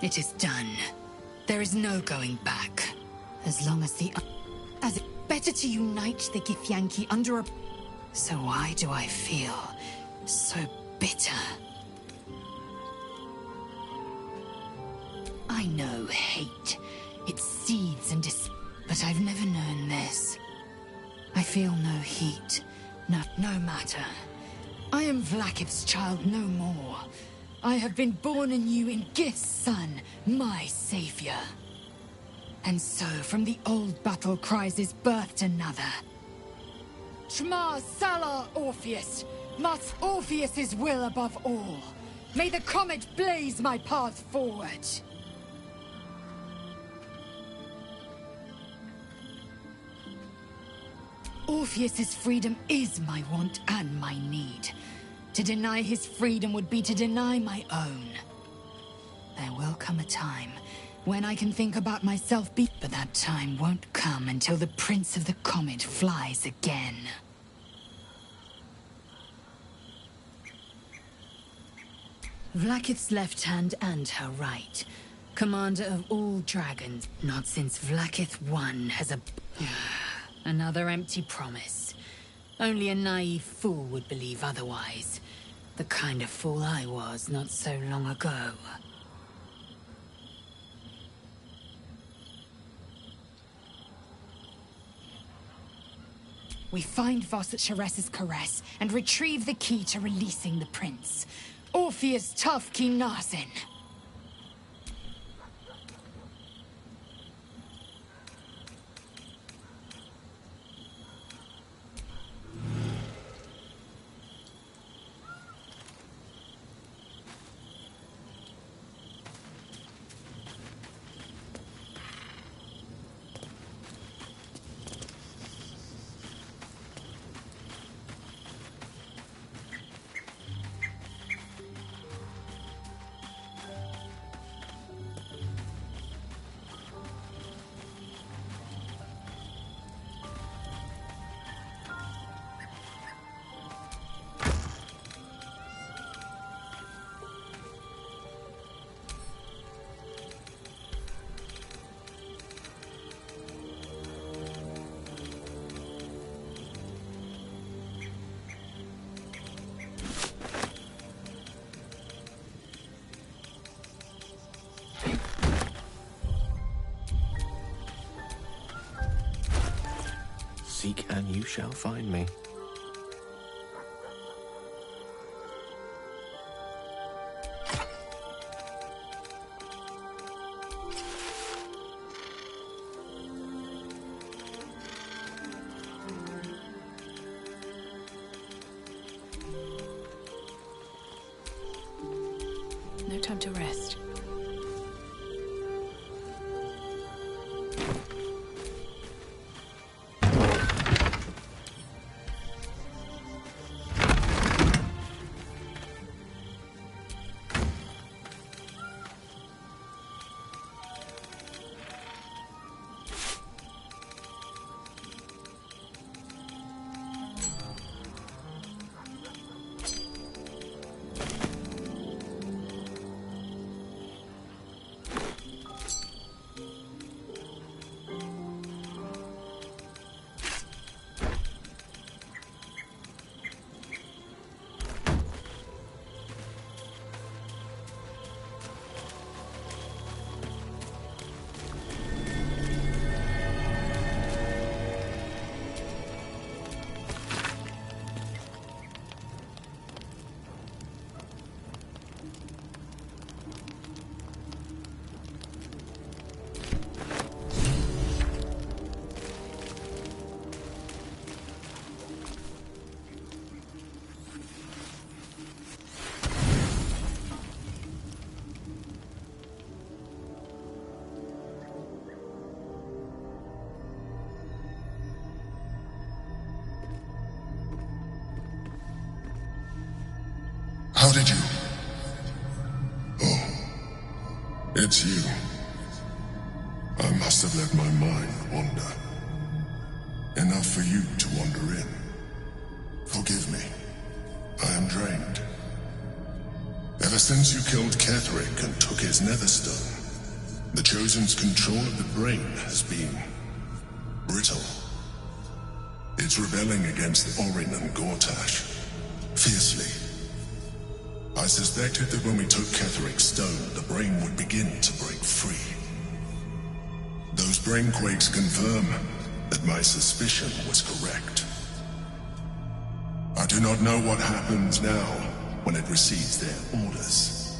It is done. There is no going back. As long as As it better to unite the Githyanki under a... So why do I feel so bitter? I know hate. It seeds and but I've never known this. I feel no heat. No matter. I am Vlaakith's child no more. I have been born anew in Gith's son, my savior. And so, from the old battle cries is birthed another. Shema Salar Orpheus! Must Orpheus's will above all. May the comet blaze my path forward. Orpheus's freedom is my want and my need. To deny his freedom would be to deny my own. There will come a time when I can think about myself, but that time won't come until the Prince of the Comet flies again. Vlaakith's left hand and her right. Commander of all dragons. Not since Vlaakith I has a... Another empty promise. Only a naive fool would believe otherwise. The kind of fool I was not so long ago. We find Voss at Sharess's caress and retrieve the key to releasing the prince. Orpheus Tough Kinarsin. Seek and you shall find me. No time to rest. How did you? Oh, it's you. I must have let my mind wander. Enough for you to wander in. Forgive me. I am drained. Ever since you killed Ketherick and took his netherstone, The Chosen's control of the brain has been brittle. It's rebelling against Orin and Gortash fiercely. I suspected that when we took Ketheric's stone, the brain would begin to break free. Those brain quakes confirm that my suspicion was correct. I do not know what happens now when it receives their orders,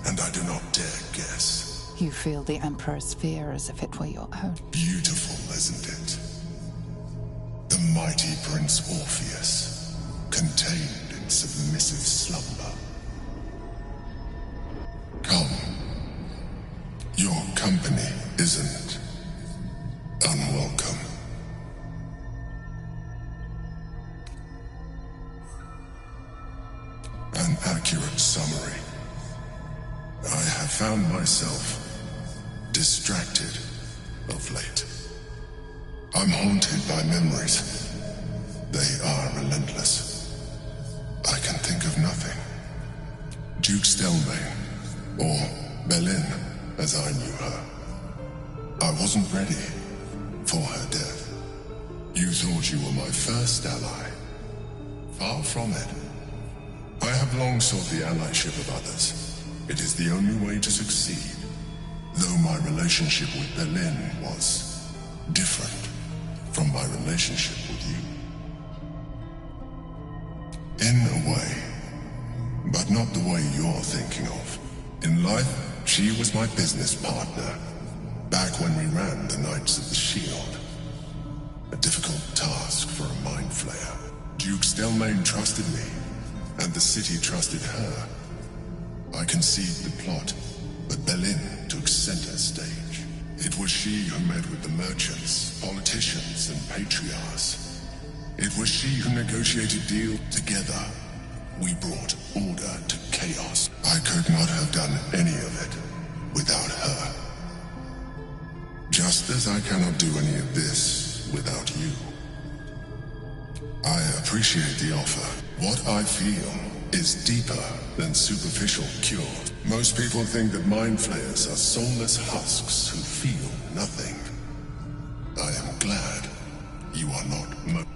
and I do not dare guess. You feel the Emperor's fear as if it were your own. Beautiful, isn't it? The mighty Prince Orpheus, contained in submissive slumber. Come. Your company isn't unwelcome. An accurate summary. I have found myself distracted of late. I'm haunted by memories. They are relentless. I can think of nothing. Duke Stelmane, or Belin, as I knew her. I wasn't ready for her death. You thought you were my first ally. Far from it. I have long sought the allyship of others. It is the only way to succeed. Though my relationship with Belin was different from my relationship with you. In a way, but not the way you're thinking of. In life, she was my business partner, back when we ran the Knights of the Shield. A difficult task for a mind flayer. Duke Stelmane trusted me, and the city trusted her. I conceived the plot, but Belin took center stage. It was she who met with the merchants, politicians, and patriarchs. It was she who negotiated deals together. We brought order to chaos. I could not have done any of it without her. Just as I cannot do any of this without you. I appreciate the offer. What I feel is deeper than superficial cure. Most people think that mind flayers are soulless husks who feel nothing. I am glad you are not.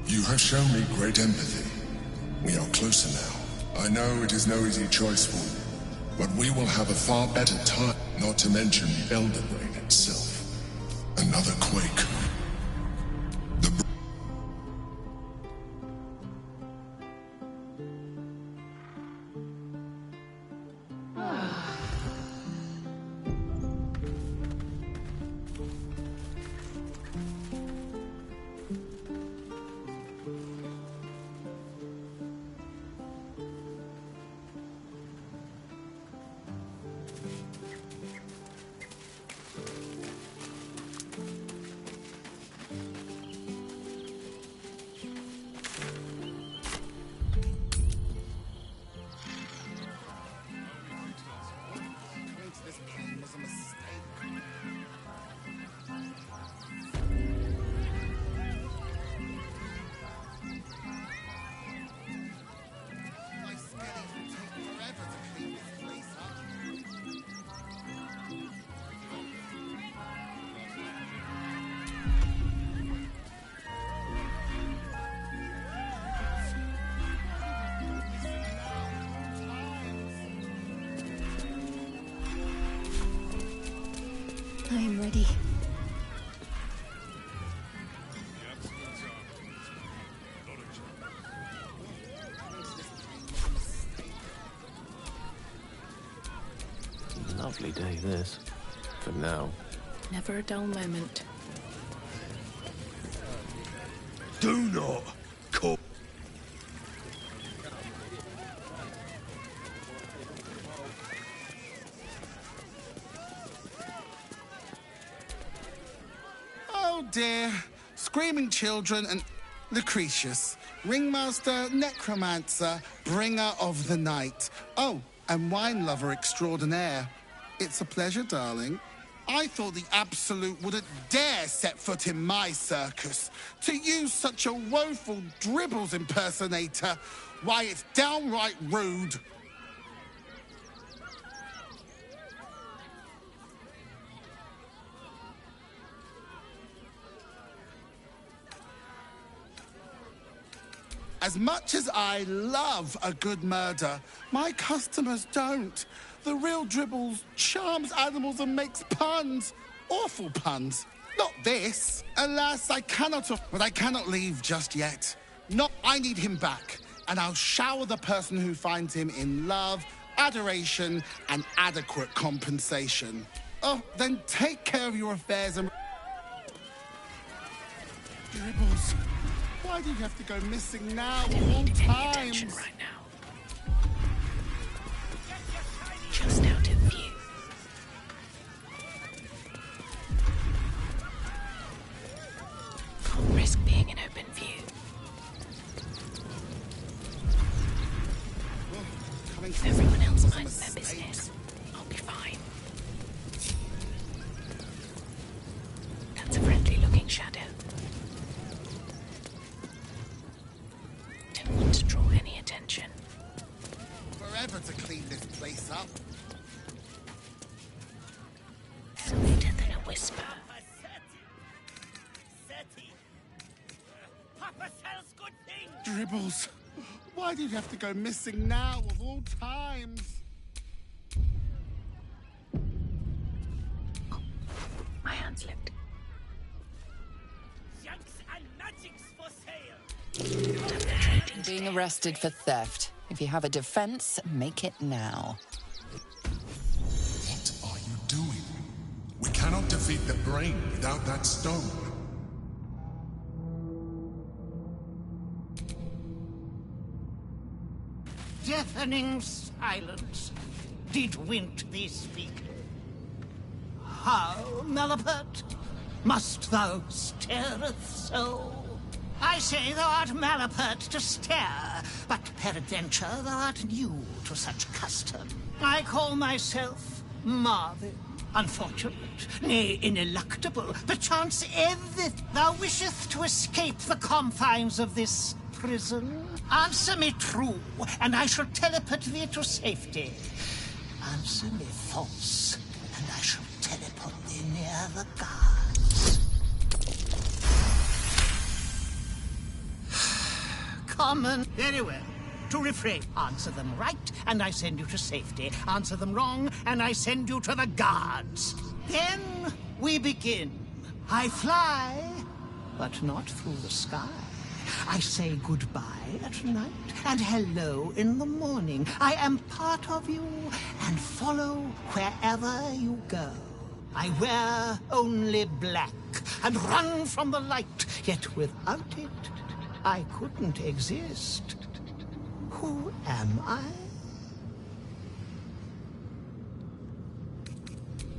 You have shown me great empathy. We are closer now. I know it is no easy choice for you, but we will have a far better time, not to mention the Elder Brain itself. Another quake. I am ready. Lovely day, this. For now. Never a dull moment. Do not call. Oh dear. Screaming children and Lucretius, ringmaster, necromancer, bringer of the night. Oh, and wine lover extraordinaire. It's a pleasure, darling. I thought the Absolute wouldn't dare set foot in my circus. To use such a woeful Dribbles impersonator, why, it's downright rude. As much as I love a good murder, my customers don't. The real Dribbles charms animals and makes puns. Awful puns. Not this. Alas, I cannot leave just yet. I need him back, and I'll shower the person who finds him in love, adoration, and adequate compensation. Oh, then take care of your affairs and... Dribbles. Why do you have to go missing now of all times? Right now. Just out of view. Can't risk being in open view. If everyone else minds their business, I'll be fine. That's a friendly-looking shadow. Don't want to draw any attention. Forever to clean this place up. Sweeter than a whisper. Dribbles, why do you have to go missing now of all times? Oh, my hand slipped. Being arrested for theft. If you have a defense, make it now. What are you doing? We cannot defeat the brain without that stone. Deafening silence. Did wint thee speak? How, Malapert? Must thou stareth so? I say thou art Malapert to stare, but peradventure thou art new to such custom. I call myself Marvin, unfortunate, nay, ineluctable, perchance ever thou wisheth to escape the confines of this prison. Answer me true, and I shall teleport thee to safety. Answer me false, and I shall teleport thee near the guards. Common. Very well. To refrain. Answer them right, and I send you to safety. Answer them wrong, and I send you to the guards. Then we begin. I fly, but not through the sky. I say goodbye at night and hello in the morning. I am part of you and follow wherever you go. I wear only black and run from the light, yet without it, I couldn't exist. Who am I?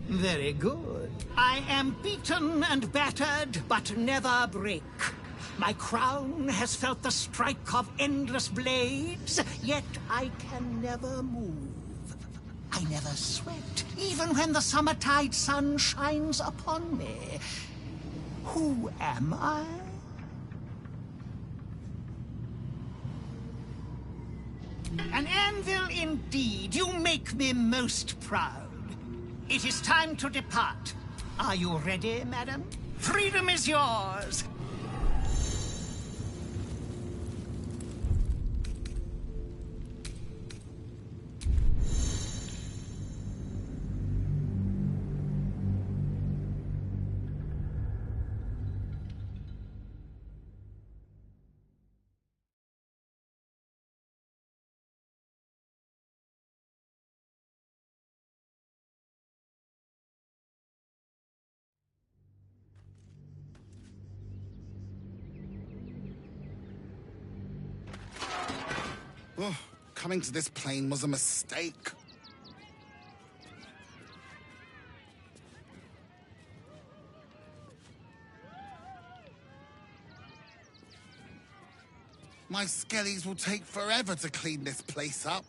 Very good. I am beaten and battered, but never break. My crown has felt the strike of endless blades, yet I can never move. I never sweat, even when the summertide sun shines upon me. Who am I? An anvil indeed. You make me most proud. It is time to depart. Are you ready, madam? Freedom is yours. Oh, coming to this plane was a mistake. My skellies will take forever to clean this place up.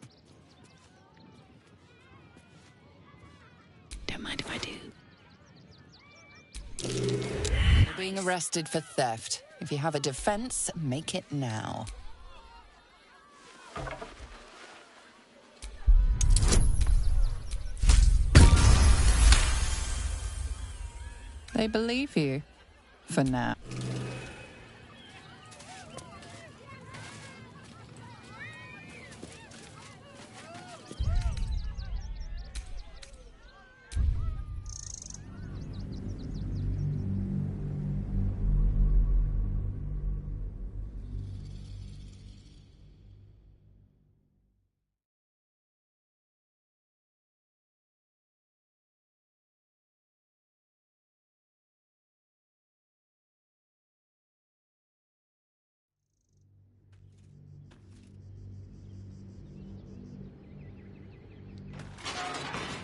Don't mind if I do. You're being arrested for theft. If you have a defense, make it now. They believe you. For now.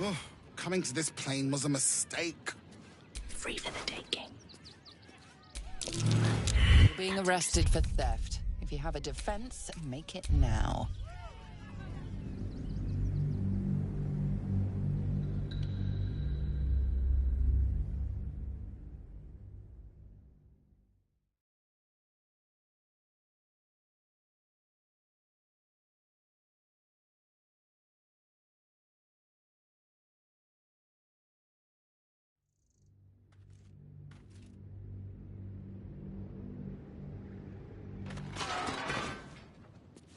Oh, coming to this plane was a mistake. Free for the taking. You're being arrested for theft. If you have a defense, make it now.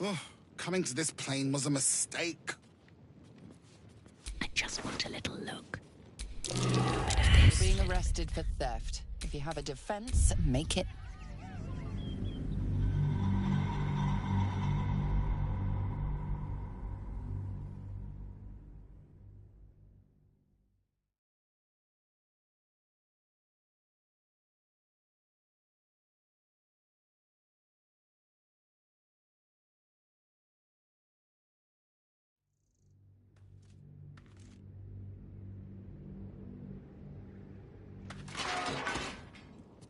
Oh, coming to this plane was a mistake. I just want a little look. You're being arrested for theft. If you have a defense, make it.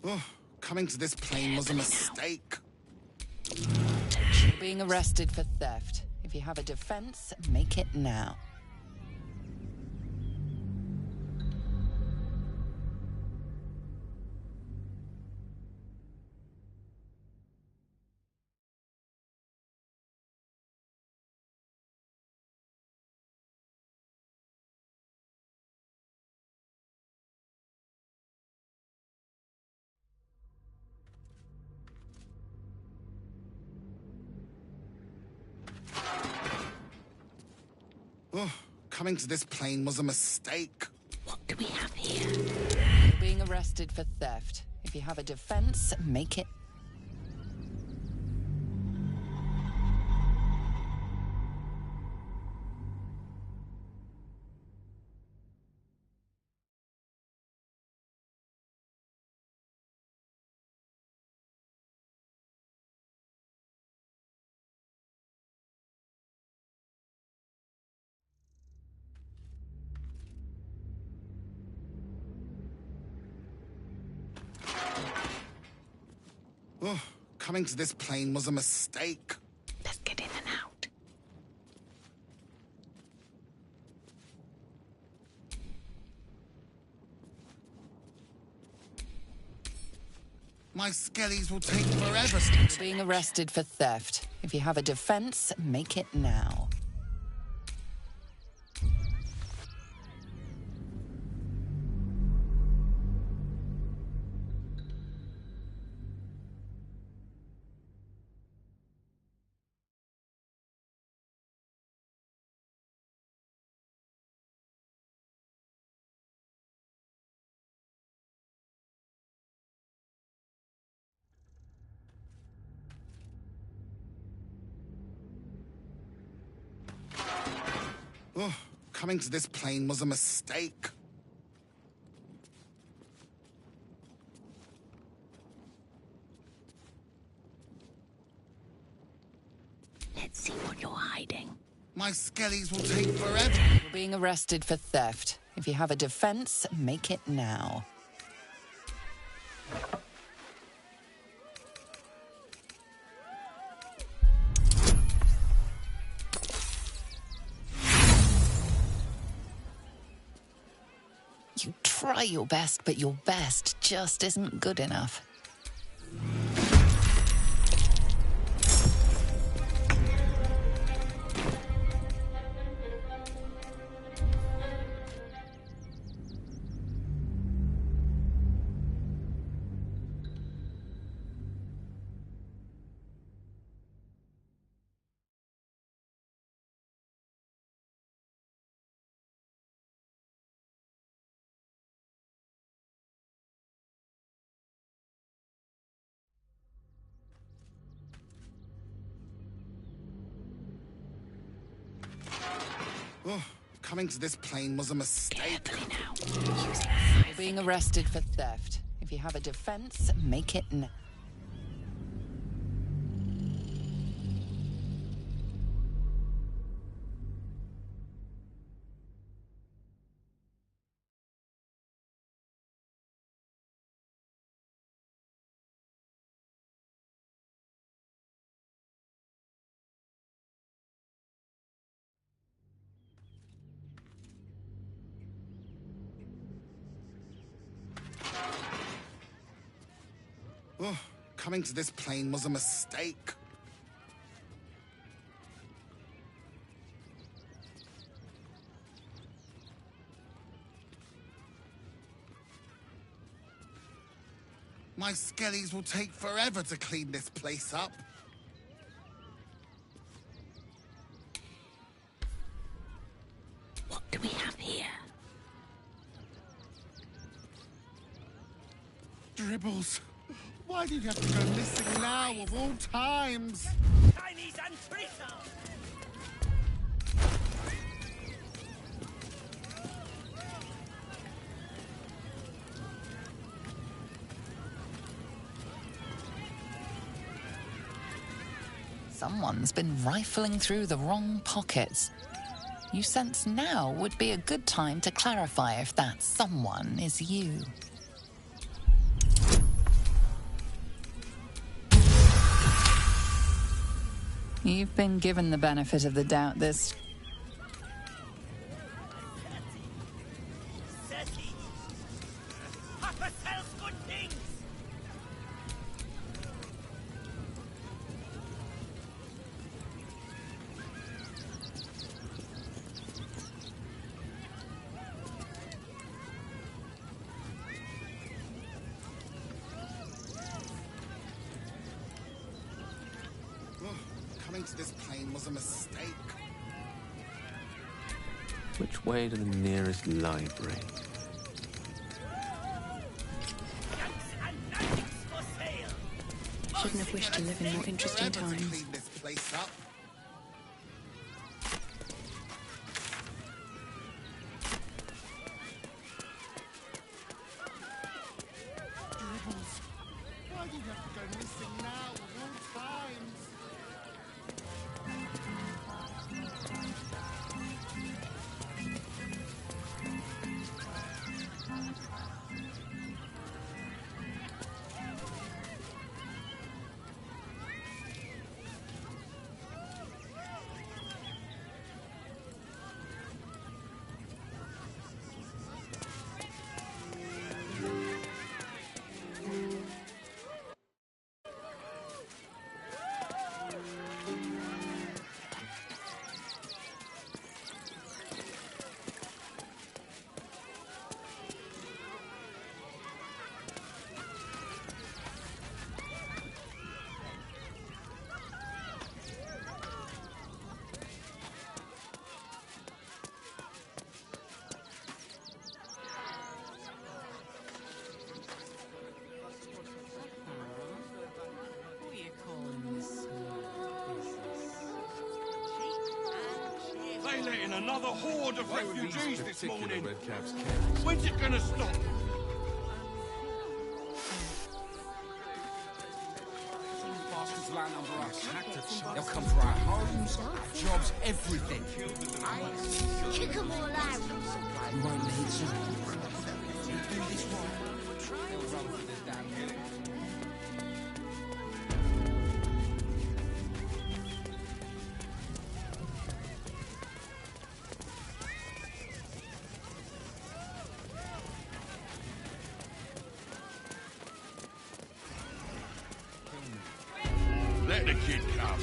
Oh, coming to this plane was a mistake. You're being arrested for theft. If you have a defense, make it now. Oh, coming to this plane was a mistake. What do we have here? You're being arrested for theft. If you have a defense, make it. Oh, coming to this plane was a mistake. Let's get in and out. My skellies will take forever. You're being arrested for theft. If you have a defense, make it now. Oh, coming to this plane was a mistake. Let's see what you're hiding. My skellies will take forever. You're being arrested for theft. If you have a defense, make it now. You try your best, but your best just isn't good enough. Oh, coming to this plane was a mistake. Carefully now. Using You're being arrested for theft. If you have a defense, make it now. Oh, coming to this plane was a mistake. My skellies will take forever to clean this place up. What do we have here? Dribbles, why did you have to go missing now of all times? Chinese and traitor! Someone's been rifling through the wrong pockets. You sense now would be a good time to clarify if that someone is you. You've been given the benefit of the doubt this... Sassy! Papa sells good things! Oh, coming to this plane was a mistake. Which way to the nearest library? Yanks and antics for sale! Shouldn't have wished to live in more interesting Forever to times. clean this place up. Dribbles, why do you have to go missing now of all times? They let in another horde of refugees this morning. Red Caps camps. When's it gonna stop? Bastards land under us. They'll come for our homes, our jobs, everything. Kick 'em all out. We won't need to. We do this right. They'll run for the damn hill. Let the kid come.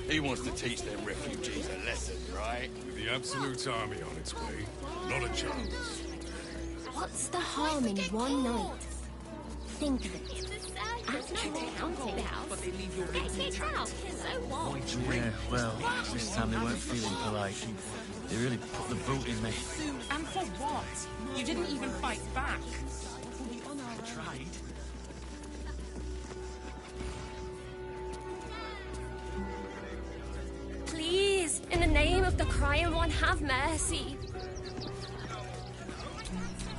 He wants to teach them refugees a lesson, right? With the Absolute Army on its way, not a chance. What's the harm in one night? Think of it. Actual counting house. Get kicked out. So what? Yeah, well, this time they weren't feeling polite. They really put the boot in me. And for what? You didn't even fight back. I tried. Please, in the name of the crying one, have mercy.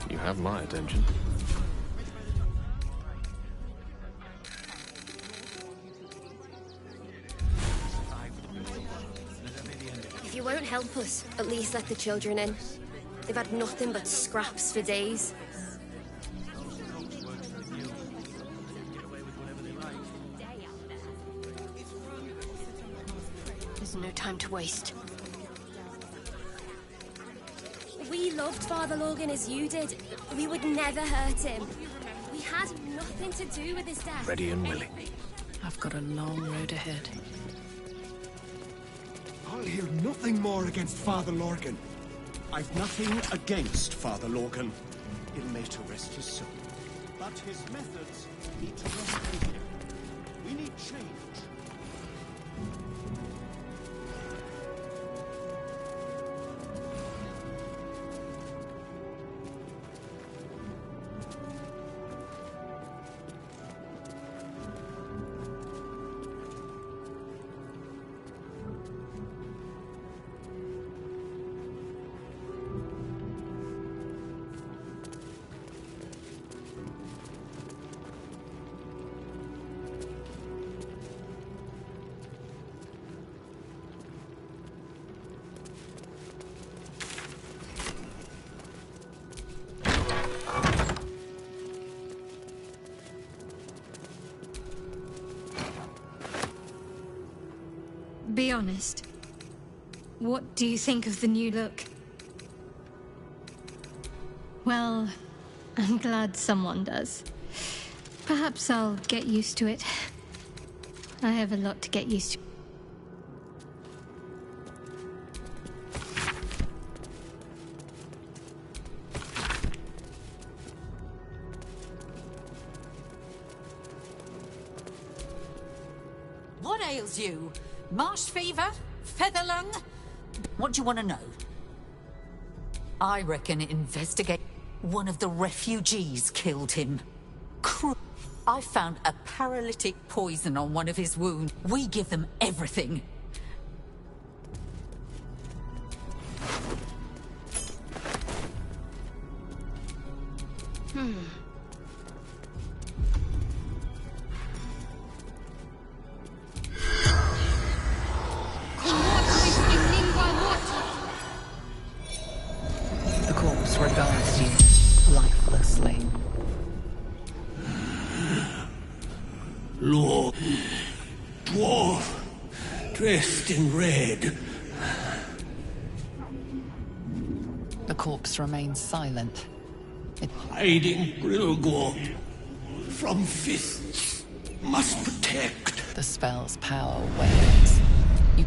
You have my attention. If you won't help us, at least let the children in. They've had nothing but scraps for days. There's no time to waste. We loved Father Logan as you did. We would never hurt him. We had nothing to do with his death. Ready and willing. I've got a long road ahead. I'll hear nothing more against Father Lorgan. I've nothing against Father Lorgan. He'll may to rest his soul. But his methods need to rest with him. We need change. Be honest. What do you think of the new look? Well, I'm glad someone does. Perhaps I'll get used to it. I have a lot to get used to. What ails you? Marsh fever? Feather lung? What do you want to know? I reckon investigate. One of the refugees killed him. I found a paralytic poison on one of his wounds. We give them everything. The corpse regards you lifelessly. Lord, dwarf, dressed in red. The corpse remains silent. Hiding Grilgor from fists. Must protect. The spell's power wanes. You...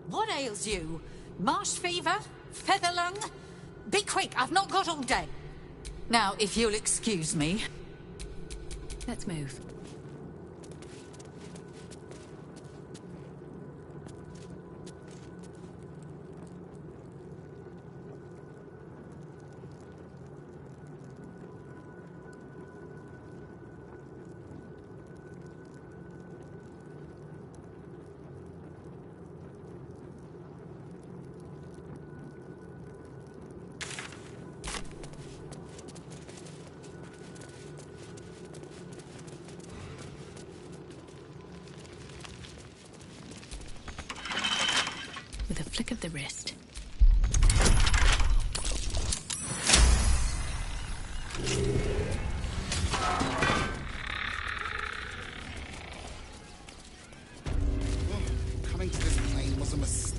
What ails you? Marsh fever? Feather lung? Be quick, I've not got all day. Now, if you'll excuse me. Let's move. with a flick of the wrist. Coming to this plane was a mistake.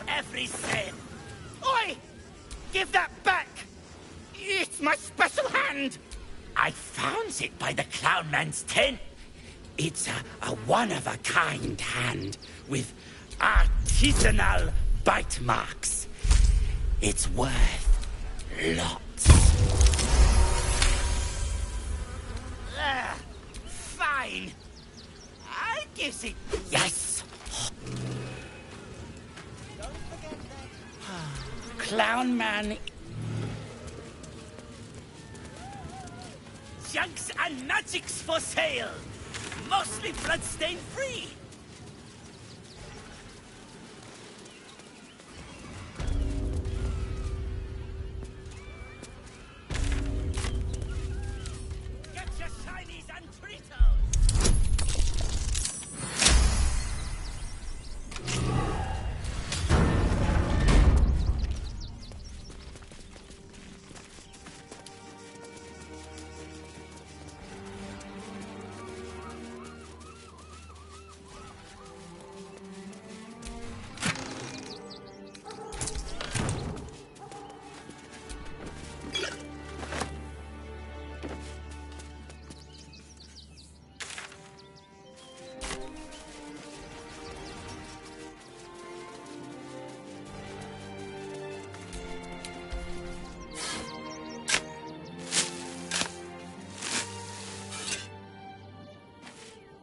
Every cent. Oi! Give that back! It's my special hand! I found it by the clown man's tent. It's a one-of-a-kind hand with artisanal bite marks. It's worth lots. Fine. I guess it... Yes! Clown man... Junks and magics for sale! Mostly bloodstain free! Get your shinies and Tritos!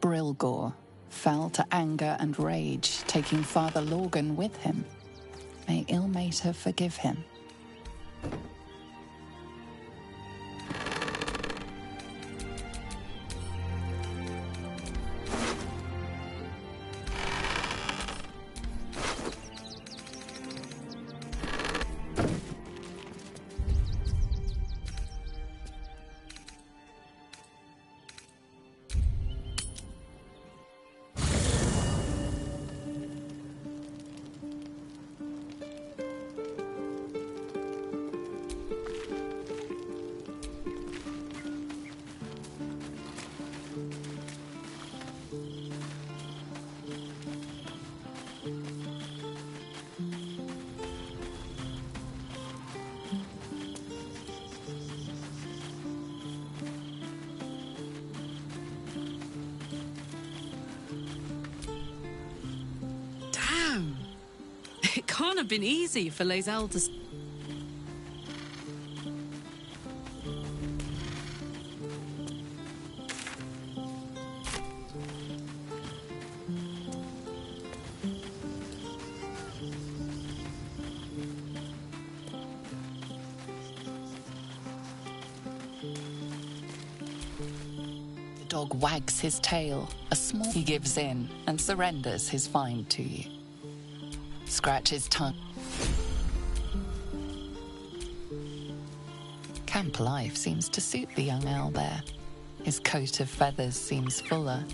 Brilgor fell to anger and rage, taking Father Lorgan with him. May Ilmater forgive him. It can't have been easy for Les Elders. The dog wags his tail. He gives in and surrenders his find to you. Scratch his tongue. Camp life seems to suit the young owlbear. His coat of feathers seems fuller.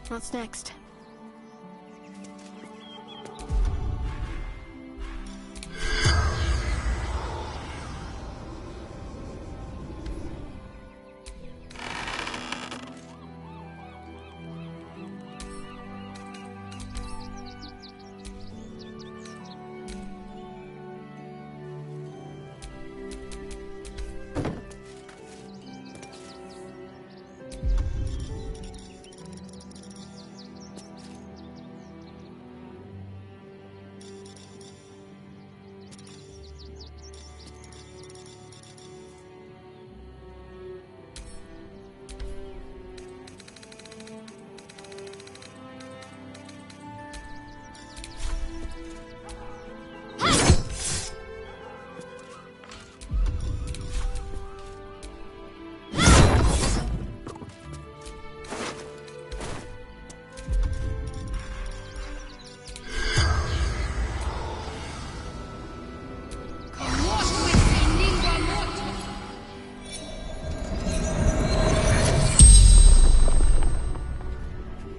What's next?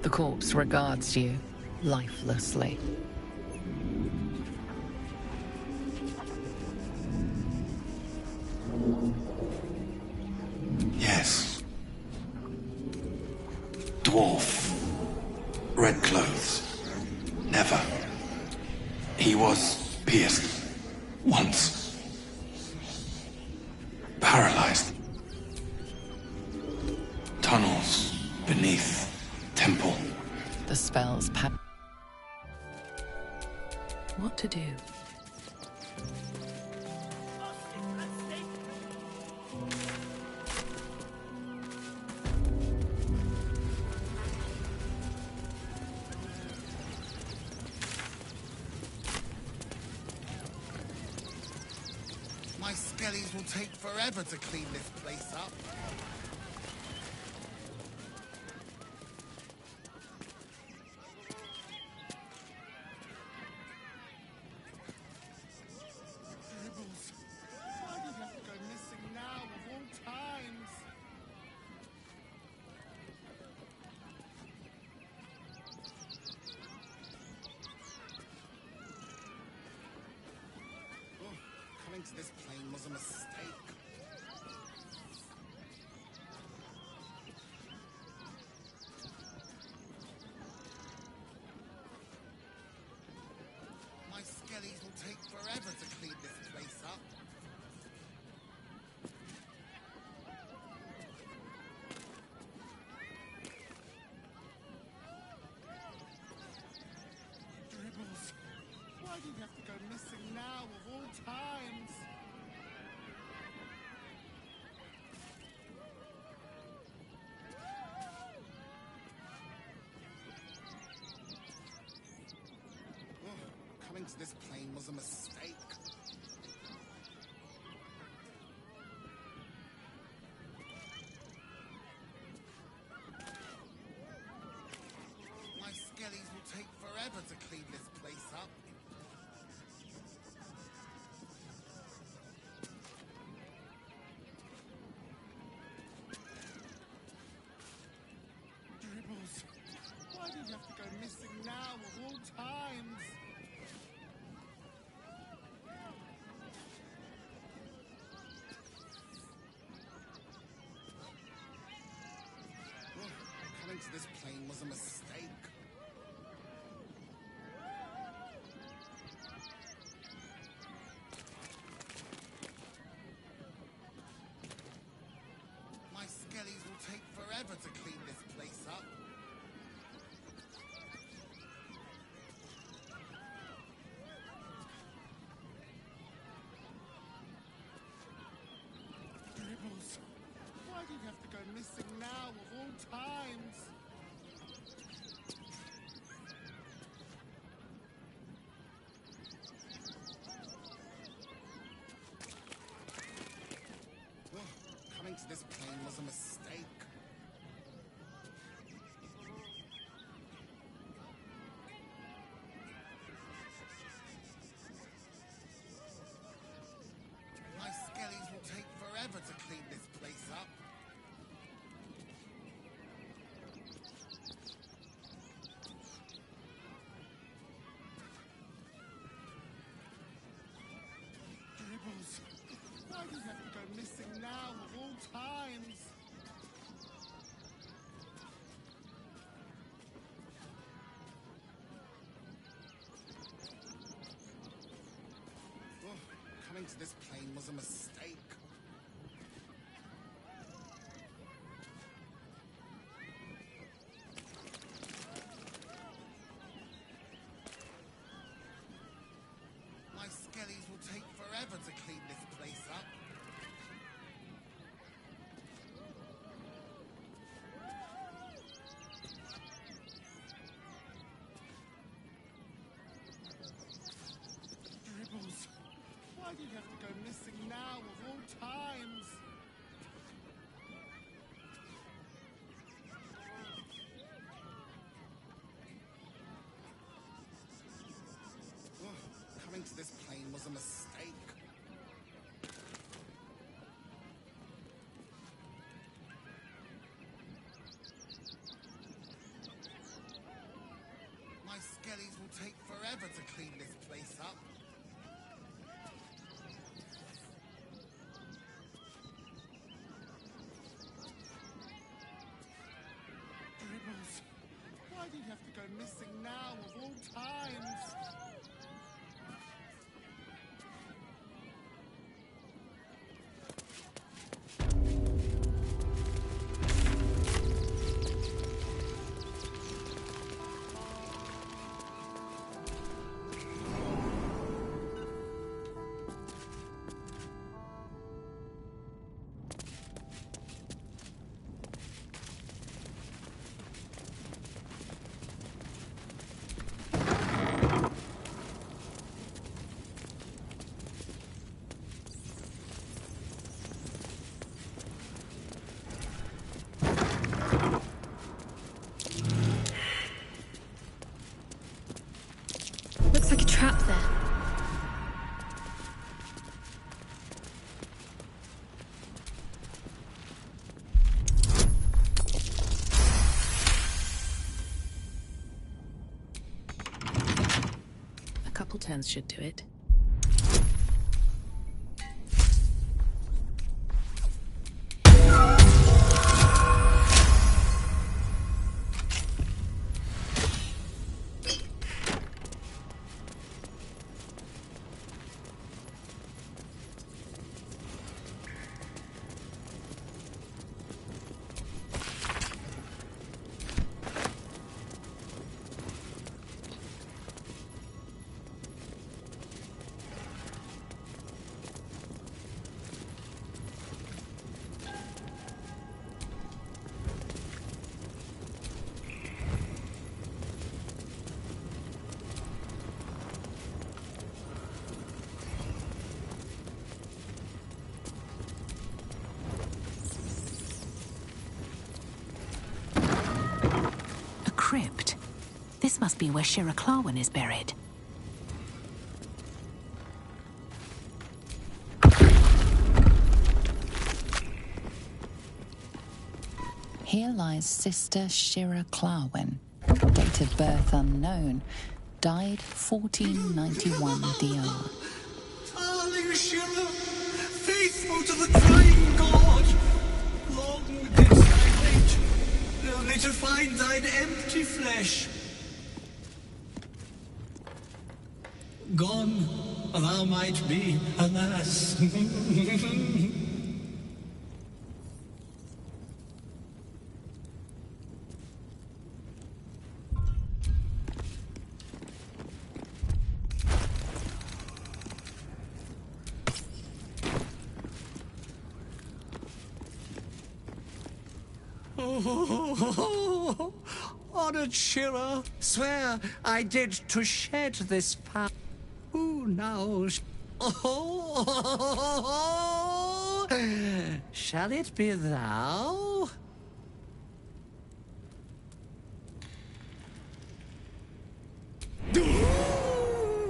The corpse regards you lifelessly. Yes. Dwarf. Red clothes. Never. He was pierced. Once. Paralyzed. Tunnels beneath temple. The spell's what to do? My skellies will take forever to clean this place up. Dribbles, why did you have to go missing now of all times? Oh, coming to this plane was a mistake. My skellies will take forever to clean this place up. Dribbles, why did you have to go missing now of all times? Oh, coming to this plane was a mistake. My skellies will take forever to clean this place up. Dribbles, why did you have to go missing now of all times? Oh, coming to this plane was a mistake. My skellies will take forever to clean this place up. Dribbles, why did you have to go missing now of all times? Oh, coming to this plane was a mistake. My skellies will take forever to clean this place up. Dribbles, why do you have to go missing now of all times? Oh, coming to this plane was a mistake. My skellies will take forever to clean this place up. Dribbles, why do you have to go missing now of all times? Oh, coming to this plane was a mistake. skellies will take forever to clean this place up. Dribbles, why do you have to go missing now of all times? Looks like a trap there. A couple turns should do it. Crypt. This must be where Shira Clawin is buried. Here lies Sister Shira Clawin. Date of birth unknown. Died 1491 DR. Darling Shira, faithful to the crying god, long didst I wait, only to find thine empty flesh. Gone, thou might be, alas. Oh, honored Shira, swear I did to shed this power. Who now? Oh, shall it be thou?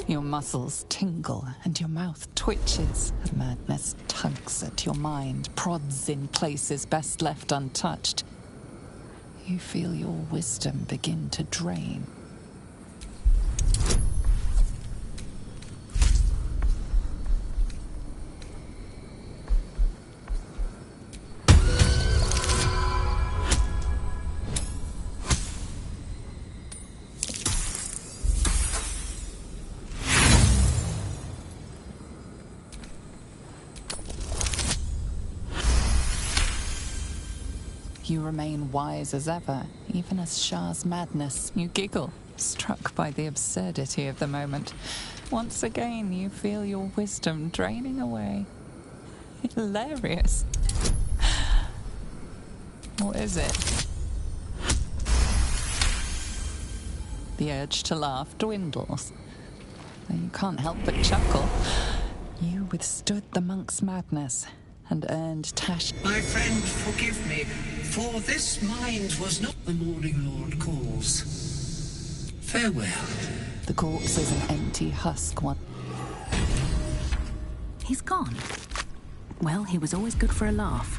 Your muscles tingle and your mouth twitches. Madness tugs at your mind, prods in places best left untouched. You feel your wisdom begin to drain. You remain wise as ever, even as Shah's madness. You giggle, struck by the absurdity of the moment. Once again, you feel your wisdom draining away. Hilarious. What is it? The urge to laugh dwindles. Though you can't help but chuckle. You withstood the monk's madness and earned Tash. My friend, forgive me, for this mind was not the Morning Lord calls. Farewell. The corpse is an empty husk one. He's gone. Well, he was always good for a laugh.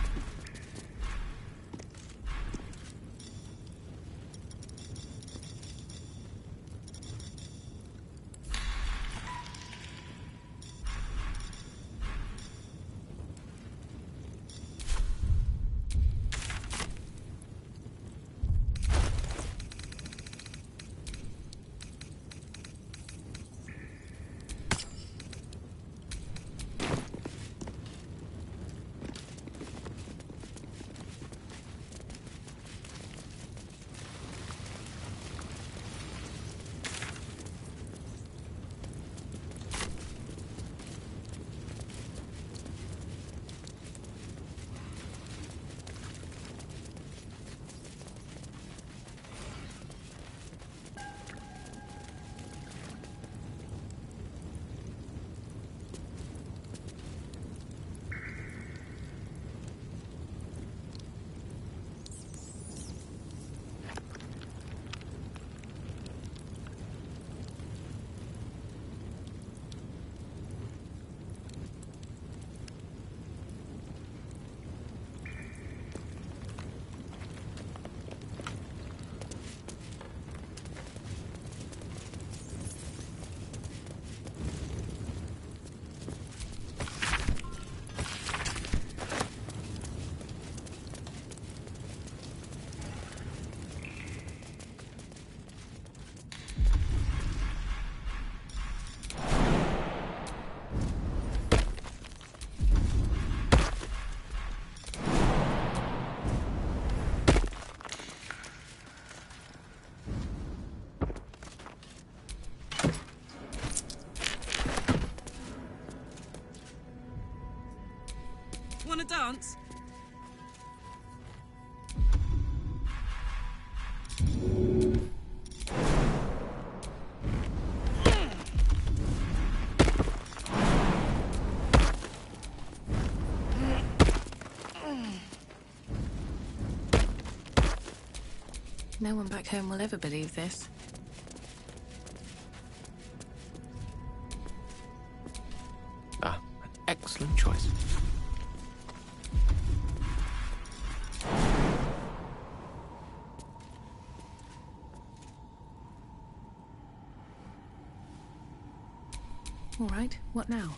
chance. No one back home will ever believe this. Ah, an excellent choice. All right, what now?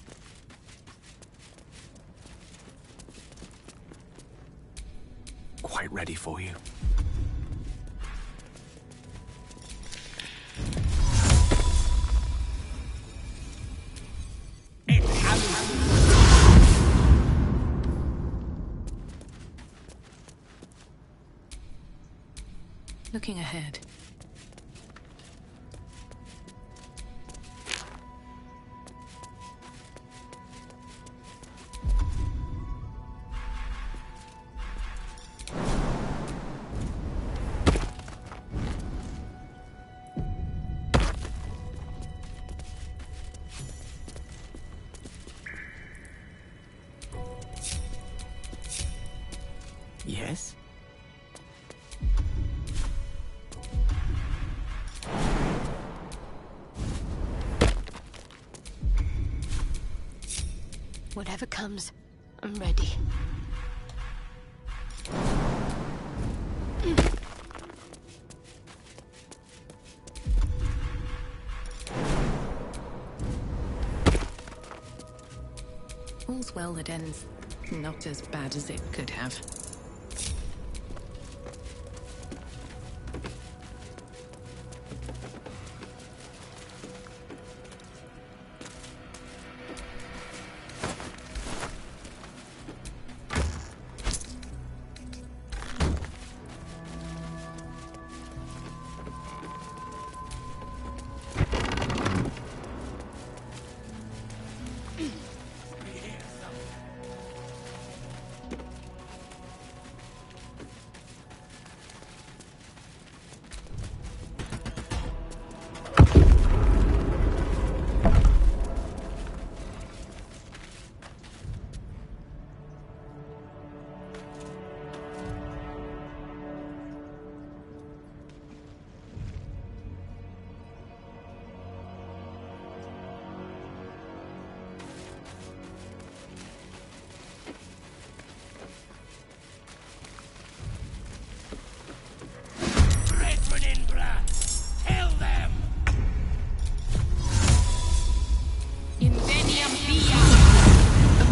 Quite ready for you. Looking ahead. Yes? Whatever comes, I'm ready. All's well that ends not as bad as it could have.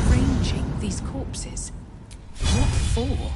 Arranging these corpses. What for?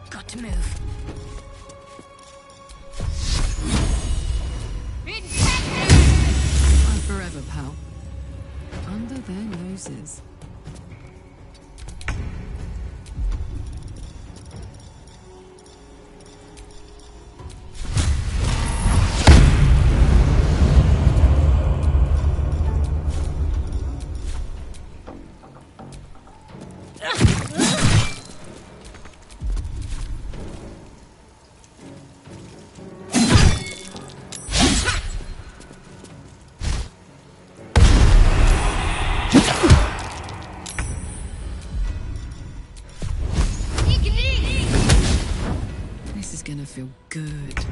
Got to move. I'm forever, pal. Under their noses. This is gonna feel good.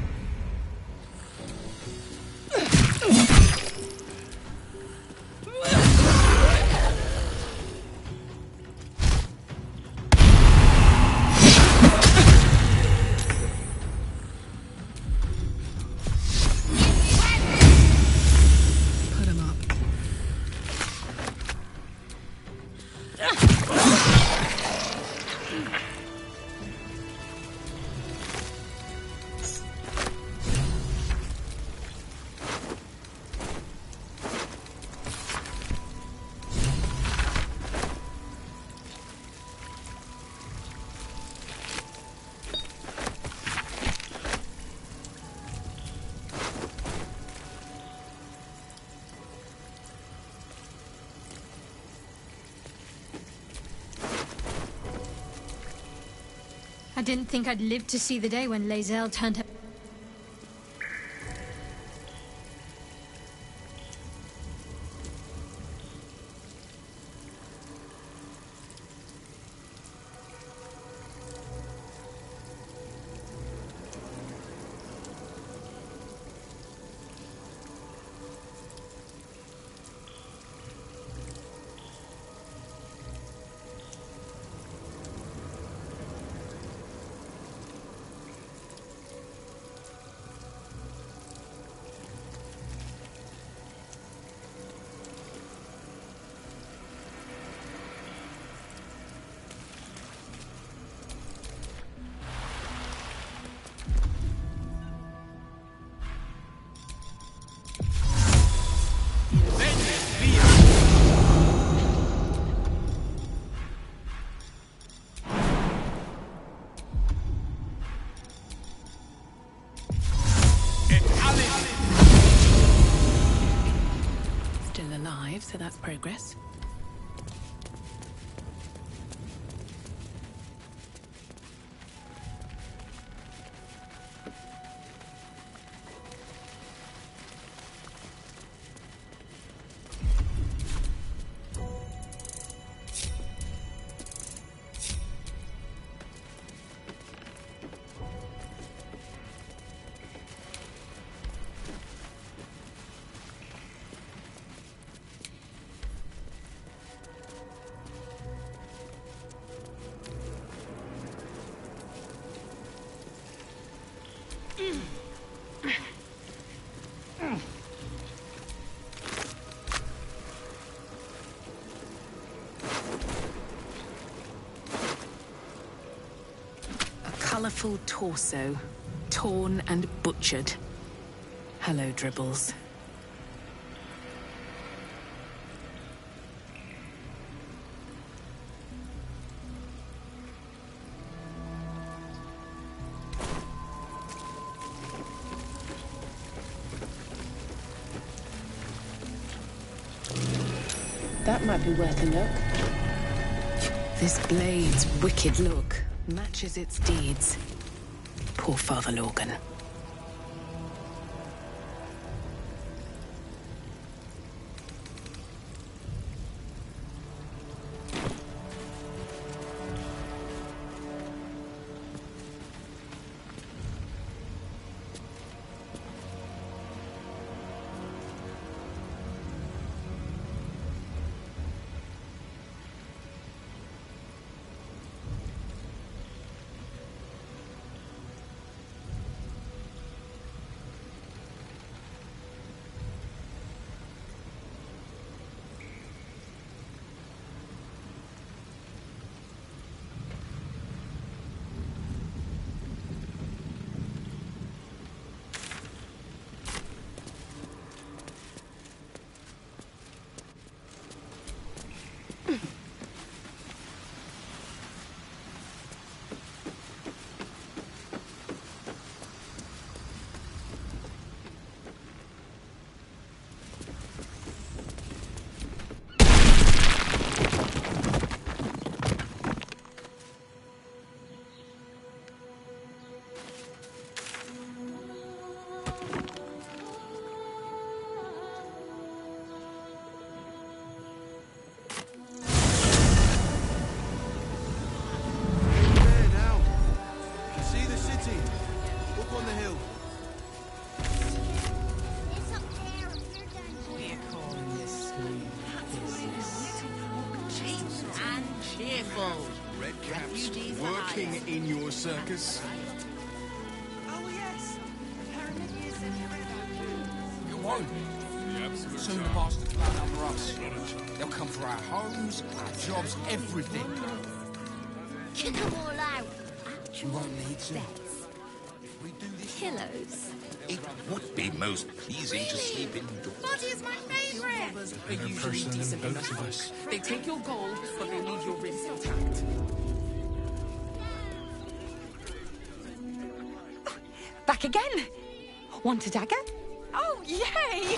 I didn't think I'd live to see the day when Lae'zel turned her... Still alive, so that's progress. Colourful torso, torn and butchered. Hello, Dribbles. That might be worth a look. This blade's wicked look matches its deeds. Poor Father Lorgan. Working in your circus? Oh, yes. Paramedics and You won't. Soon the bastards will outnumber us. They'll come for our homes, our jobs, everything. Get them all out. You won't need to. Pillows. It would be most pleasing to sleep indoors. Body is my favourite. Robbers are usually decent enough. They take your gold, but they leave your ribs intact. Back again? Want a dagger? Oh, yay!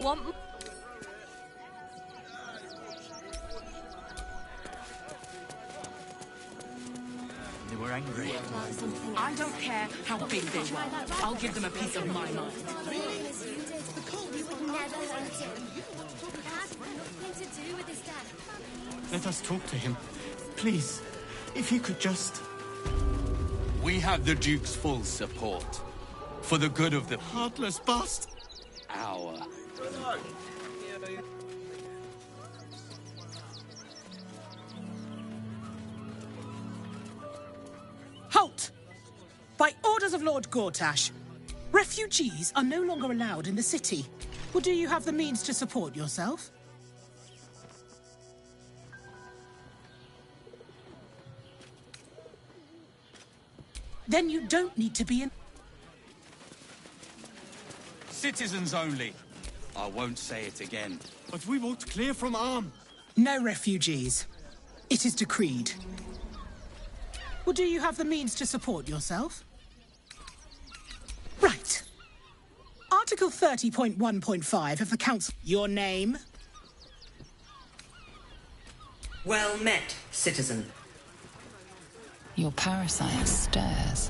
want... They were angry. I don't care how big they were. I'll give them a piece of my mind. Let us talk to him. Please, if he could just... We have the Duke's full support. For the good of the heartless bastard. Our. Halt! By orders of Lord Gortash, refugees are no longer allowed in the city. Or do you have the means to support yourself? Then you don't need to be in... Citizens only. I won't say it again. But we won't clear from arm. No refugees. It is decreed. Or do you have the means to support yourself? Right. Article 30.1.5 of the Council. Your name? Well met, citizen. Your parasite stirs.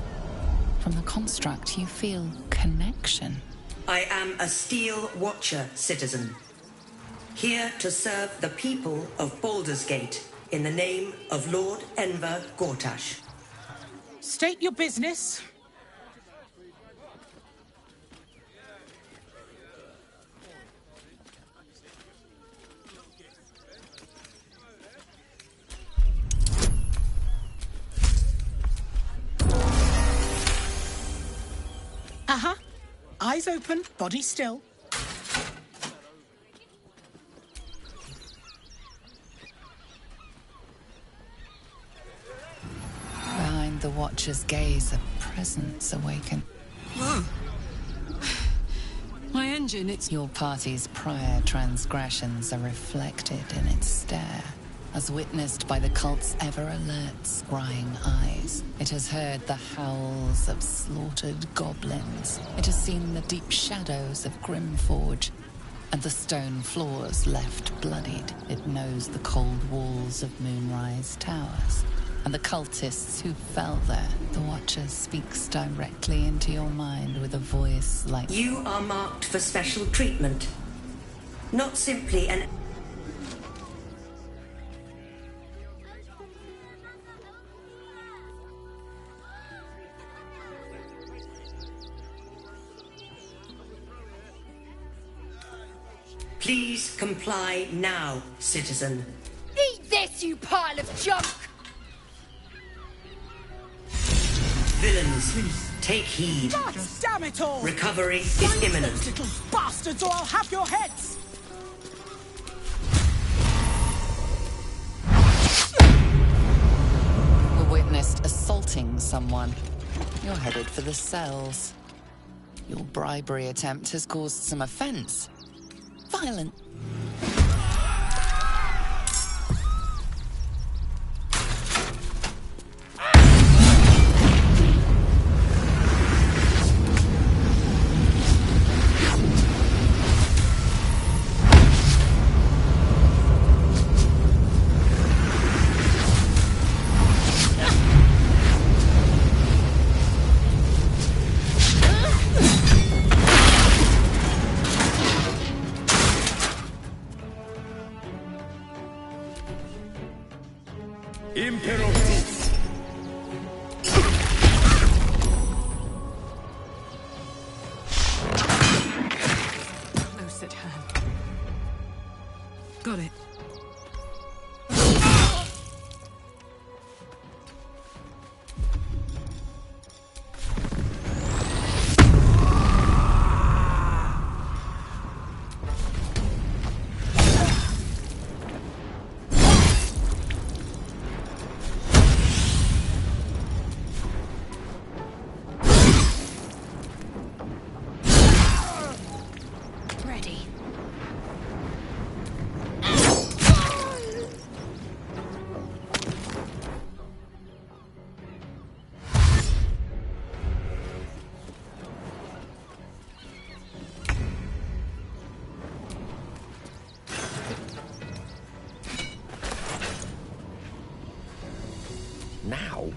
From the construct, you feel connection. I am a Steel Watcher, citizen. Here to serve the people of Baldur's Gate in the name of Lord Enver Gortash. State your business. Eyes open, body still. Behind the Watcher's gaze, a presence awakened. Whoa. My engine, it's... Your party's prior transgressions are reflected in its stare, as witnessed by the cult's ever-alert, scrying eyes. It has heard the howls of slaughtered goblins. It has seen the deep shadows of Grimforge, and the stone floors left bloodied. It knows the cold walls of Moonrise Towers, and the cultists who fell there. The Watcher speaks directly into your mind with a voice like... You are marked for special treatment. Not simply an... Please comply now, citizen. Eat this, you pile of junk! Villains, take heed. God damn it all! Recovery is imminent. Those little bastards, or I'll have your heads! We witnessed assaulting someone. You're headed for the cells. Your bribery attempt has caused some offense. Violent. Close at hand. Got it. Now?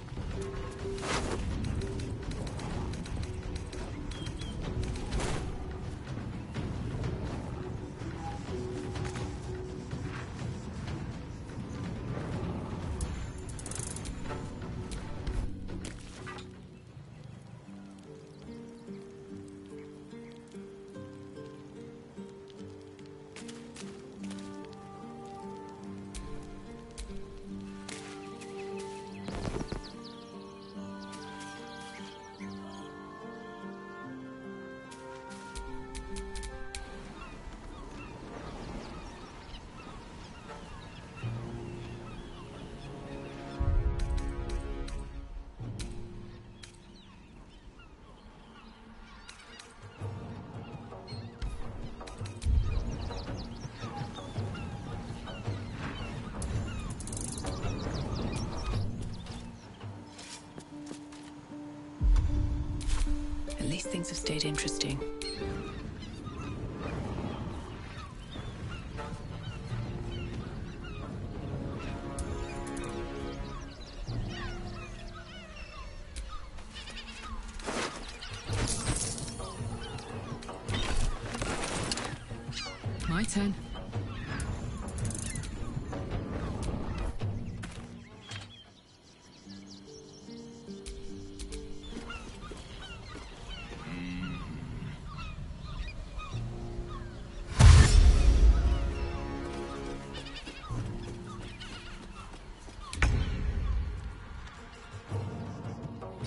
At least things have stayed interesting. My turn.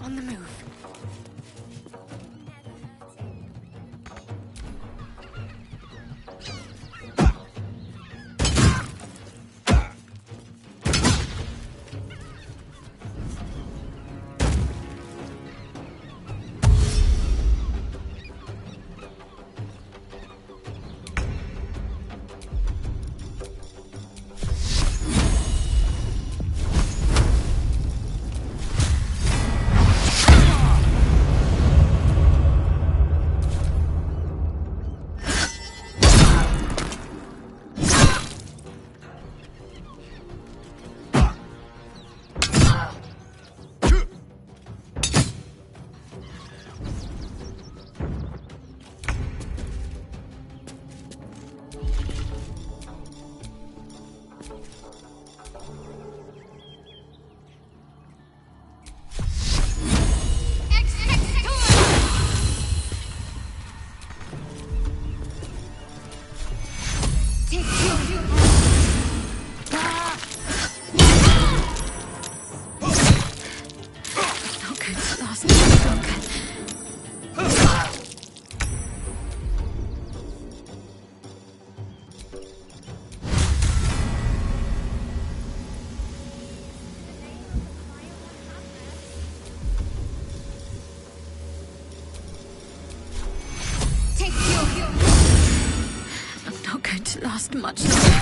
On the move. Last much longer.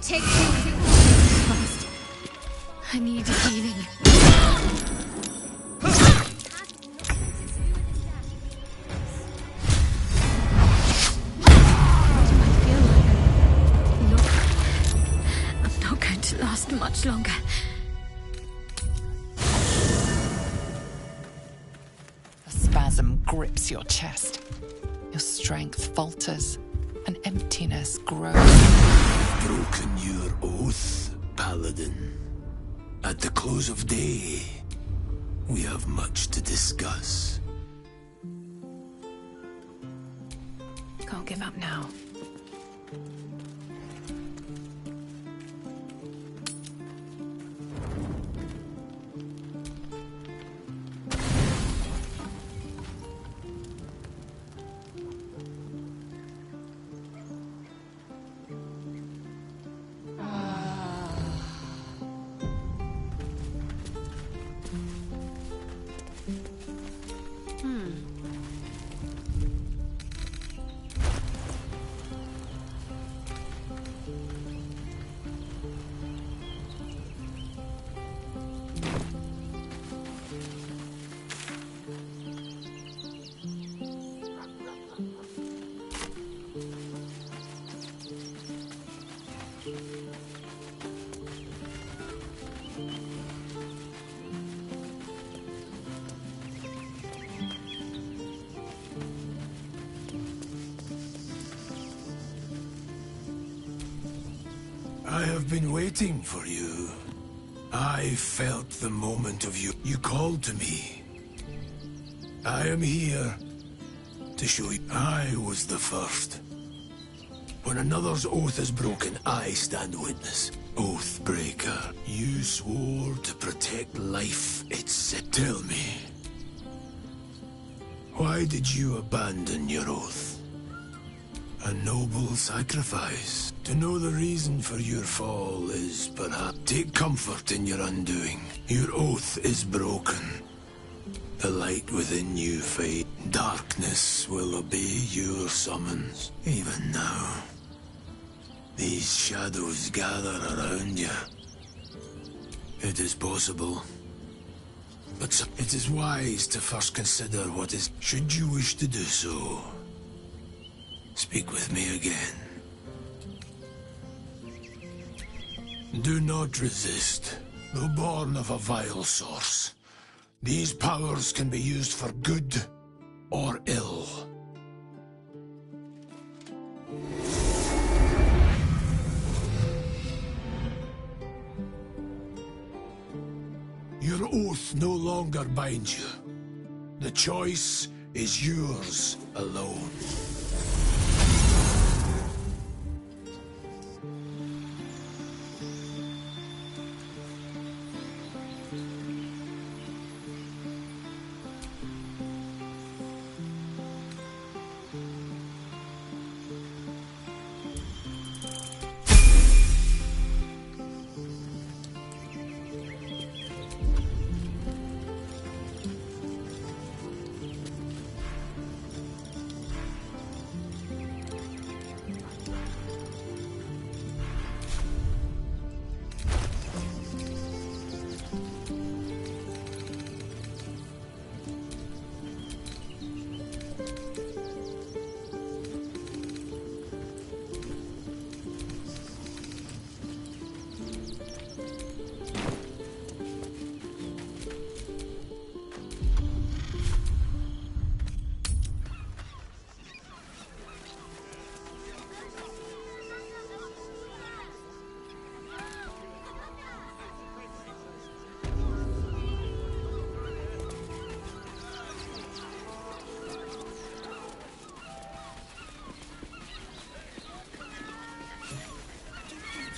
Take you. Fast. I need healing. Much longer. A spasm grips your chest. Your strength falters. An emptiness grows. Broken your oath, Paladin. At the close of day, we have much to discuss. Can't give up now. I have been waiting for you. I felt the moment of you. You called to me. I am here to show you I was the first. When another's oath is broken, I stand witness. Oathbreaker, you swore to protect life itself. Tell me, why did you abandon your oath? A noble sacrifice. To know the reason for your fall is perhaps... Take comfort in your undoing. Your oath is broken. The light within you fades. Darkness will obey your summons. Even now, these shadows gather around you. It is possible. But it is wise to first consider what is... Should you wish to do so, speak with me again. Do not resist. Though born of a vile source, these powers can be used for good or ill. Your oath no longer binds you. The choice is yours alone.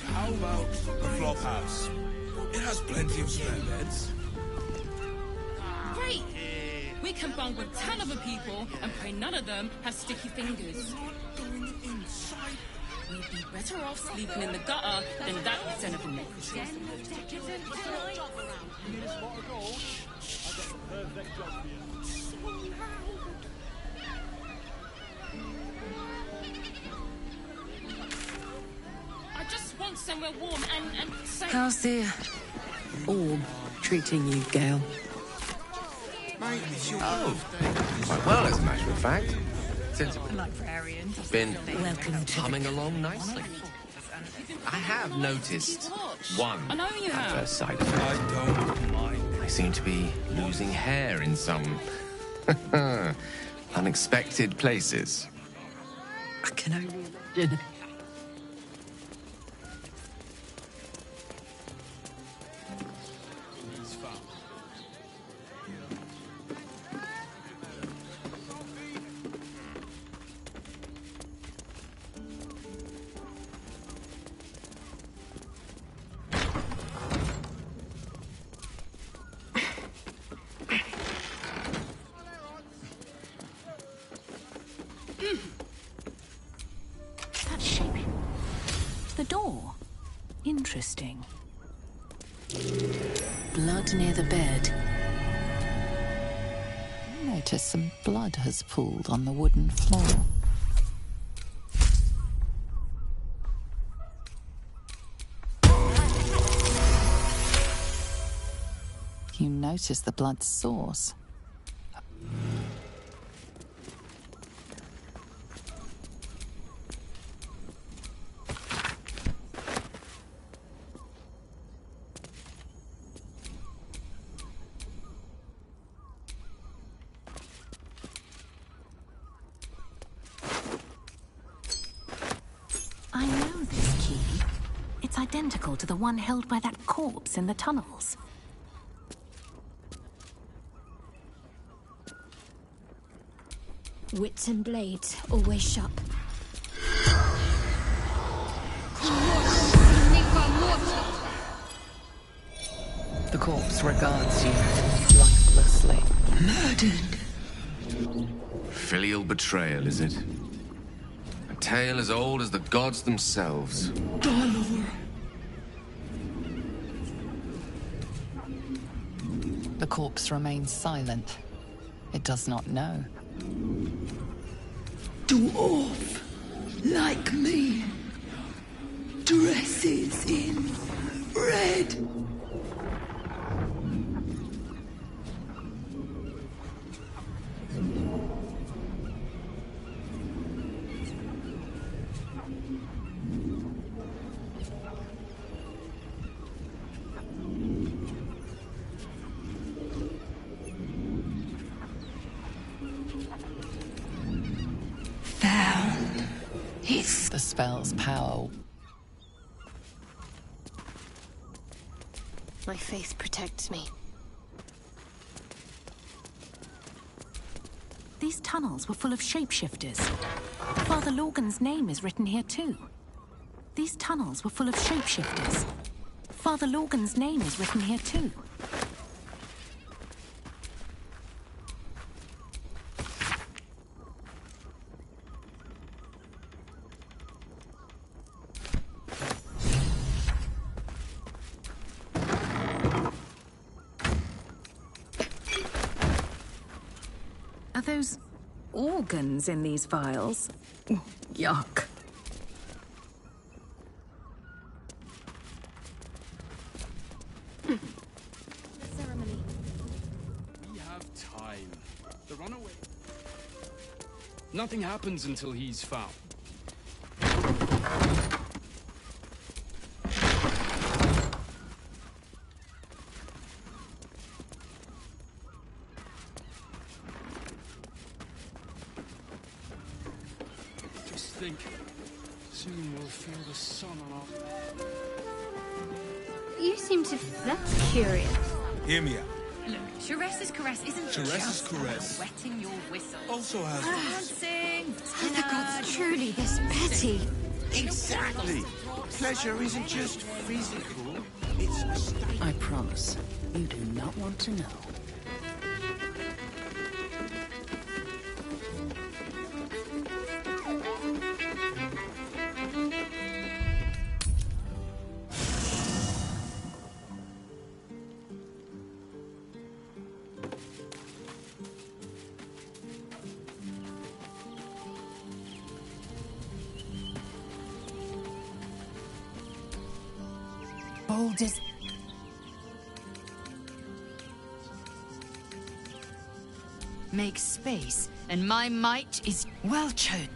How about the flop house? It has plenty of spare beds. Great! We can bunk with 10 other people and pray none of them have sticky fingers. We'd be better off sleeping in the gutter than that centerful necklace. I just want somewhere warm and safe. How's the orb treating you, Gale? Oh, quite well, as a matter of fact. Since Librarian. been Welcome to humming along nicely. I have noticed one I know you have. adverse side effect. I don't mind. I seem to be losing hair in some unexpected places. I can only imagine. That shape. The door. Interesting. Blood near the bed. You notice some blood has pooled on the wooden floor. You notice the blood's source. I know this key. It's identical to the one held by that corpse in the tunnels. Wits and blades, always sharp. The corpse regards you lifelessly. Murdered. Filial betrayal, is it? A tale as old as the gods themselves. Baldur. The corpse remains silent. It does not know. Dwarf, like me, dresses in red. The spell's power. My faith protects me. These tunnels were full of shapeshifters. Father Lorgan's name is written here too. These tunnels were full of shapeshifters. Father Lorgan's name is written here too. Are those organs in these vials? Yuck. The ceremony. We have time. The runaway. Nothing happens until he's found. Just think, soon we'll feel the sun on our... You seem to... That's curious. Hear me out. Look, Therese's caress isn't Therese's just caress about wetting your whistle. Also has... Dancing, Are the gods truly this petty? Exactly. Pleasure isn't just physical, it's a state. I promise, you do not want to know. Baldur's... Make space, and my might is well chosen.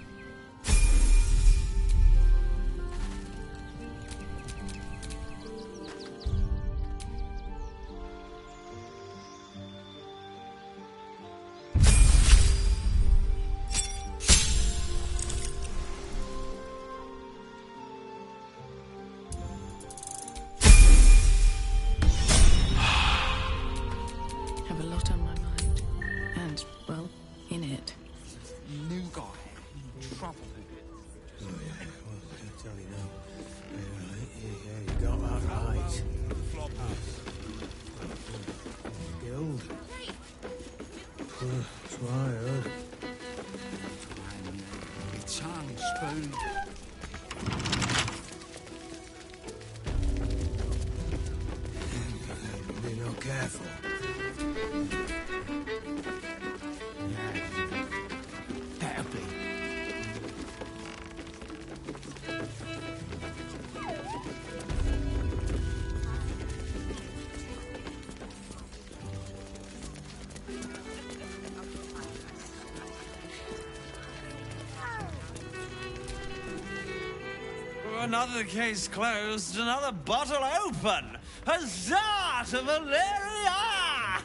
Have a lot on my mind. And, well, in it. New guy in trouble. Oh, yeah. Well, I can tell you now. Yeah, you got that right. Flophouse. Guild. That's what I heard. Tongue, spoon. Be not careful. Better be. Another case closed, another bottle open. Huzzah to Valeria!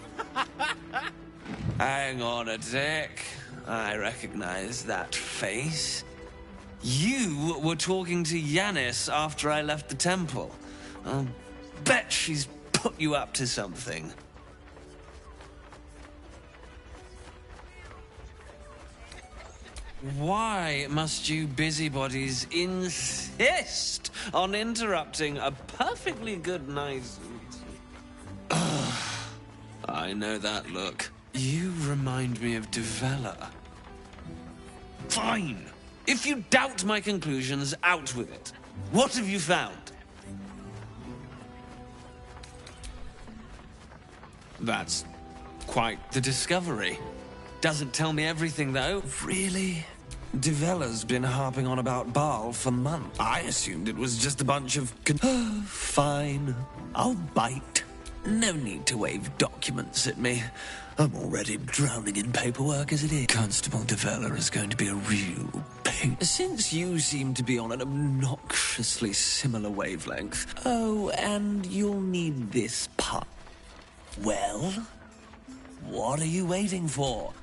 Hang on a tick. I recognize that face. You were talking to Yanis after I left the temple. I'll bet she's put you up to something. Why must you busybodies insist on interrupting a perfectly good night? I know that look. You remind me of Devella. Fine. If you doubt my conclusions, out with it. What have you found? That's quite the discovery. Doesn't tell me everything, though. Really? Devella's been harping on about Baal for months. I assumed it was just a bunch of... Fine. I'll bite. No need to wave documents at me. I'm already drowning in paperwork as it is. Constable Devella is going to be a real pain. Since you seem to be on an obnoxiously similar wavelength. Oh, and you'll need this part. Well, what are you waiting for?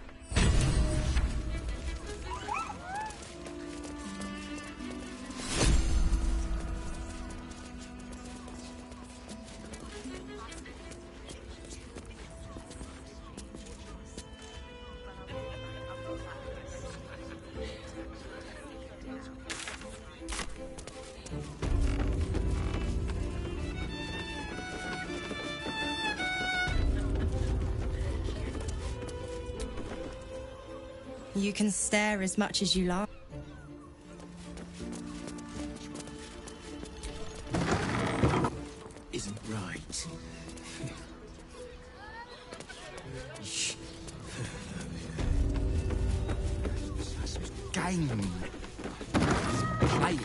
You can stare as much as you like. Isn't right. Game. Play.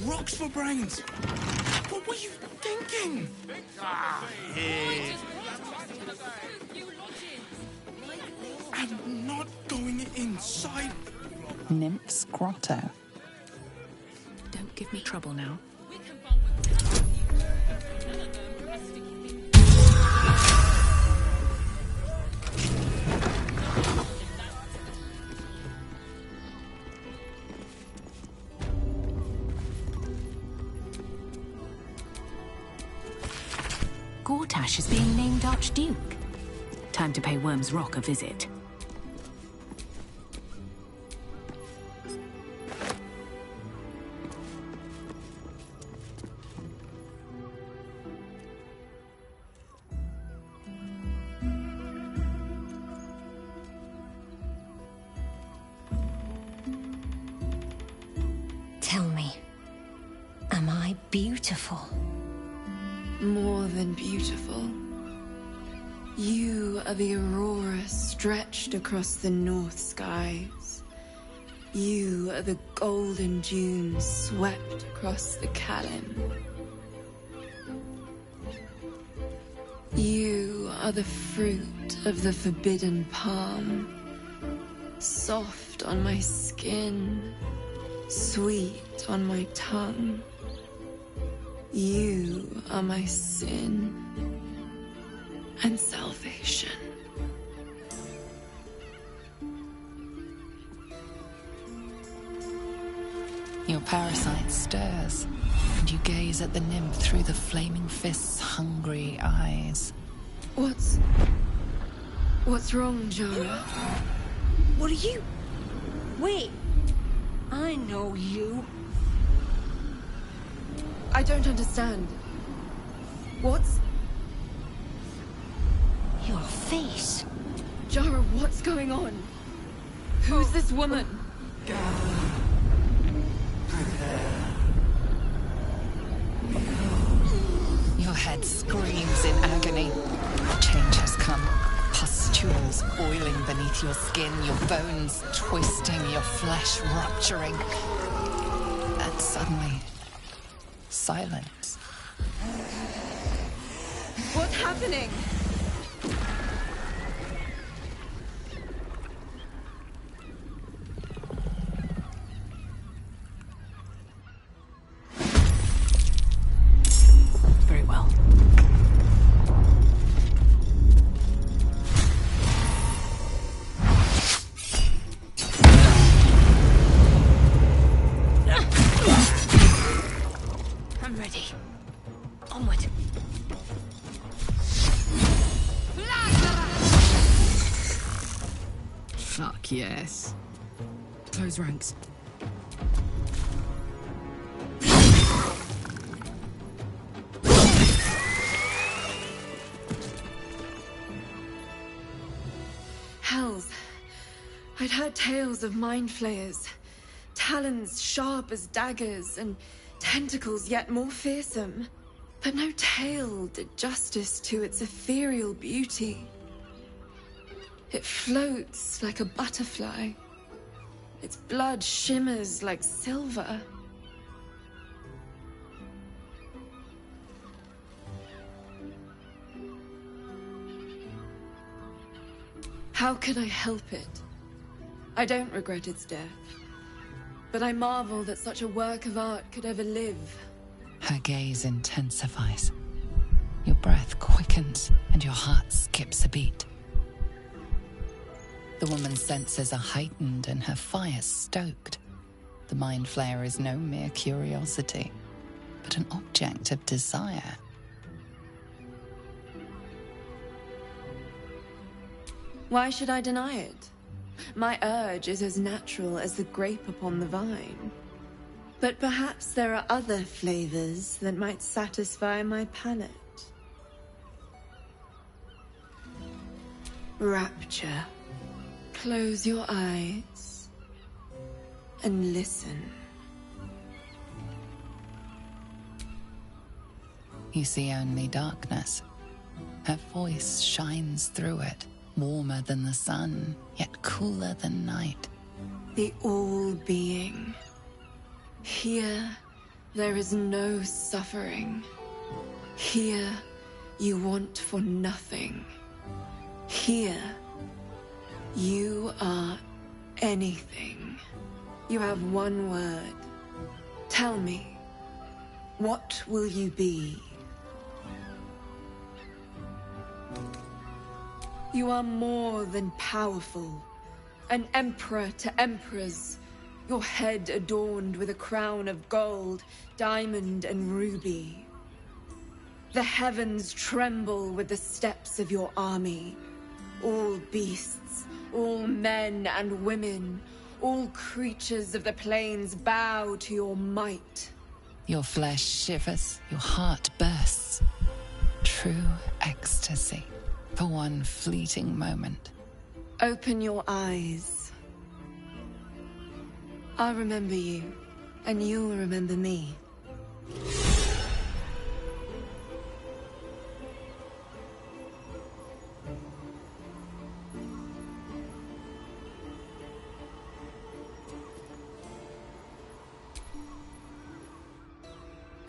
Rocks for brains. What were you thinking? I'm not going inside. Nymph's Grotto. Don't give me trouble now. Gortash is being named Archduke. Time to pay Worm's Rock a visit. Tell me, am I beautiful? More than beautiful. You are the aurora stretched across the north skies. You are the golden dunes swept across the Kalim. You are the fruit of the forbidden palm, soft on my skin, sweet on my tongue. You are my sin and salvation. Your parasite stirs, and you gaze at the nymph through the flaming fist's hungry eyes. What's wrong, Jara? What are you? Wait, I know you. I don't understand. What's... Your face. Jara, what's going on? Who's this woman? Your head screams in agony. Change has come. pustules boiling beneath your skin, your bones twisting, your flesh rupturing. And suddenly, silence. What's happening? Very well. I'm ready. Onward. Fuck yes. Close ranks. Hells. I'd heard tales of mind flayers. Talons sharp as daggers, and tentacles yet more fearsome. But no tale did justice to its ethereal beauty. It floats like a butterfly. Its blood shimmers like silver. How could I help it? I don't regret its death. But I marvel that such a work of art could ever live. Her gaze intensifies. Your breath quickens and your heart skips a beat. The woman's senses are heightened and her fire stoked. The mind flayer is no mere curiosity, but an object of desire. Why should I deny it? My urge is as natural as the grape upon the vine. But perhaps there are other flavors that might satisfy my palate. Rapture. Close your eyes and listen. You see only darkness. Her voice shines through it, warmer than the sun, yet cooler than night. The all-being. Here, there is no suffering. Here, you want for nothing. Here, you are anything. You have one word. Tell me, what will you be? You are more than powerful. An emperor to emperors. Your head adorned with a crown of gold, diamond and ruby. The heavens tremble with the steps of your army. All beasts, all men and women, all creatures of the plains bow to your might. Your flesh shivers, your heart bursts. True ecstasy, for one fleeting moment. Open your eyes. I'll remember you, and you'll remember me.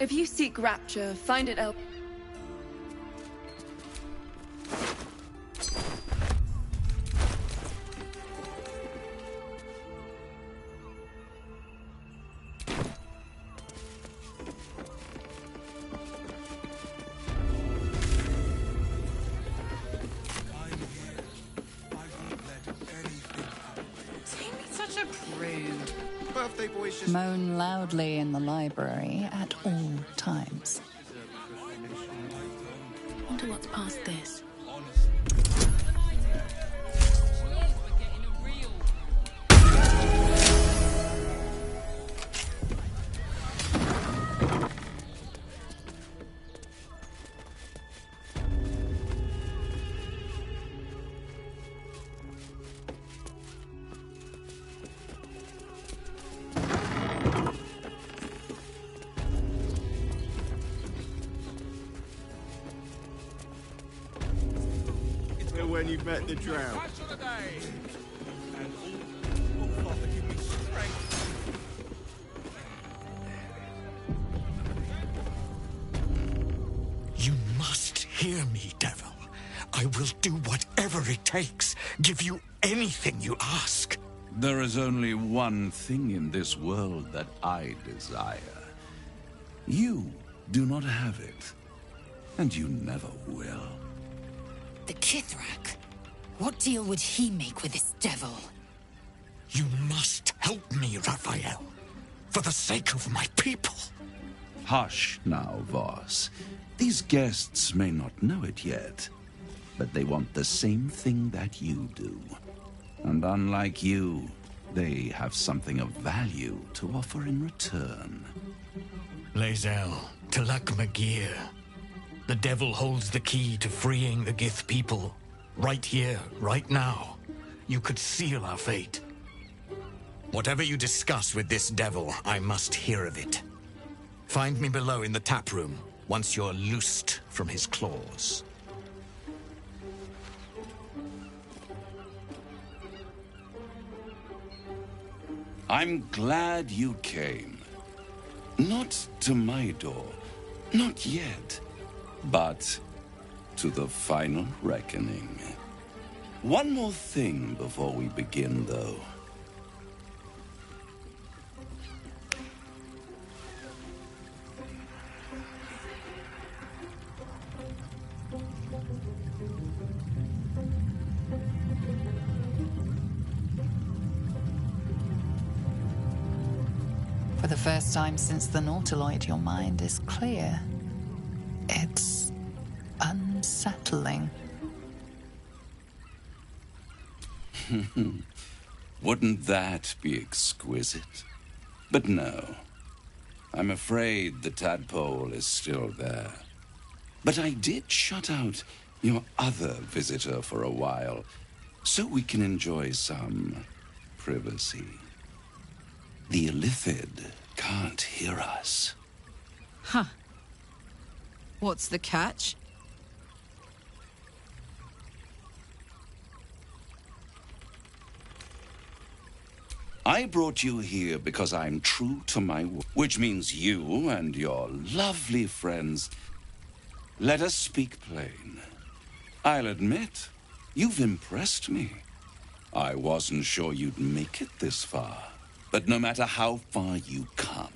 If you seek rapture, find it elsewhere. Moan loudly in the library at all times. Wonder what's past this. when you've met the drow. You must hear me, devil. I will do whatever it takes. Give you anything you ask. There is only one thing in this world that I desire. You do not have it, and you never will. The Kithrak? What deal would he make with this devil? You must help me, Raphael. For the sake of my people. Hush now, Voss. These guests may not know it yet, but they want the same thing that you do. And unlike you, they have something of value to offer in return. Lae'zel, Talak Magir. The devil holds the key to freeing the Gith people. Right here, right now. You could seal our fate. Whatever you discuss with this devil, I must hear of it. Find me below in the tap room, once you're loosed from his claws. I'm glad you came. Not to my door, not yet, but to the final reckoning. One more thing before we begin, though. For the first time since the Nautiloid, your mind is clear. It's unsettling. Wouldn't that be exquisite? But no. I'm afraid the tadpole is still there. But I did shut out your other visitor for a while, so we can enjoy some privacy. The Illithid can't hear us. Huh. What's the catch? I brought you here because I'm true to my word, which means you and your lovely friends. Let us speak plain. I'll admit, you've impressed me. I wasn't sure you'd make it this far. But no matter how far you come,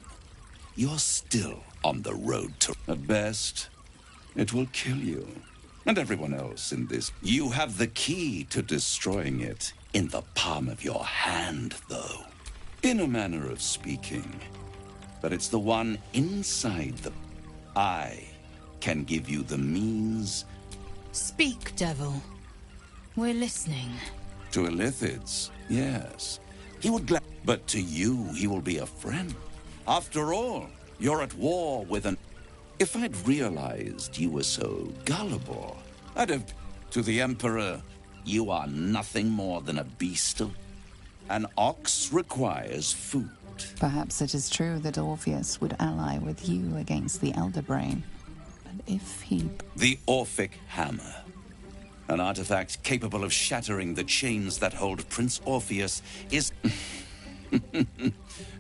you're still on the road to... At best, it will kill you. And everyone else in this. You have the key to destroying it in the palm of your hand, though. In a manner of speaking. But it's the one inside the... I can give you the means... Speak, devil. We're listening. To Illithids, yes. He would but to you, he will be a friend. After all, you're at war with an... If I'd realized you were so gullible, I'd have... To the Emperor, you are nothing more than a beast of... An ox requires food. Perhaps it is true that Orpheus would ally with you against the Elder Brain. But if he... The Orphic Hammer. An artifact capable of shattering the chains that hold Prince Orpheus is...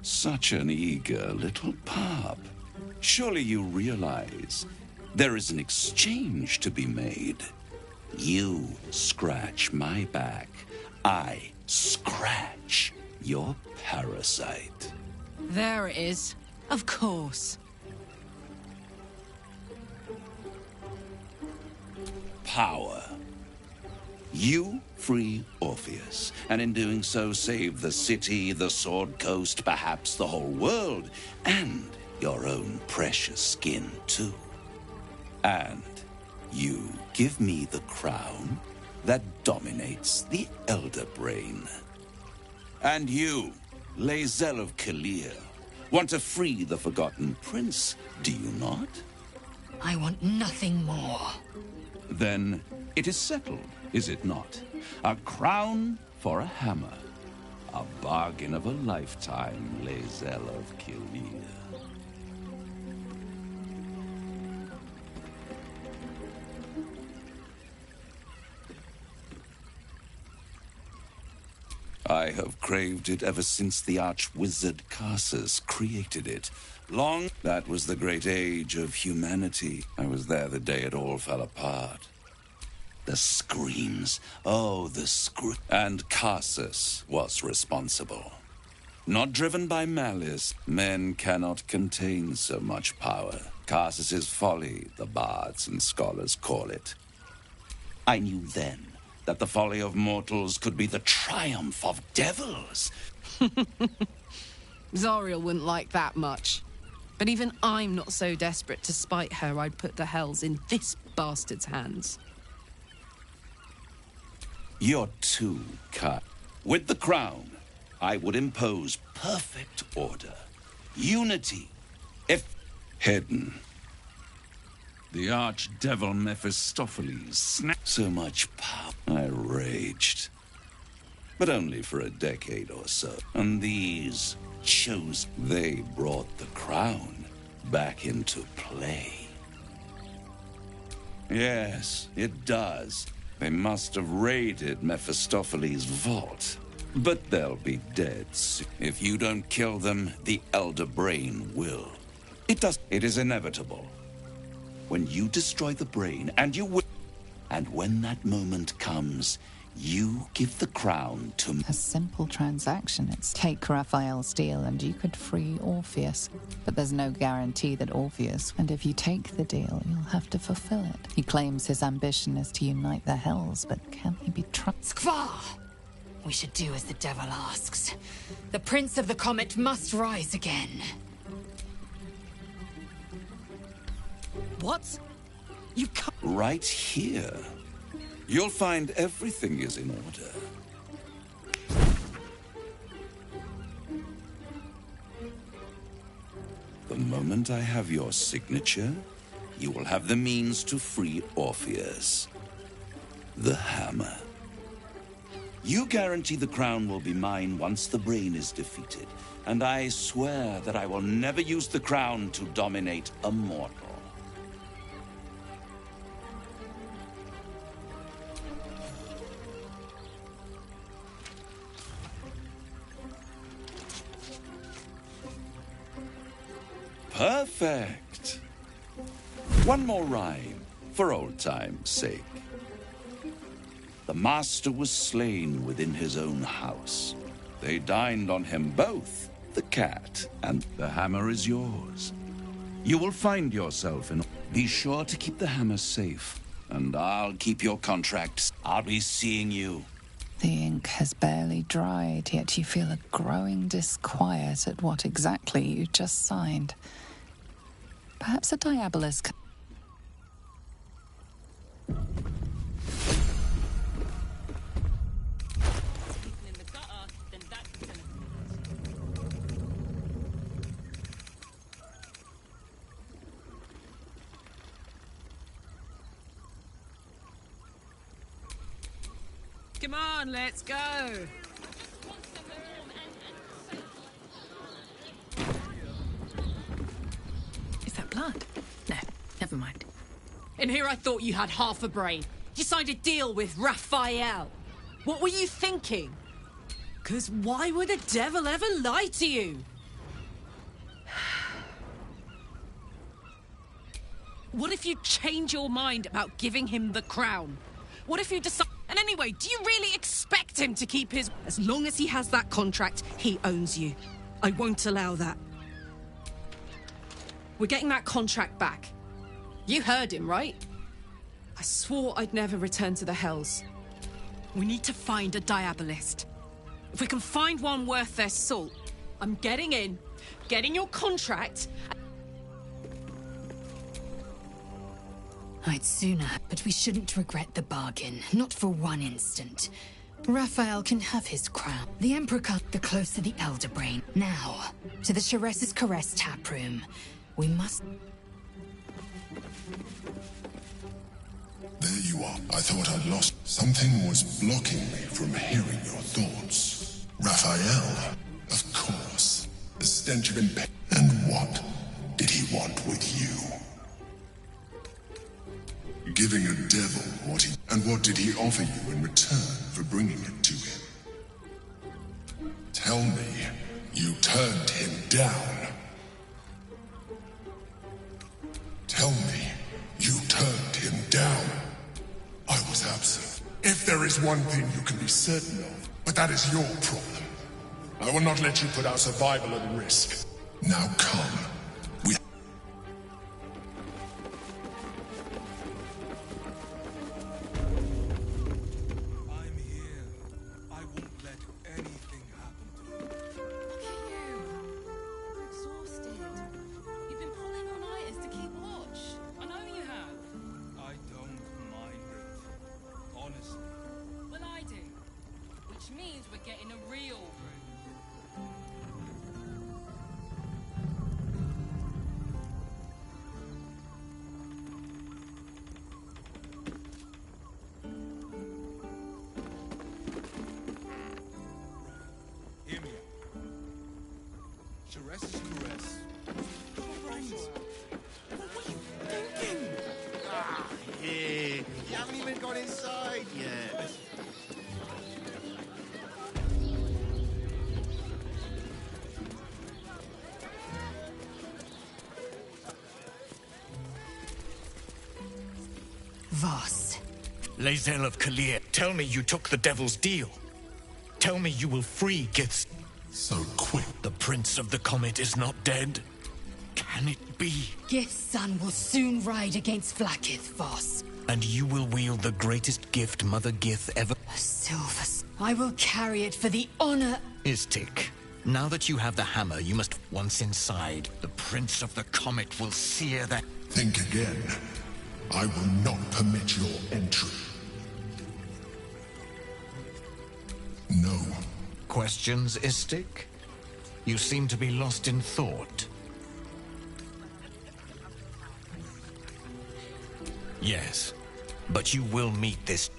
Such an eager little pup. Surely you realize there is an exchange to be made. You scratch my back, I scratch your parasite. There it is. Of course. Power. You free Orpheus, and in doing so save the city, the Sword Coast, perhaps the whole world, and your own precious skin, too. And you give me the crown that dominates the Elder Brain. And you, Lae'zel of Kalir, want to free the Forgotten Prince, do you not? I want nothing more. Then it is settled, is it not? A crown for a hammer. A bargain of a lifetime, Lae'zel of Kalir. I have craved it ever since the arch-wizard Carsus created it. That was the great age of humanity. I was there the day it all fell apart. The screams. Oh, the scream. And Carsus was responsible. Not driven by malice, men cannot contain so much power. Carsus's folly, the bards and scholars call it. I knew then that the folly of mortals could be the triumph of devils. Zariel wouldn't like that much. But even I'm not so desperate to spite her I'd put the hells in this bastard's hands. You're too kind. With the crown, I would impose perfect order, unity, if hidden. The archdevil Mephistopheles snapped so much power. I raged. But only for a decade or so. And these they brought the crown back into play. Yes, it does. They must have raided Mephistopheles' vault. But they'll be dead soon. If you don't kill them, the Elder Brain will. It is inevitable. When you destroy the brain, and you will. And when that moment comes, you give the crown to me. A simple transaction. It's take Raphael's deal and you could free Orpheus. But there's no guarantee that Orpheus, and if you take the deal, you'll have to fulfill it. He claims his ambition is to unite the hells, but can he be trusted? Skvar! We should do as the devil asks. The Prince of the Comet must rise again. What? You can't... Right here. You'll find everything is in order. The moment I have your signature, you will have the means to free Orpheus. The hammer. You guarantee the crown will be mine once the brain is defeated, and I swear that I will never use the crown to dominate a mortal. Perfect. One more rhyme, for old time's sake. The master was slain within his own house. They dined on him both, the cat and the hammer is yours. You will find yourself in... Be sure to keep the hammer safe, and I'll keep your contracts. I'll be seeing you. The ink has barely dried, yet you feel a growing disquiet at what exactly you just signed. Perhaps a diabolist... Come on, let's go. Is that blood? No, never mind. In here I thought you had half a brain. You signed a deal with Raphael. What were you thinking? 'Cause why would the devil ever lie to you? What if you change your mind about giving him the crown? What if you decide... And anyway, do you really expect him to keep his... As long as he has that contract, he owns you. I won't allow that. We're getting that contract back. You heard him, right? I swore I'd never return to the Hells. We need to find a diabolist. If we can find one worth their salt, I'm getting in, getting your contract... I'd sooner, but we shouldn't regret the bargain, not for one instant. Raphael can have his crown. The Emperor cut the close to the Elder Brain. Now, to the Sharess's Caress tap room. We must... There you are. I thought I'd lost. Something was blocking me from hearing your thoughts. Raphael, of course. The stench of impatience. And what did he want with you? Giving a devil what he... And what did he offer you in return for bringing it to him? Tell me, you turned him down. Tell me, you turned him down. I was absent. If there is one thing you can be certain of, but that is your problem. I will not let you put our survival at risk. Now come. Voss. Lae'zel of Kalir, tell me you took the Devil's deal. Tell me you will free Gith's... So quick. The Prince of the Comet is not dead. Can it be? Gith's son will soon ride against Vlaakith, Voss. And you will wield the greatest gift Mother Gith ever... A silver... I will carry it for the honor... Istik, now that you have the hammer, you must... Once inside, the Prince of the Comet will sear that... Think again. I will not permit your entry. No. Questions, Istik? You seem to be lost in thought. Yes, but you will meet this...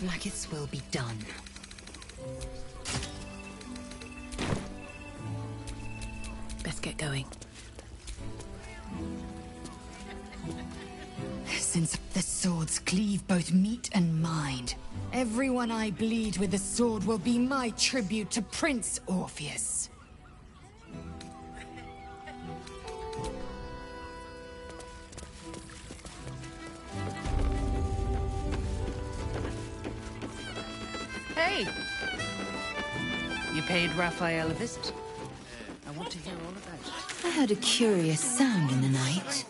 Vlaakith's will be done. Best get going. Since the swords cleave both meat and mind, everyone I bleed with the sword will be my tribute to Prince Orpheus. Hey! You paid Raphael a visit? I want to hear all about it. I heard a curious sound in the night.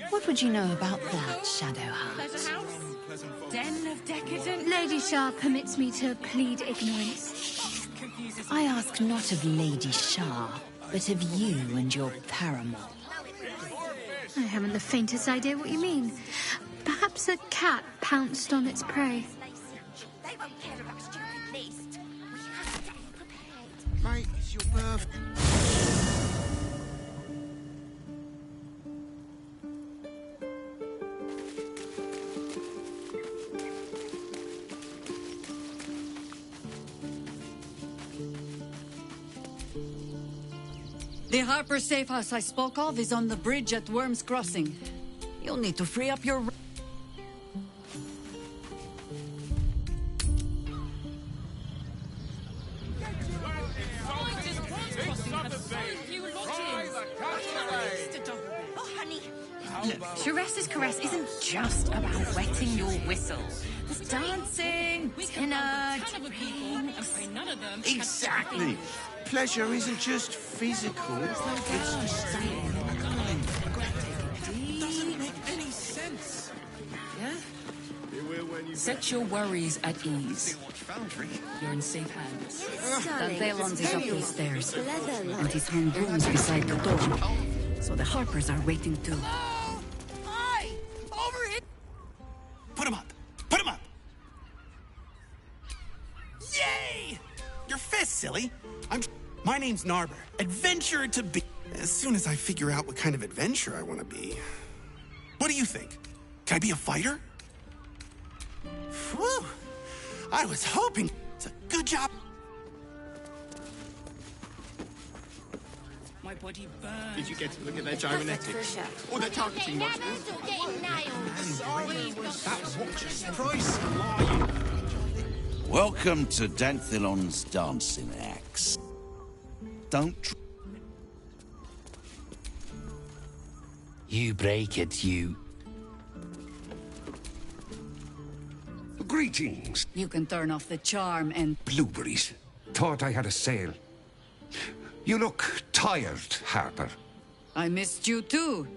What would you know about that, Shadowheart? Den of decadent. Lady Shah permits me to plead ignorance. I ask not of Lady Shah, but of you and your paramour. I haven't the faintest idea what you mean. Perhaps a cat pounced on its prey. They won't care about a stupid list. We have to get prepared. Mate, it's your birthday. The Harper safe house I spoke of is on the bridge at Worm's Crossing. You'll need to free up your... Teresa's caress isn't just about wetting your whistle. There's dancing, dinner, drinks. Exactly. Pleasure isn't just physical. It's doesn't make any sense. Yeah? Set your worries at ease. You're in safe hands. Dandelon's is up those stairs, and he's hung brooms beside the door. So the Harpers are waiting too. Hi! Over here! Put him up! Put him up! Yay! Your fist, silly! My name's Narber. Adventurer to be. As soon as I figure out what kind of adventurer I want to be. What do you think? Can I be a fighter? Whew! I was hoping. It's a good job. body burns. Did you get to look at their gyrometics? Or their targeting modules? That watcher's price lying. Welcome to Danthilon's dancing axe. Don't... You break it, you. Greetings. You can turn off the charm and... Blueberries. Thought I had a sale. You look tired, Harper. I missed you too.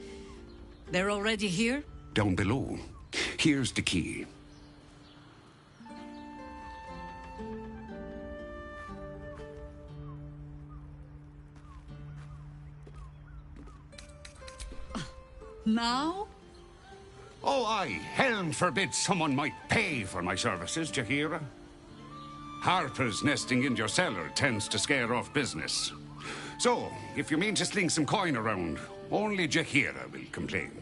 They're already here? Down below. Here's the key. Now? Oh, aye. Helm forbid someone might pay for my services, Jahira. Harper's nesting in your cellar tends to scare off business. So, if you mean to sling some coin around, only Jahira will complain.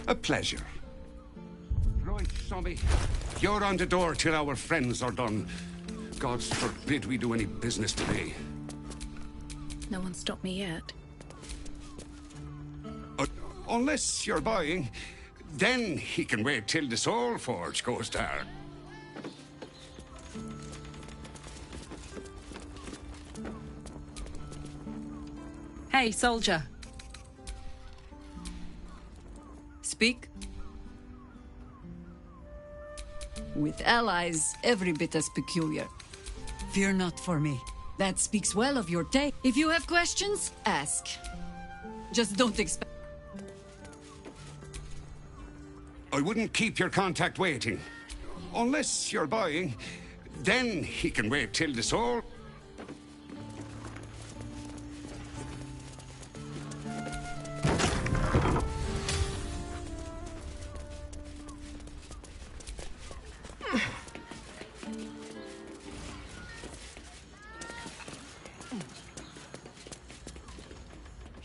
A pleasure. Right, Sommy. You're on the door till our friends are done. God's forbid we do any business today. No one stopped me yet. Unless you're buying, then he can wait till the Soul Forge goes dark. Hey, soldier. Speak. With allies, every bit as peculiar. Fear not for me. That speaks well of your day. If you have questions, ask. Just don't expect... I wouldn't keep your contact waiting. Unless you're buying, then he can wait till the Soul...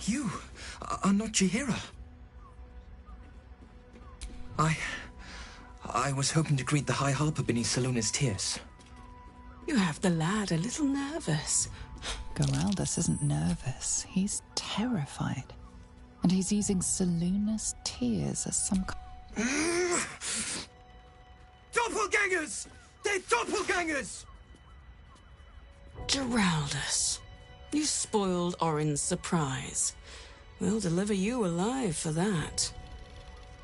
You are not Jahira. I was hoping to greet the High Harper beneath Salona's tears. You have the lad a little nervous. Geraldus isn't nervous. He's terrified. And he's using Salona's tears as some... Doppelgangers! They're doppelgangers! Geraldus, you spoiled Orin's surprise. We'll deliver you alive for that.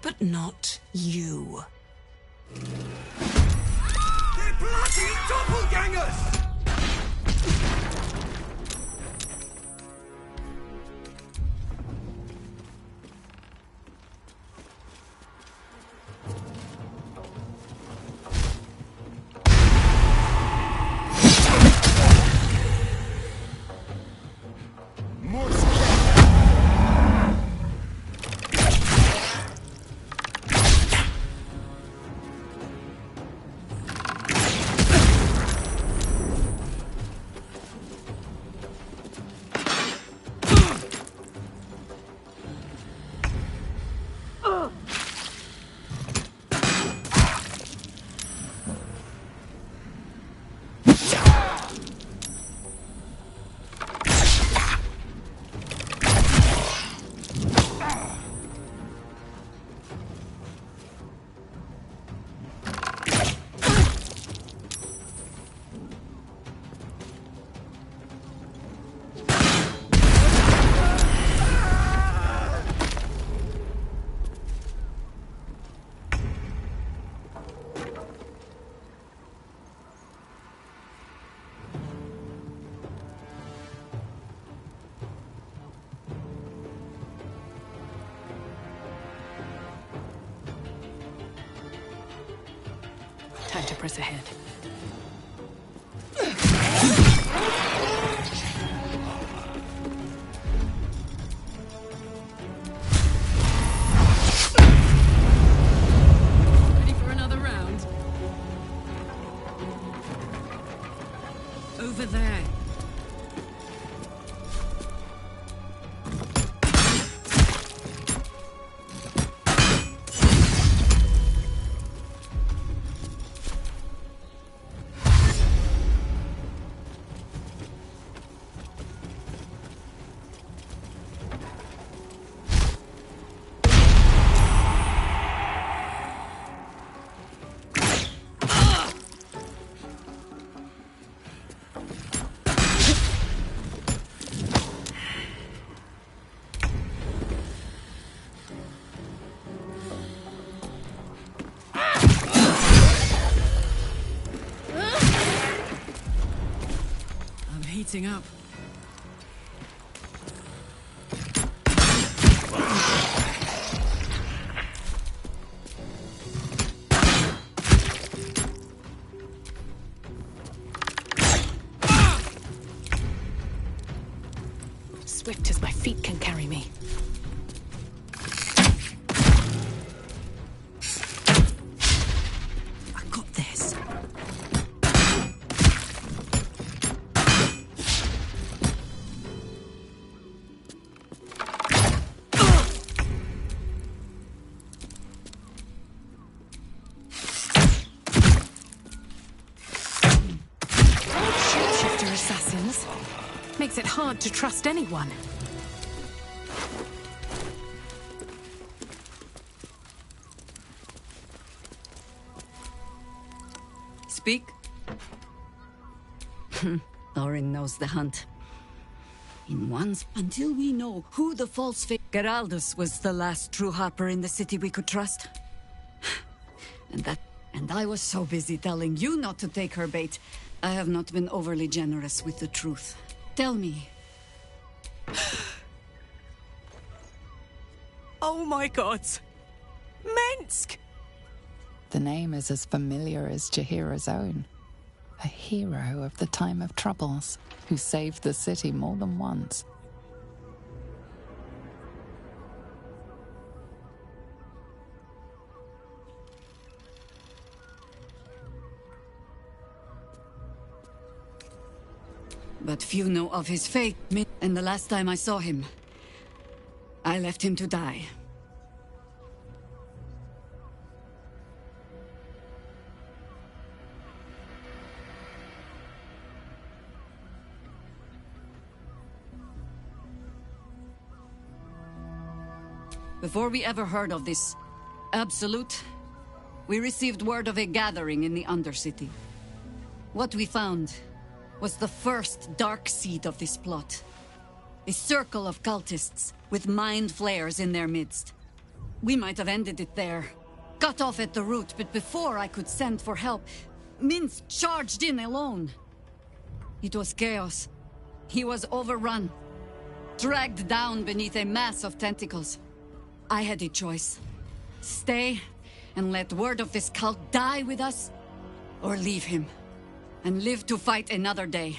But not you. They're bloody doppelgangers! Time to press ahead. Ready for another round? Over there. Heating up. Swift as my feet can carry me. I got this. Shapeshifter assassins. Makes it hard to trust anyone. Speak. Thorin knows the hunt. In once, until we know who the false fake Geraldus was the last true harper in the city we could trust. And I was so busy telling you not to take her bait. I have not been overly generous with the truth. Tell me. Oh my gods! Mensk! The name is as familiar as Jaheira's own. A hero of the time of troubles, who saved the city more than once. But few know of his fate, and the last time I saw him, I left him to die. Before we ever heard of this Absolute, we received word of a gathering in the Undercity. What we found was the first dark seed of this plot. A circle of cultists with mind flayers in their midst. We might have ended it there, cut off at the root, but before I could send for help, Minsk charged in alone. It was chaos. He was overrun, dragged down beneath a mass of tentacles. I had a choice. Stay and let word of this cult die with us, or leave him and live to fight another day.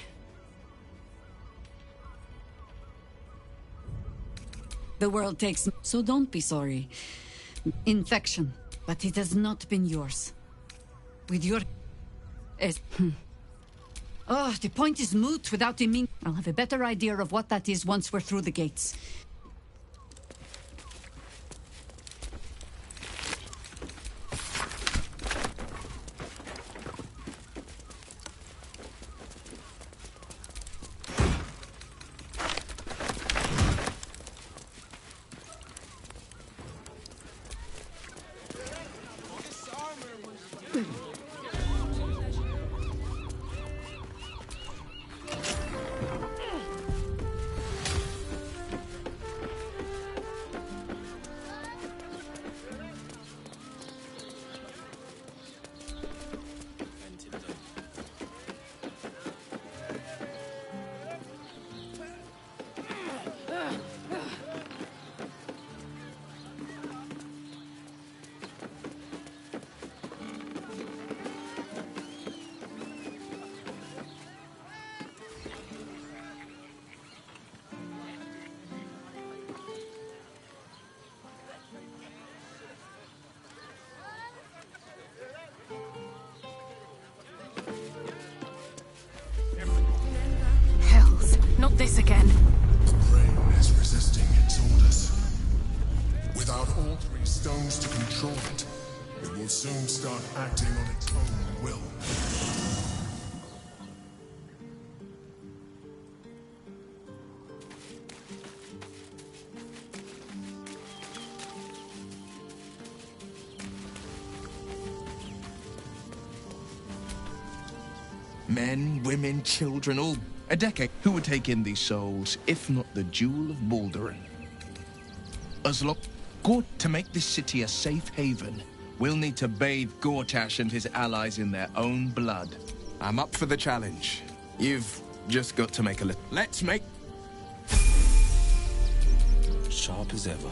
The world takes, so don't be sorry. Infection, but it has not been yours. With your... Oh, the point is moot without a mean... I'll have a better idea of what that is once we're through the gates. soon start acting on its own will. Men, women, children, all a decade. Who would take in these souls, if not the jewel of Baldur? As long to make this city a safe haven, we'll need to bathe Gortash and his allies in their own blood. I'm up for the challenge. You've just got to make a little. Let's make. Sharp as ever.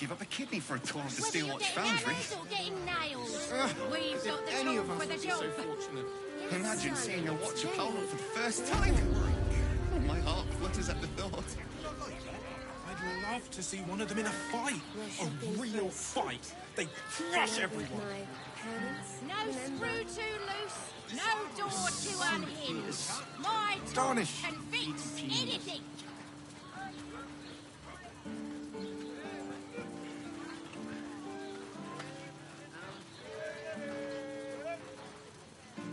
give up a kidney for a tour of the Steelwatch Foundry. We've got the Any tool of us for the would be job. so fortunate. Imagine seeing your watch of power for the first time. Oh, my heart flutters at the thought. I'd love to see one of them in a fight. A real fight. They crush everyone. No screw too loose, no door too unhinged. My tool Tarnish. can fix anything.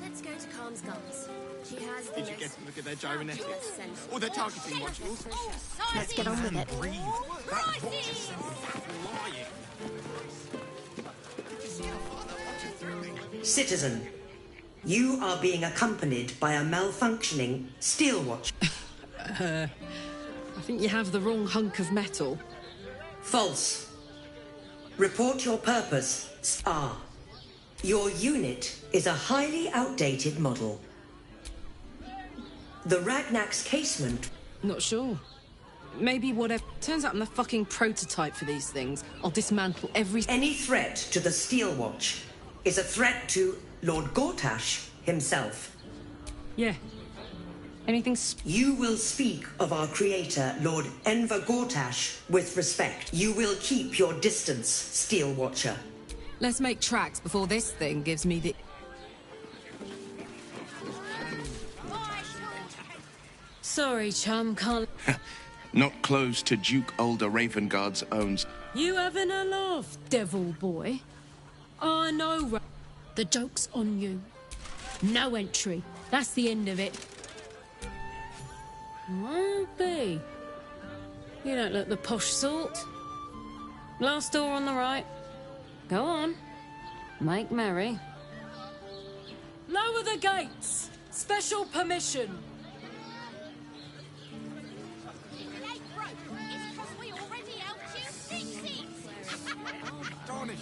Let's go to Calm's Guns. She has the Did you most get to look at their gyronetics? fabulous Or their targeting modules? Let's get on with it. Breathe. That watch is so flying. Did you see how far that watch is throwing? Citizen, you are being accompanied by a malfunctioning steel watch. I think you have the wrong hunk of metal. False. Report your purpose. Your unit is a highly outdated model. The Ragnak's casement. Not sure. Maybe whatever. Turns out I'm the fucking prototype for these things. I'll dismantle Any threat to the Steel Watch is a threat to Lord Gortash himself. Yeah. Anything You will speak of our creator, Lord Enver Gortash, with respect. You will keep your distance, Steel Watcher. Let's make tracks before this thing gives me the... Sorry, chum, can't... Not close to Duke Ulder Ravengard's owns. You having a laugh, devil boy? I know, the joke's on you. No entry. That's the end of it. Won't be. You don't look the posh sort. Last door on the right. Go on. Make merry. Lower the gates! Special permission! Tarnish.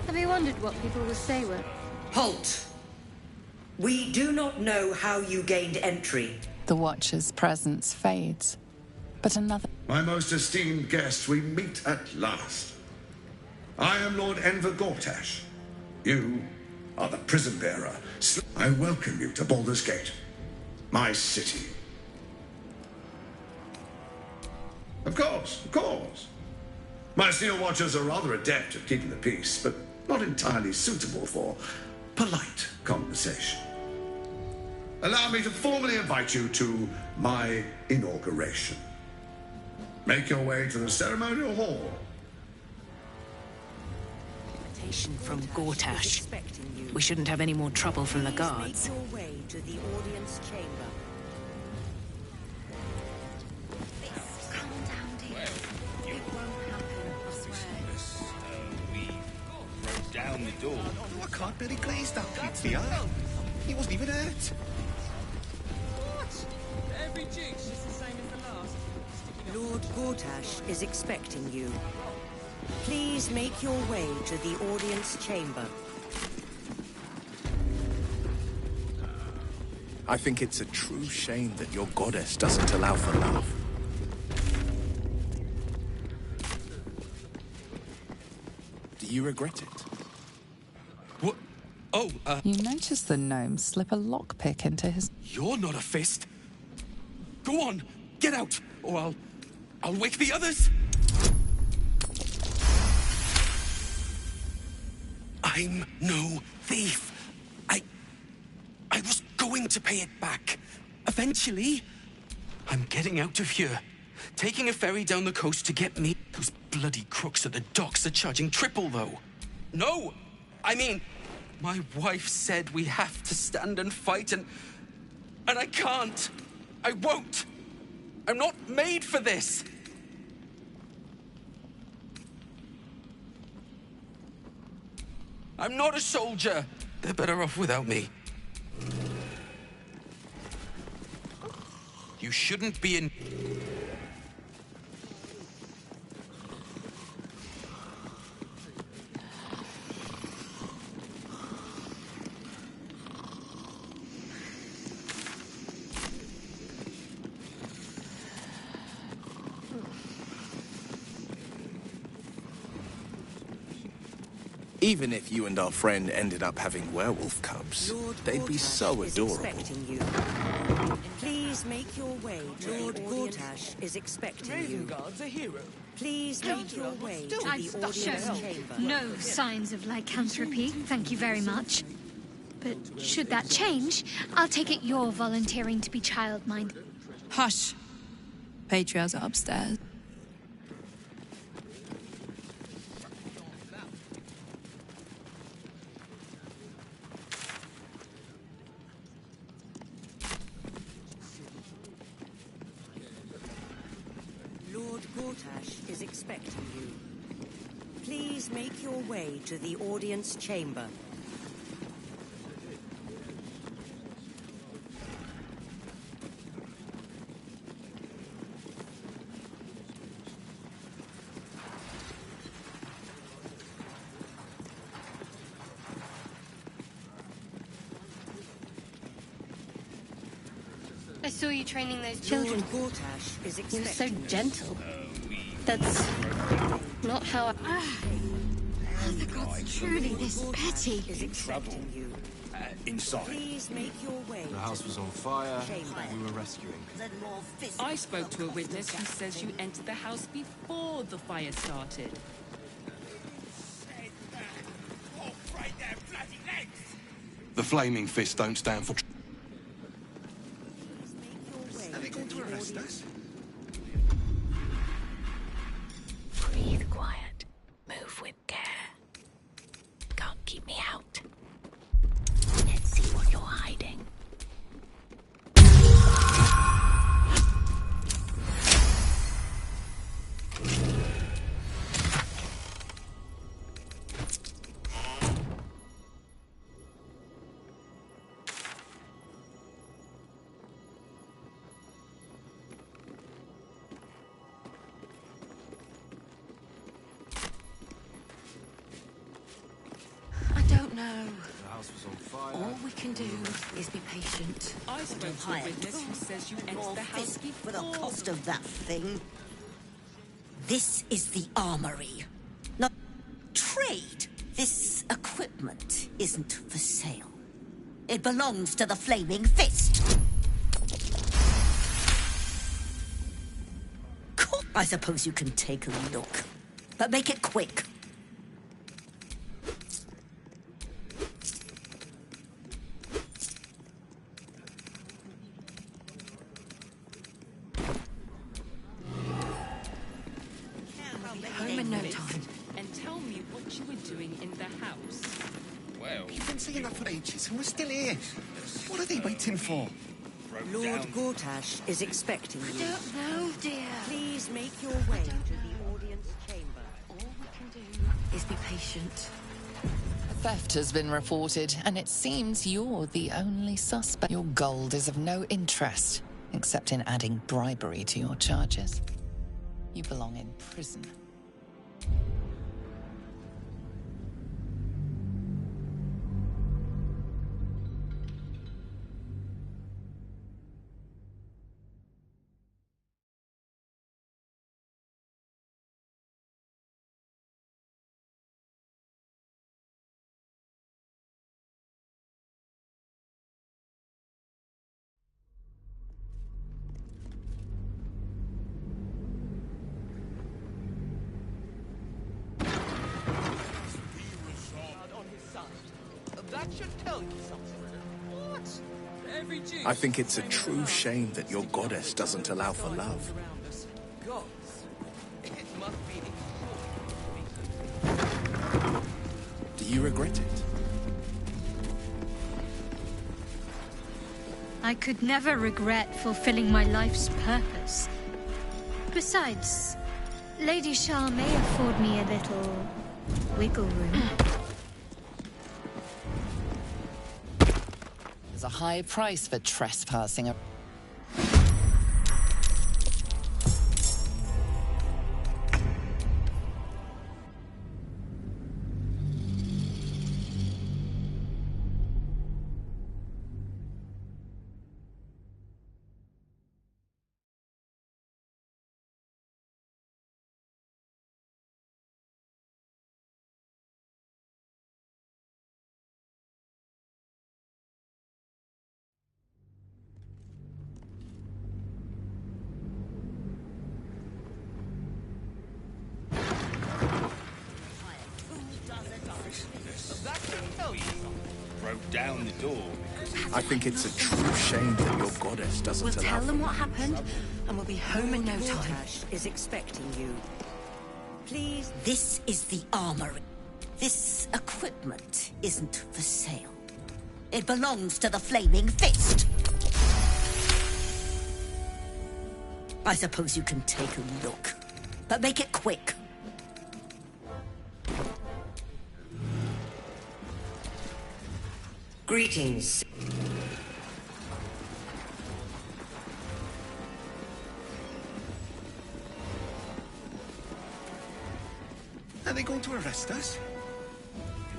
Have you wondered what people will say when... Halt! We do not know how you gained entry. The Watcher's presence fades, but another... My most esteemed guest, we meet at last. I am Lord Enver Gortash. You are the prison bearer. I welcome you to Baldur's Gate, my city. Of course, of course. My Steel Watchers are rather adept at keeping the peace, but not entirely suitable for polite conversation. Allow me to formally invite you to my inauguration. Make your way to the ceremonial hall. Invitation from Gortash. We shouldn't have any more trouble from the guards. Make your way to the audience chamber. Down the door. Oh, I can't believe he glazed that kid's the eye. He wasn't even hurt. What? Every jinx is the same as the last. Lord Gortash is expecting you. Please make your way to the audience chamber. I think it's a true shame that your goddess doesn't allow for love. Do you regret it? What? Oh, You notice the gnome slip a lockpick into his... You're not a fist. Go on, get out, or I'll wake the others. I'm no thief. I was going to pay it back. Eventually. I'm getting out of here. Taking a ferry down the coast to get me. Those bloody crooks at the docks are charging triple, though. No! I mean, my wife said we have to stand and fight, and I can't. I won't. I'm not made for this. I'm not a soldier. They're better off without me. You shouldn't be in... Even if you and our friend ended up having werewolf cubs, they'd be so adorable. You. Please make your way to Lord Gortash is expecting you. Guard's a hero. Please make your way to the audience chamber. No signs of lycanthropy, thank you very much. But should that change, I'll take it you're volunteering to be childmind. Hush. Patriarchs are upstairs. Lord Gortash is expecting you. Please make your way to the audience chamber. I saw you training those children. Lord Gortash is You're so expecting gentle. That's not how I... Are the gods truly this petty? Is expecting you. Inside. Please make your way. The house was on fire. Chamber. We were rescuing. I spoke to a witness who says you entered the house before the fire started. The flaming fist don't stand for... Are they going to arrest us? Breathe quiet. Move with care. Can't keep me out. Let's see what you're hiding. I don't know. The house was on fire. All we can do is be patient. I spoke to a witness who says you entered the house For before... the cost of that thing. This is the armory. Not trade. This equipment isn't for sale. It belongs to the Flaming Fist. Cool. I suppose you can take a look, but make it quick. Home in no time. And tell me what you were doing in the house. Well, you've been saying that for ages, and we're still here. What are they waiting for? Lord Gortash is expecting you. Don't know, dear. Please make your way to the audience chamber. All we can do is be patient. A theft has been reported, and it seems you're the only suspect. Your gold is of no interest, except in adding bribery to your charges. You belong in prison. That should tell you something. What? Every G. I think it's a true shame that your goddess doesn't allow for love. Gods. It must be. Do you regret it? I could never regret fulfilling my life's purpose. Besides, Lady Shah may afford me a little wiggle room. There's a high price for trespassing. down the door. I think it's a true shame that your goddess doesn't We'll allow tell them for what happened, and we'll be home in no time. Gortash is expecting you. Please. This is the armory. This equipment isn't for sale. It belongs to the Flaming Fist. I suppose you can take a look, but make it quick. Greetings. Are they going to arrest us?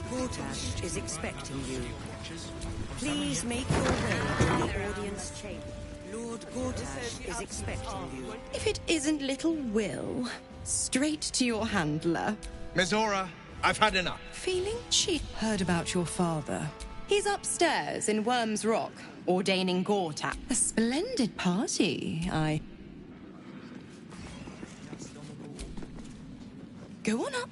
Gortash is expecting you. Please make your way to the audience chamber. Lord Gortash is expecting you. If it isn't little Will, straight to your handler. Mizora, I've had enough. Feeling cheap. Heard about your father. He's upstairs in Worm's Rock, ordaining Gortash. A splendid party, Go on up.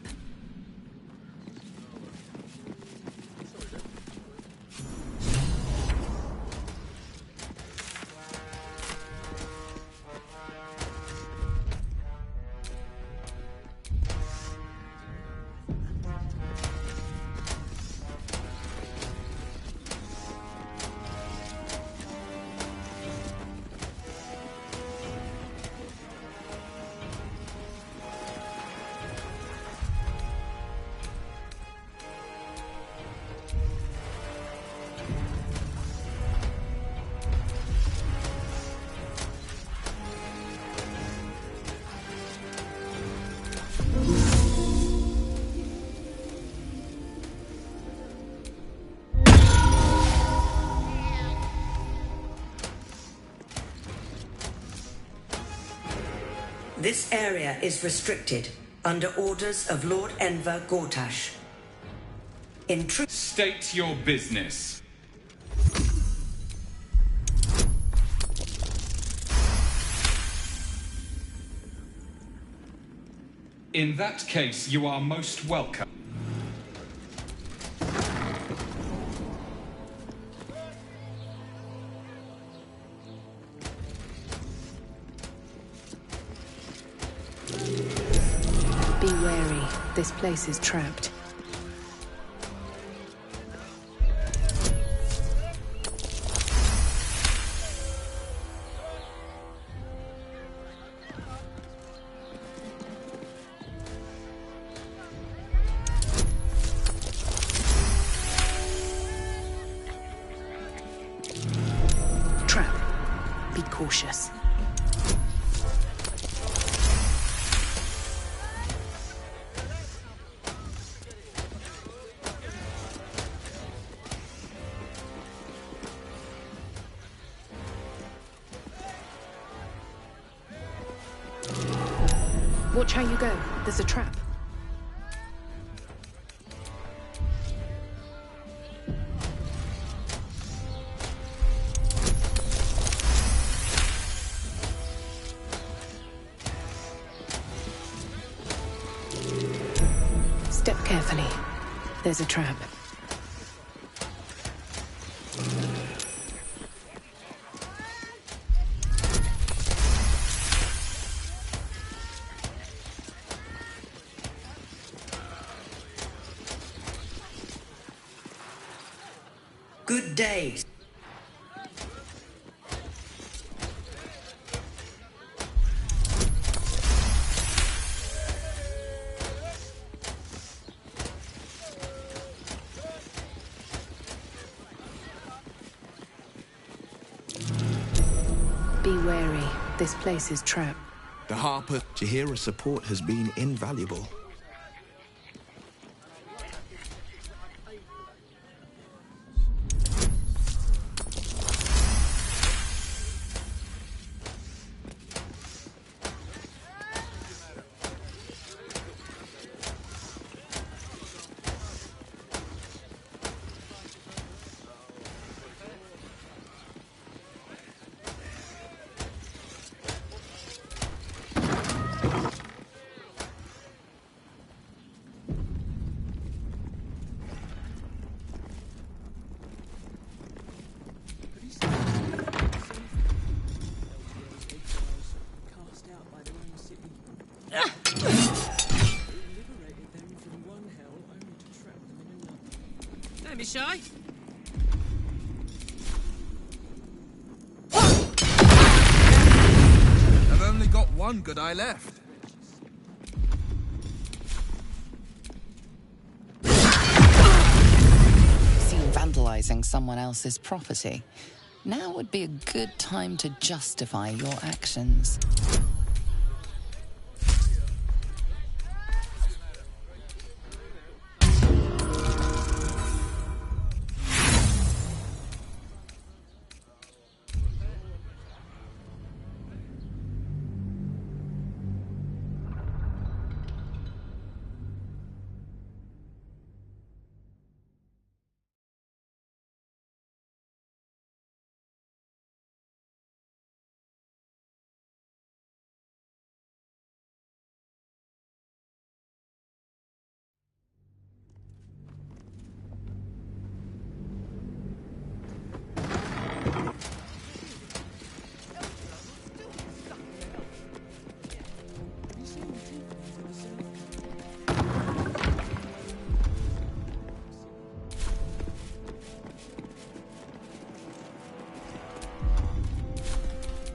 This area is restricted under orders of Lord Enver Gortash. State your business. In that case, you are most welcome. Be wary. This place is trapped. Trap. Be cautious. Watch how you go. There's a trap. Step carefully. There's a trap. Good day. Be wary. This place is trapped. The Harper Jahira support has been invaluable. Don't be shy. I've only got one good eye left. Seen vandalizing someone else's property. Now would be a good time to justify your actions.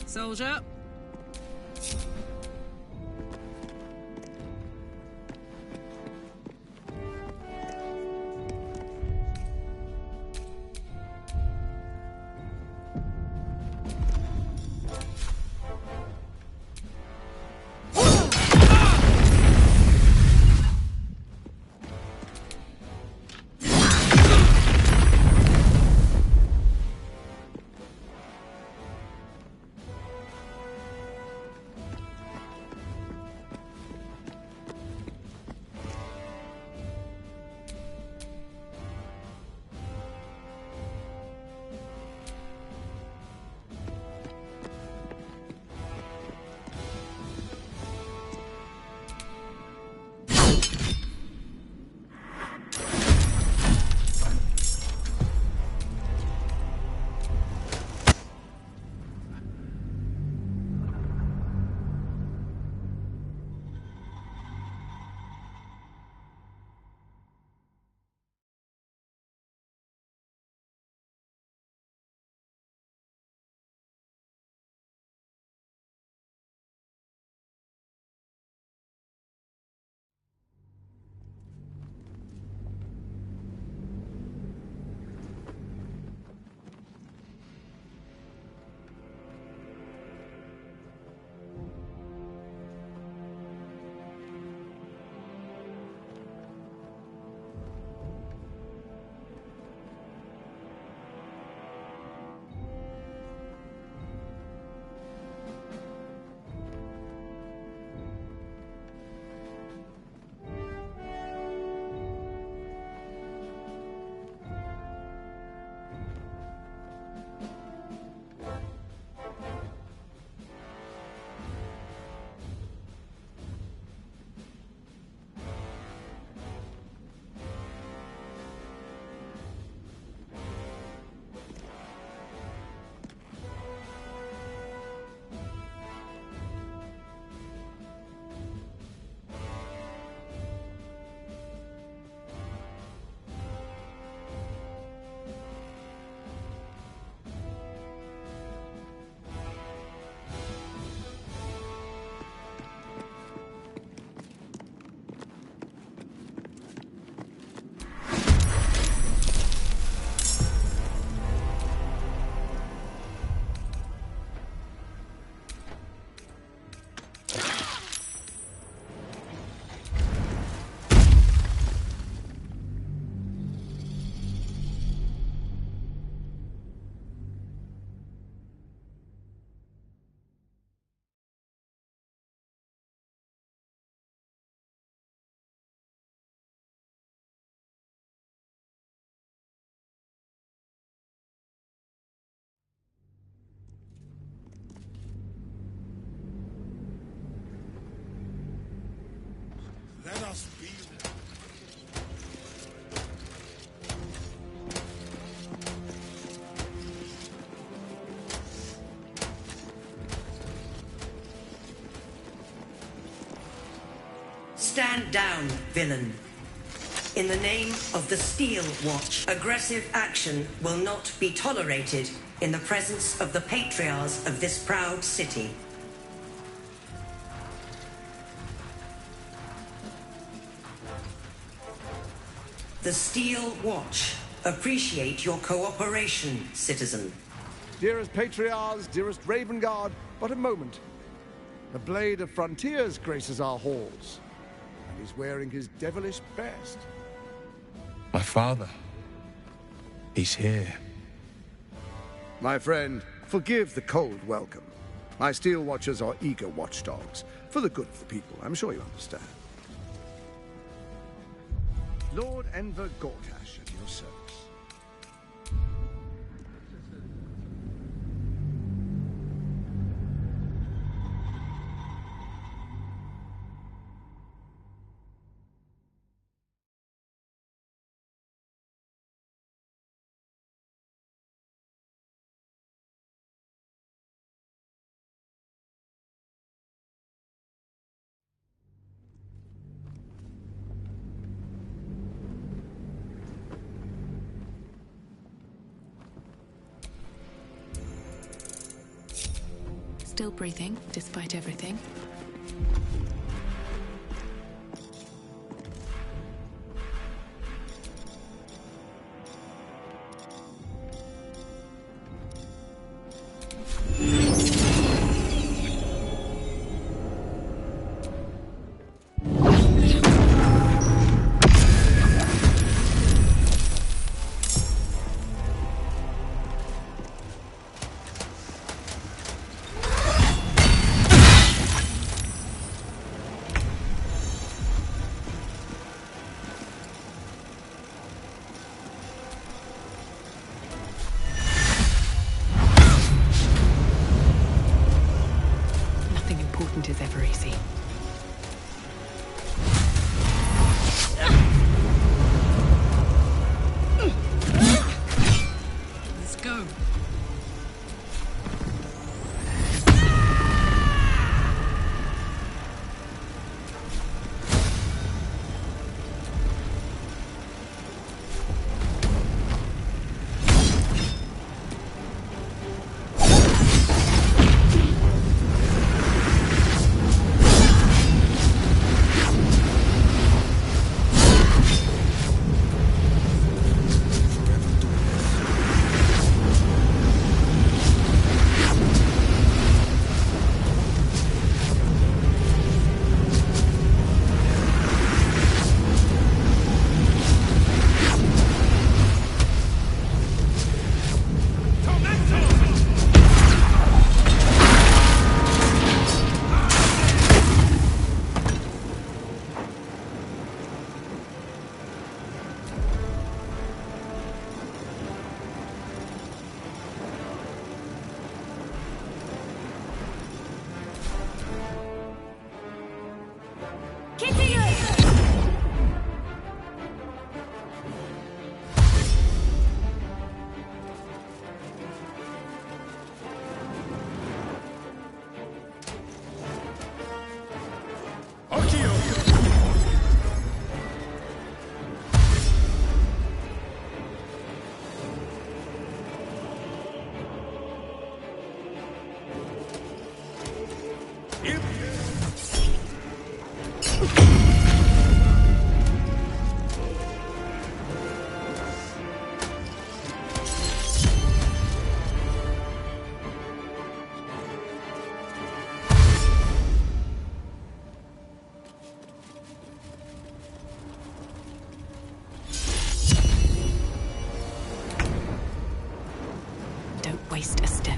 Soldier. Let us be. stand down, villain. In the name of the Steel Watch, aggressive action will not be tolerated in the presence of the patriarchs of this proud city. The Steel Watch appreciate your cooperation, citizen. Dearest patriarchs, dearest Raven Guard, but a moment. The Blade of Frontiers graces our halls, and he's wearing his devilish best. My father. He's here. My friend, forgive the cold welcome. My Steel Watchers are eager watchdogs, for the good of the people, I'm sure you understand. Lord Enver Gortash at your service. Still breathing, despite everything. Is ever easy. Let's go. Don't waste a step.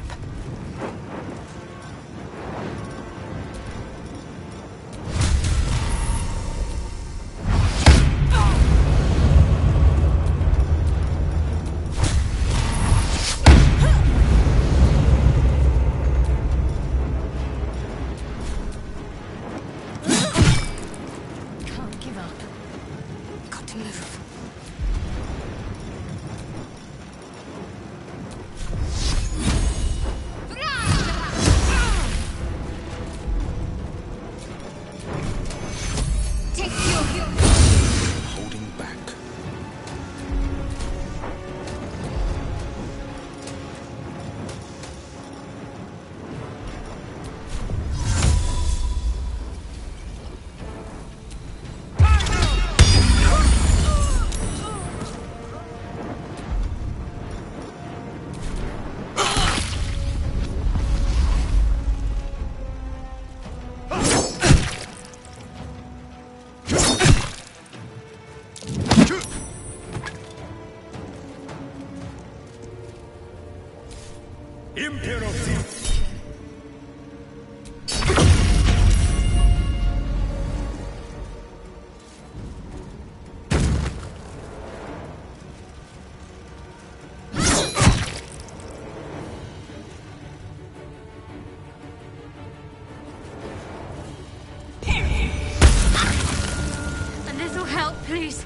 Please.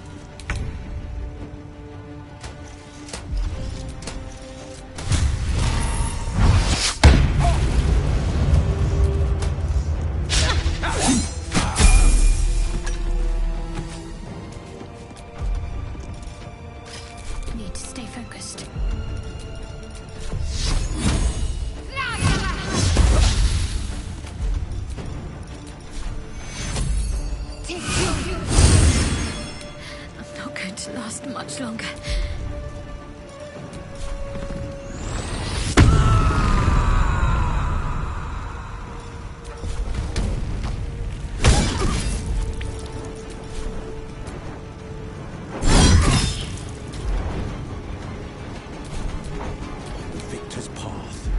Need to stay focused. I'm not going to last much longer. Victor's path.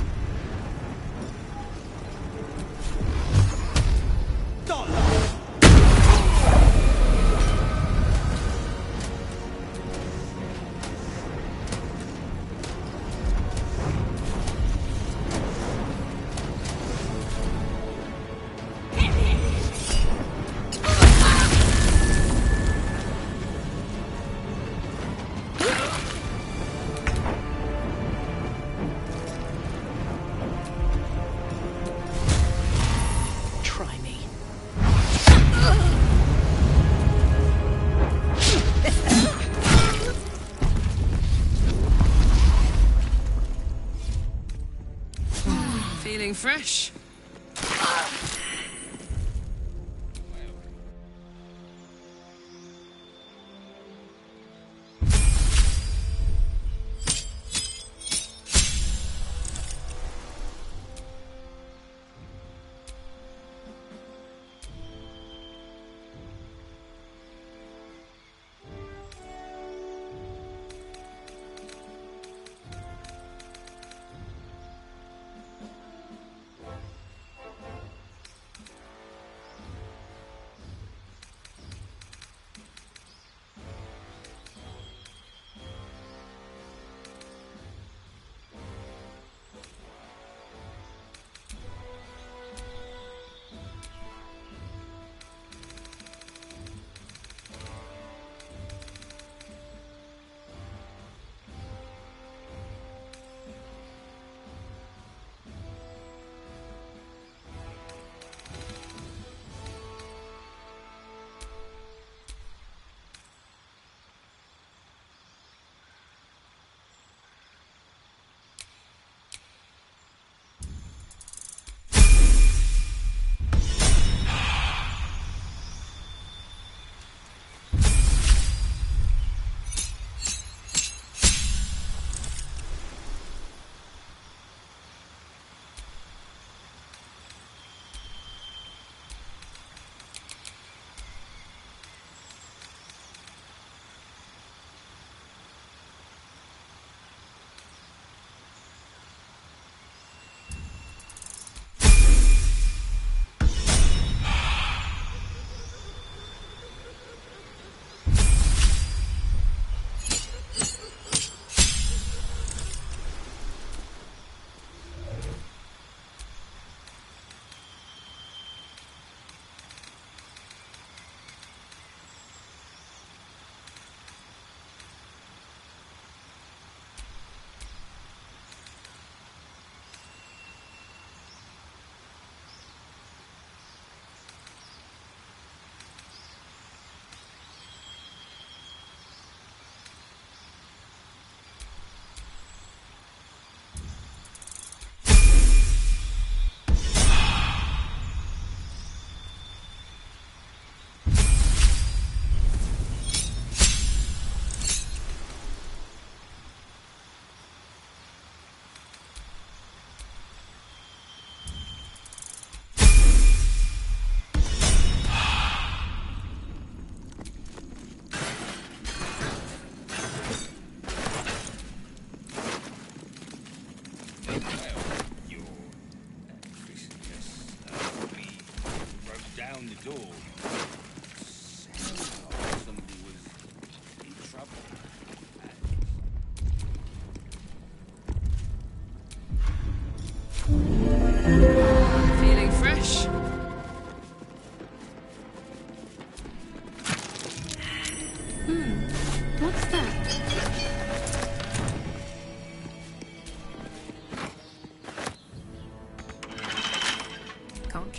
Try me. Feeling fresh?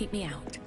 keep me out.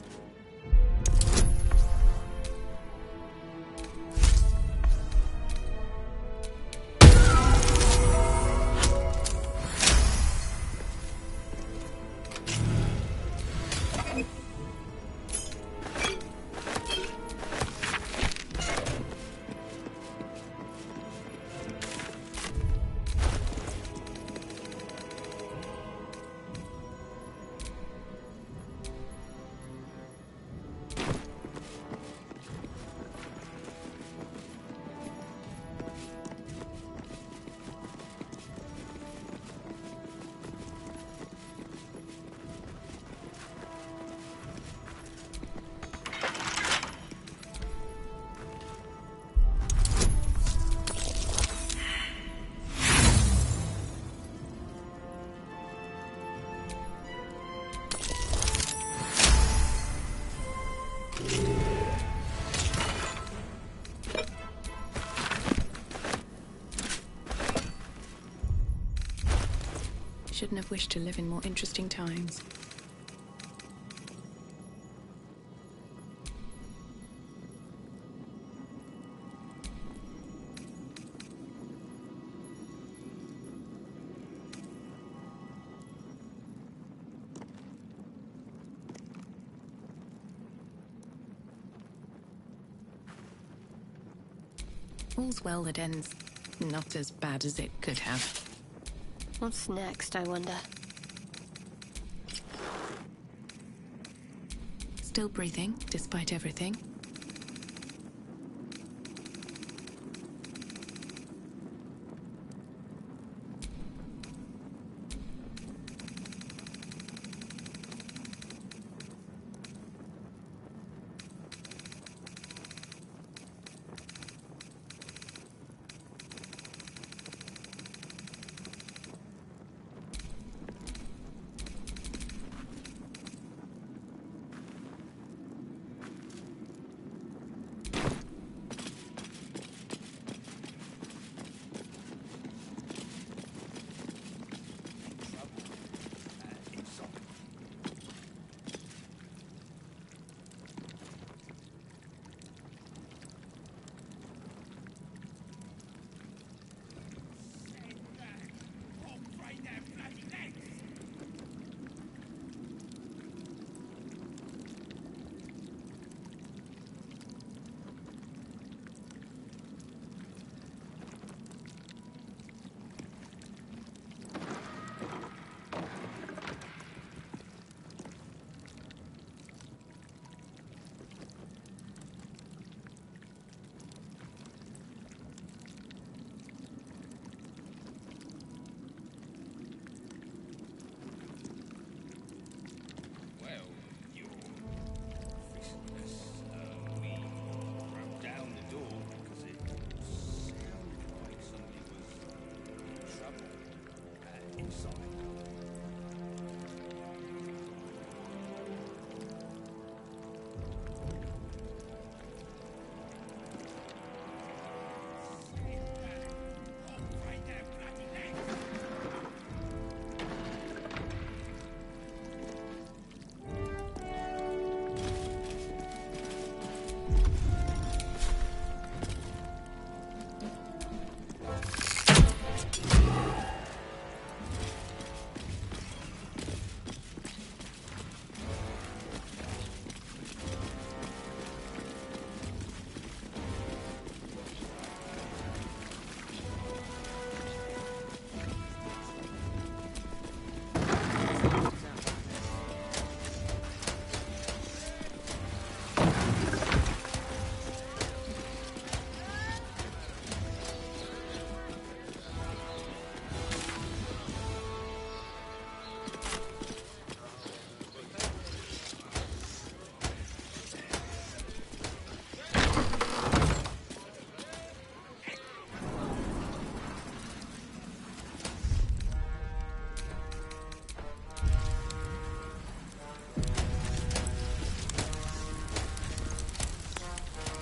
Shouldn't have wished to live in more interesting times. All's well that ends not as bad as it could have. What's next, I wonder? Still breathing, despite everything.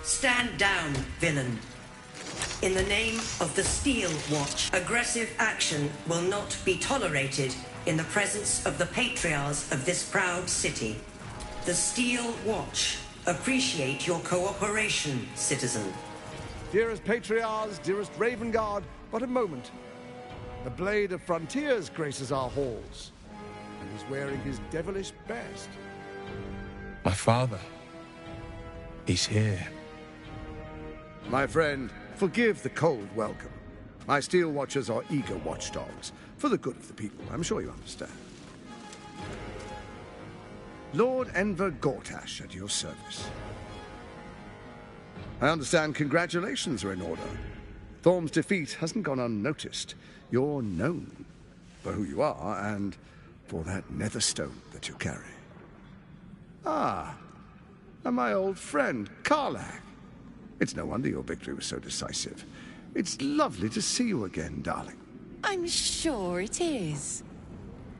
Stand down, villain. In the name of the Steel Watch, aggressive action will not be tolerated in the presence of the patriarchs of this proud city. The Steel Watch appreciate your cooperation, citizen. Dearest Patriarchs, dearest Raven Guard, but a moment. The Blade of Frontiers graces our halls, and he's wearing his devilish best. My father. He's here. My friend, forgive the cold welcome. My Steel Watchers are eager watchdogs, for the good of the people. I'm sure you understand. Lord Enver Gortash at your service. I understand congratulations are in order. Thorm's defeat hasn't gone unnoticed. You're known for who you are and for that netherstone that you carry. Ah, and my old friend, Karlach. It's no wonder your victory was so decisive. It's lovely to see you again, darling. I'm sure it is.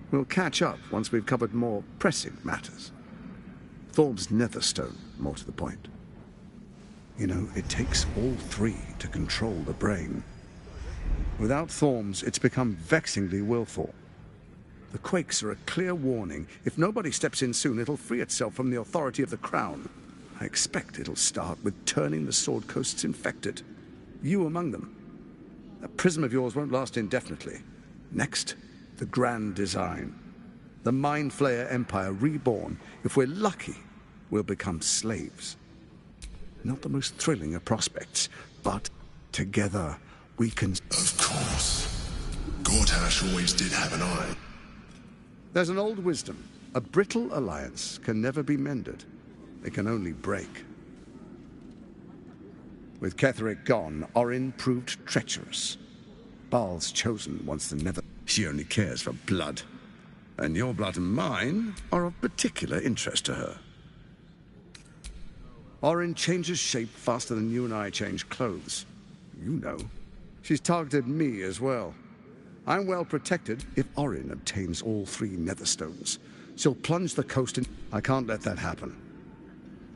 We'll catch up once we've covered more pressing matters. Thorm's netherstone, more to the point. You know, it takes all three to control the brain. Without Thorm's, it's become vexingly willful. The quakes are a clear warning. If nobody steps in soon, it'll free itself from the authority of the Crown. I expect it'll start with turning the Sword Coasts infected. You among them. That prism of yours won't last indefinitely. Next, the grand design. The Mind Flayer Empire reborn. If we're lucky, we'll become slaves. Not the most thrilling of prospects, but together we can... Of course. Gortash always did have an eye. There's an old wisdom. A brittle alliance can never be mended. It can only break. With Ketheric gone, Orin proved treacherous. Baal's chosen once the Nether... She only cares for blood. And your blood and mine are of particular interest to her. Orin changes shape faster than you and I change clothes. You know. She's targeted me as well. I'm well protected if Orin obtains all three Netherstones. She'll plunge the coast in... I can't let that happen.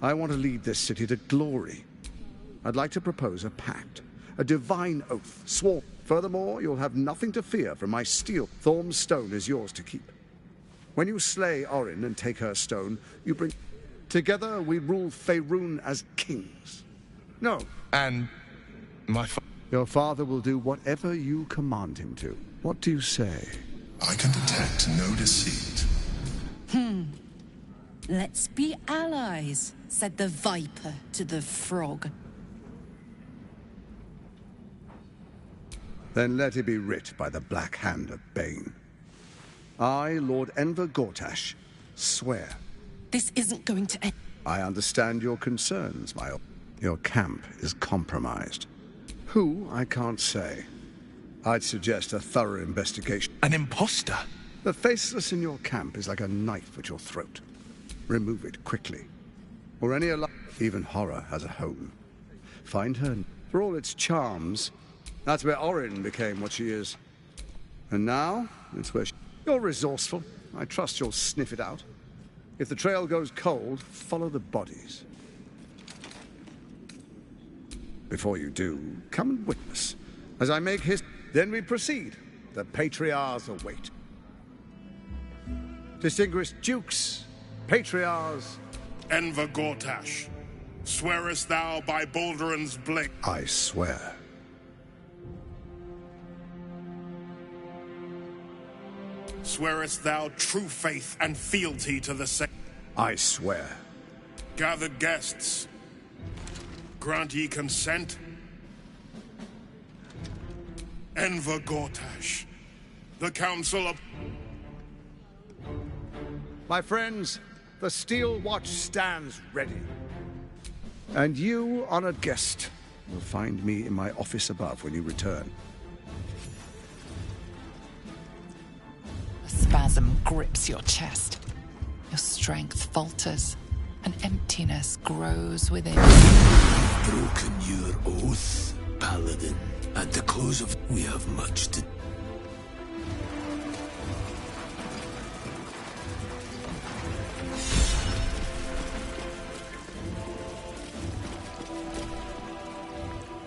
I want to lead this city to glory. I'd like to propose a pact. A divine oath, sworn. Furthermore, you'll have nothing to fear from my steel. Thorm's stone is yours to keep. When you slay Orin and take her stone, you bring... Together we rule Faerun as kings. No. And my Your father will do whatever you command him to. What do you say? I can detect no deceit. Let's be allies, said the viper to the frog. Then let it be writ by the black hand of Bane. I, Lord Enver Gortash, swear. This isn't going to end. I understand your concerns, my old... Your camp is compromised. Who, I can't say. I'd suggest a thorough investigation. An imposter? The faceless in your camp is like a knife at your throat. Remove it quickly. Or any even horror has a home. Find her. For all its charms, that's where Orin became what she is. And now, it's where You're resourceful. I trust you'll sniff it out. If the trail goes cold, follow the bodies. Before you do, come and witness. As I make his... Then we proceed. The Patriarchs await. Distinguished Dukes, Patriarchs... Enver Gortash, swearest thou by Balduran's blade? I swear. Swearest thou true faith and fealty to the same? I swear. Gathered guests, grant ye consent? Enver Gortash, the Council of... My friends, the Steel Watch stands ready. And you, honored guest, will find me in my office above when you return. A spasm grips your chest. Your strength falters. An emptiness grows within. You've broken your oath, Paladin. At the close of... We have much to...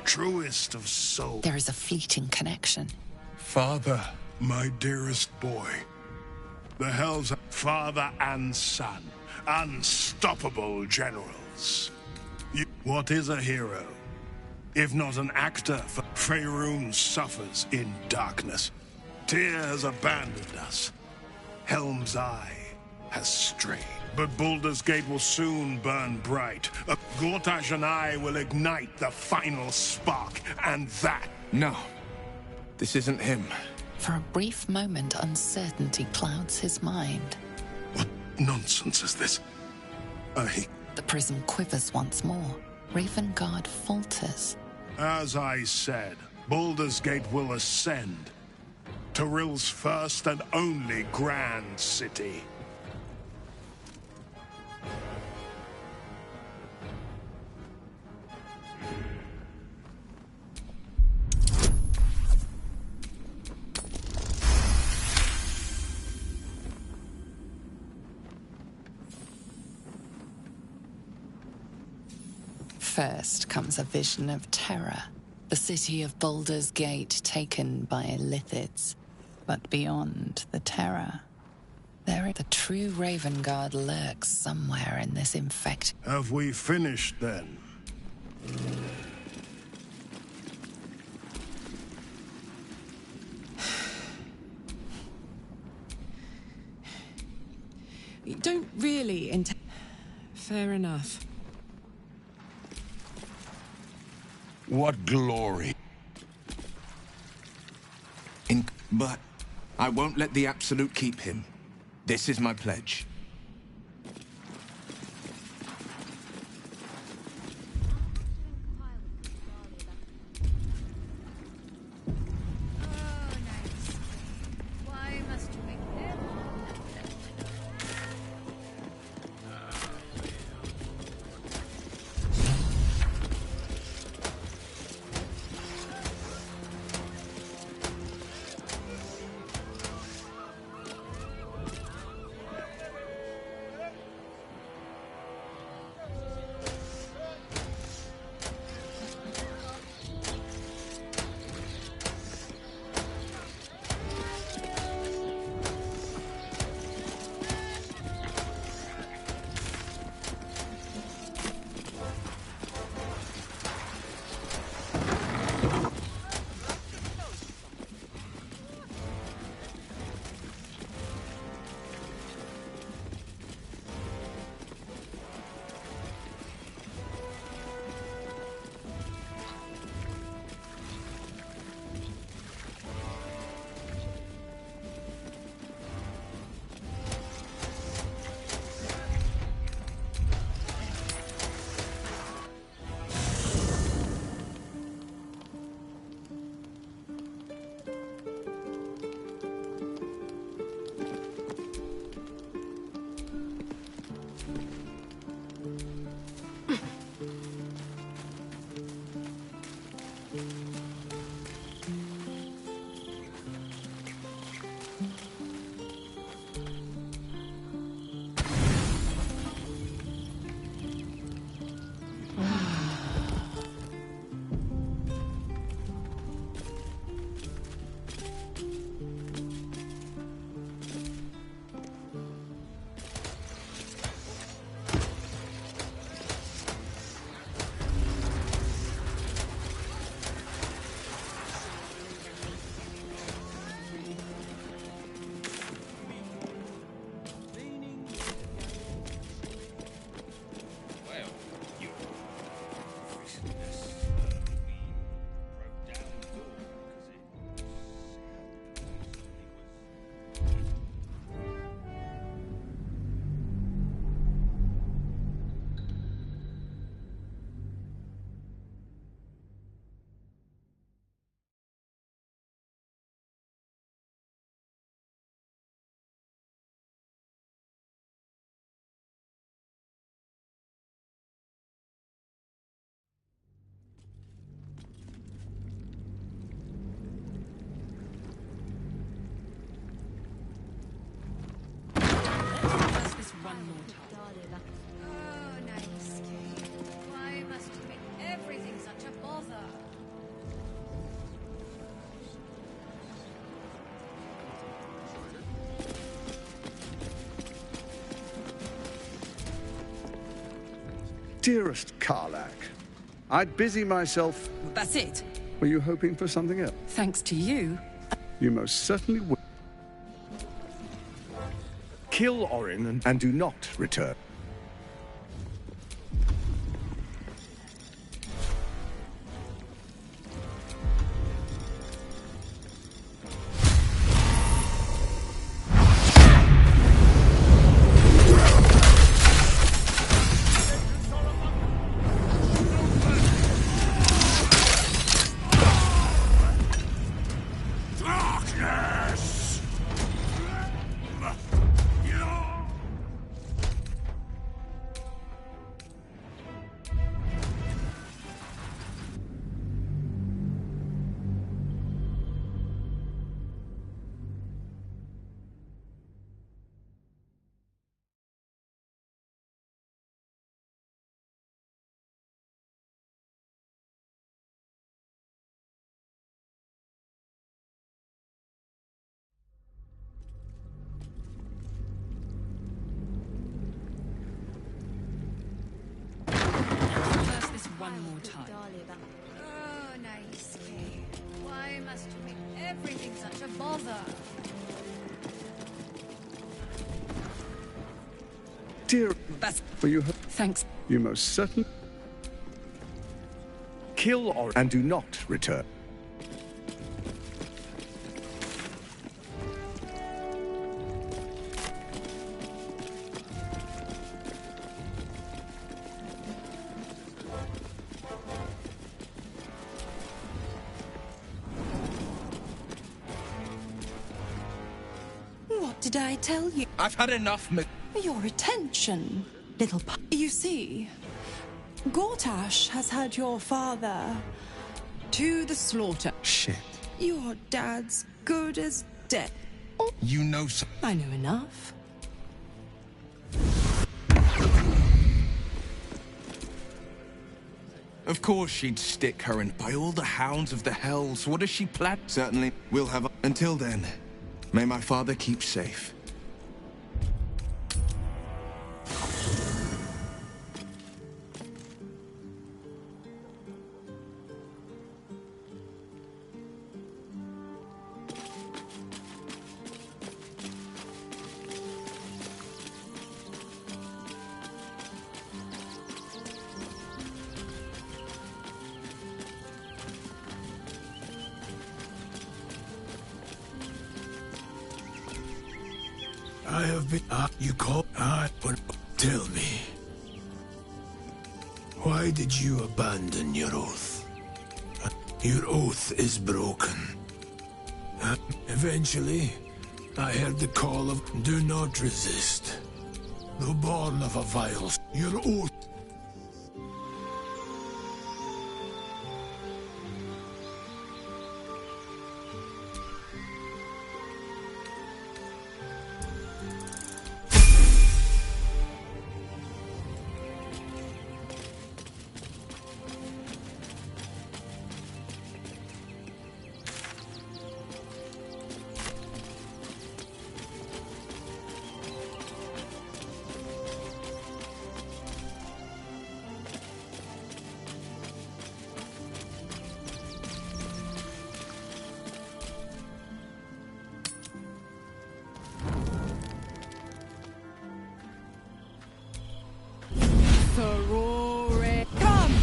Truest of soul. There is a fleeting connection. Father, my dearest boy. The hells... Father and son. unstoppable generals. What is a hero, if not an actor? Faerun suffers in darkness. Tyr has abandoned us. Helm's Eye has strayed. But Baldur's Gate will soon burn bright. Gortash and I will ignite the final spark, and that... No. This isn't him. For a brief moment, uncertainty clouds his mind. What nonsense is this? The prism quivers once more. Ravengard falters. As I said, Baldur's Gate will ascend. Tyrill's first and only grand city. First comes a vision of terror. The city of Baldur's Gate taken by Lithids. But beyond the terror, the true Ravengard lurks somewhere in this infect. Have we finished then? You don't really intend... Fair enough. What glory. But I won't let the Absolute keep him. This is my pledge. Dearest Karlak, I'd busy myself. That's it. Were you hoping for something else? Thanks to you. You most certainly would. Kill Orin and do not return. One more time. Oh, nice. Why must you make everything such a bother? Dear, for you. Thanks. You most certainly. Kill Orin and do not return. What did I tell you? I've had enough, Your attention, little You see, Gortash has had your father to the slaughter. Shit. Your dad's good as dead. You know so. I know enough. Of course she'd stick her in. By all the hounds of the hells, what does she plan? Certainly, we'll have. Until then, may my father keep safe. I have been. You call? But tell me. Why did you abandon your oath? Your oath is broken. Eventually, I heard the call of do not resist. Though born of a vile, your oath. Come!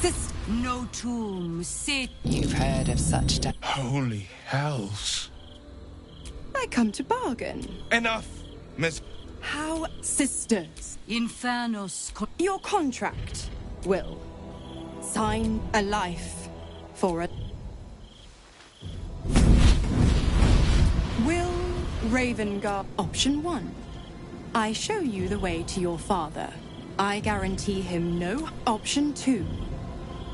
Sister. No tomb, sit. You've heard of such Holy hells. I come to bargain. Enough, Miss. How, sisters? Infernus. Your contract will sign a life for a. Will Ravengard. Option 1. I show you the way to your father. I guarantee him no. Option 2.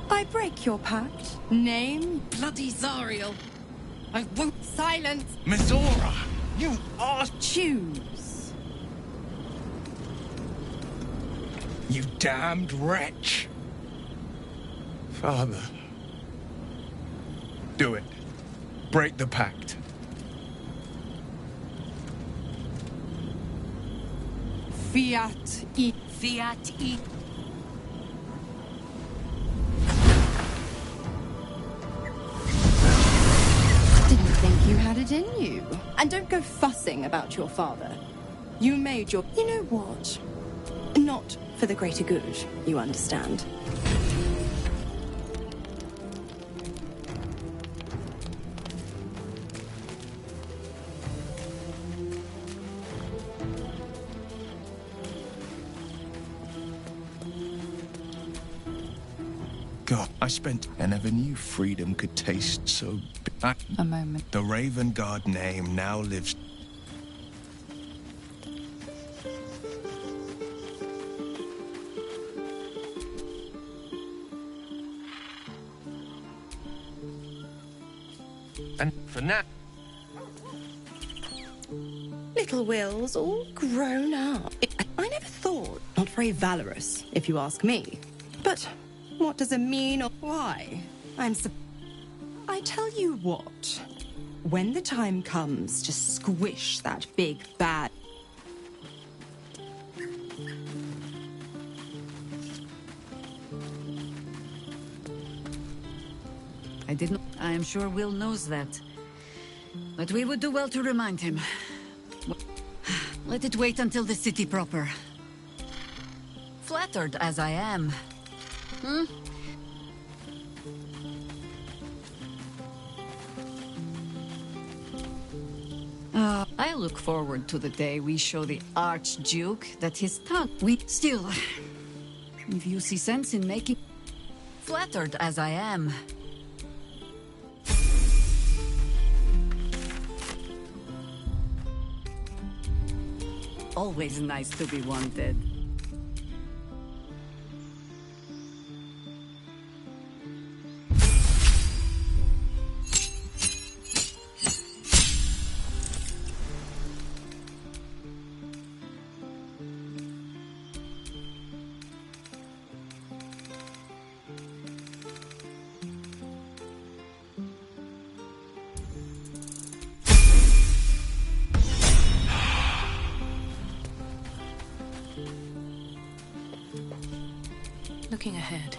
I break your pact. Name. Bloody Zariel. I won't. Silence. Mizora, you are. Choose. You damned wretch. Father. Do it. Break the pact. Fiat. Fiat. continue. And don't go fussing about your father. You made your... You know what? Not for the greater good, you understand. God, I spent... I never knew freedom could taste so... A moment. The Raven Guard name now lives... And for now... Little Will's all grown up. I never thought. Not very valorous, if you ask me. But what does it mean or why? I tell you what. When the time comes to squish that big bad... I am sure Will knows that. But we would do well to remind him. Let it wait until the city proper. Flattered as I am. I look forward to the day we show the Archduke that his tongue... Still, if you see sense in making... Flattered as I am. Always nice to be wanted. Looking ahead.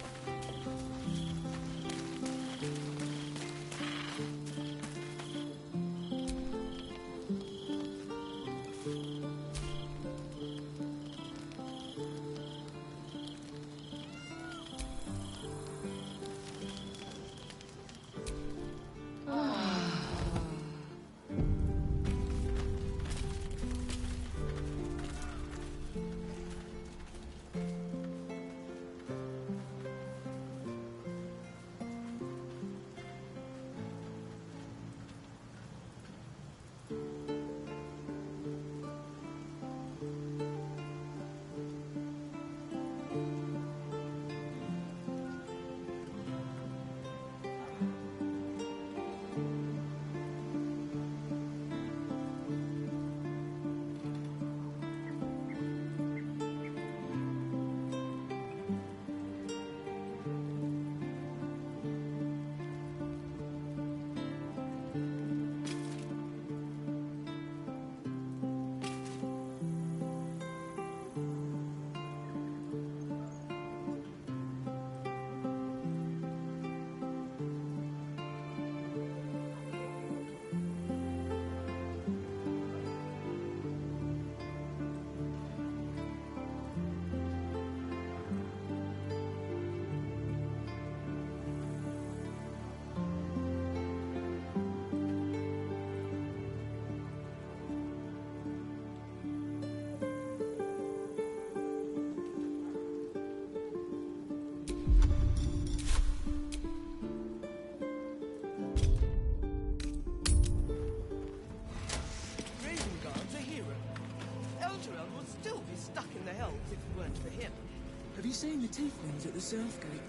Have you seen the tieflings at the Southgate?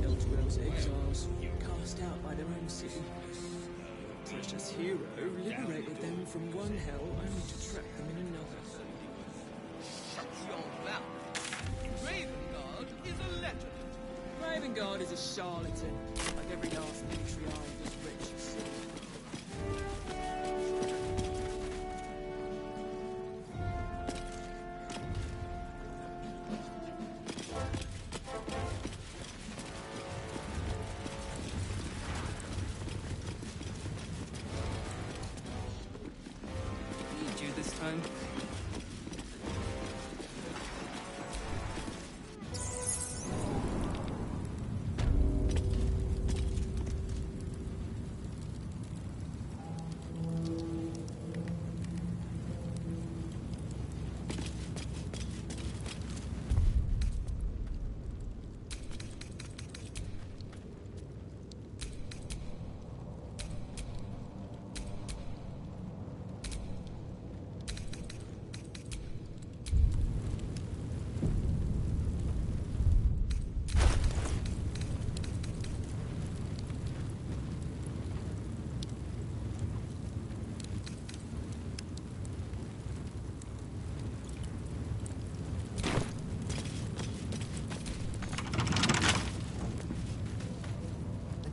Elturel's exiles, cast out by their own city. Precious hero liberated them from one hell only to trap them in another. Shut your mouth. Ravengard is a legend. Ravengard is a charlatan, like every last patriarch of this rich city.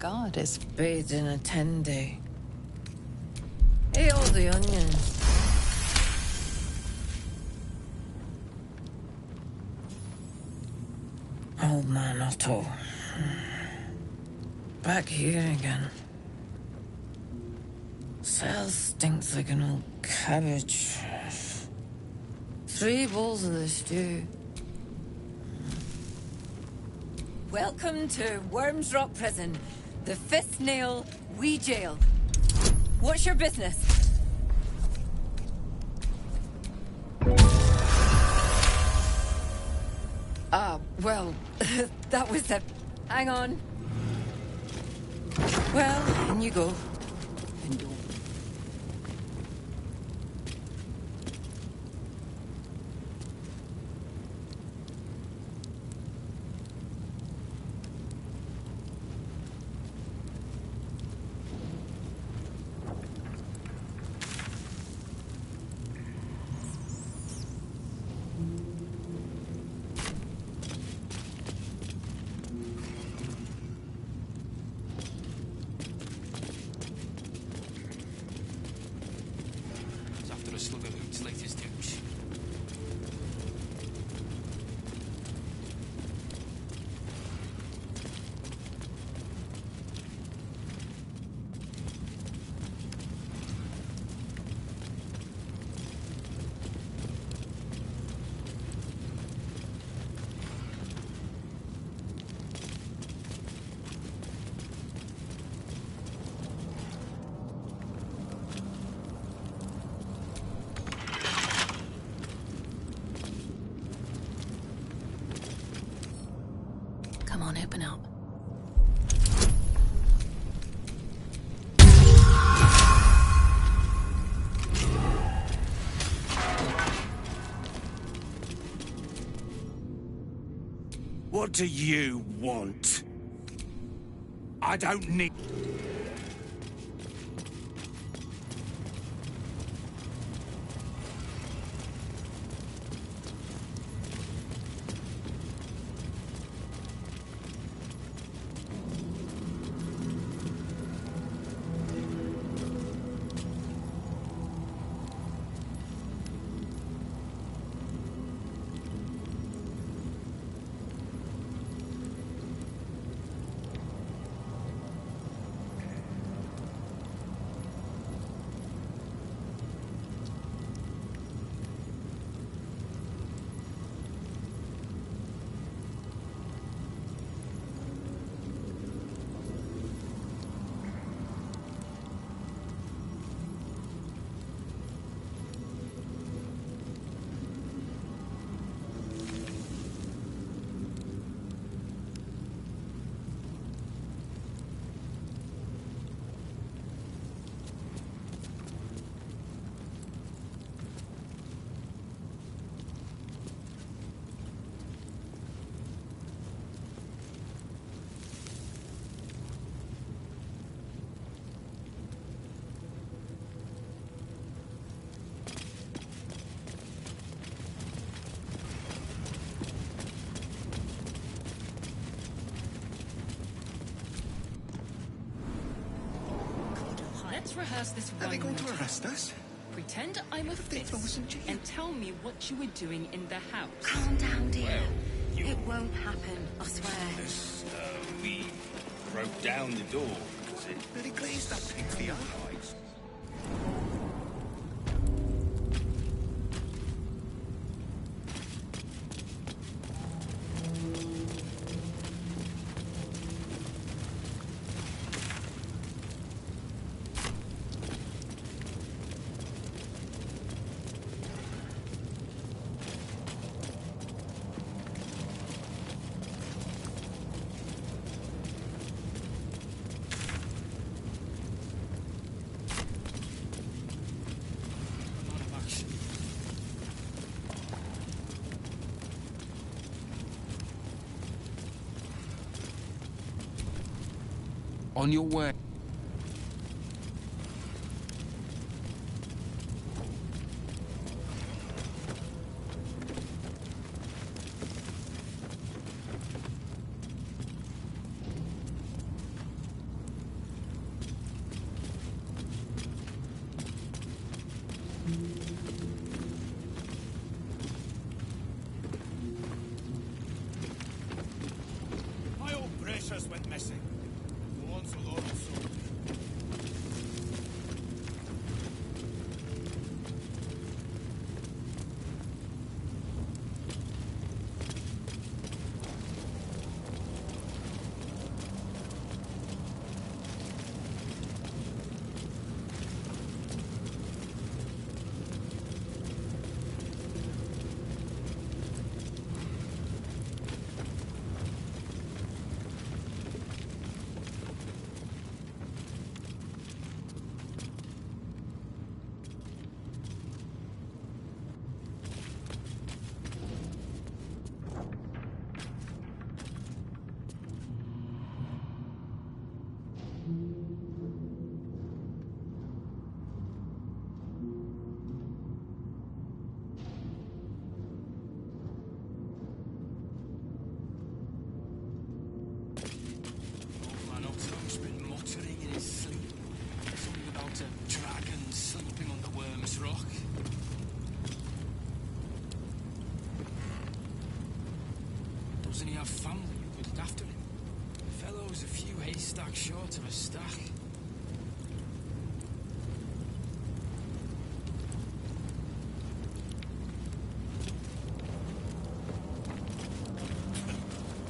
guard is bathed in a 10-day. Ate all the onions. Old man Otto. Back here again. Cell stinks like an old cabbage. 3 bowls of the stew. Welcome to Worms Rock Prison, the 5th nail, we jail. What's your business? Well, that was a... Hang on. Well, in you go. After a slug of Hoot's latest douche. Come on, open up. What do you want? I don't need... Let's rehearse this Are they one going more to time. arrest us? Pretend I'm a fist and tell me what you were doing in the house. Calm down, dear. It won't happen, I swear. We broke down the door. Really glazed that thing for your eyes. On your way. Doesn't he have family who looked after him? The fellow's a few haystacks short of a stack.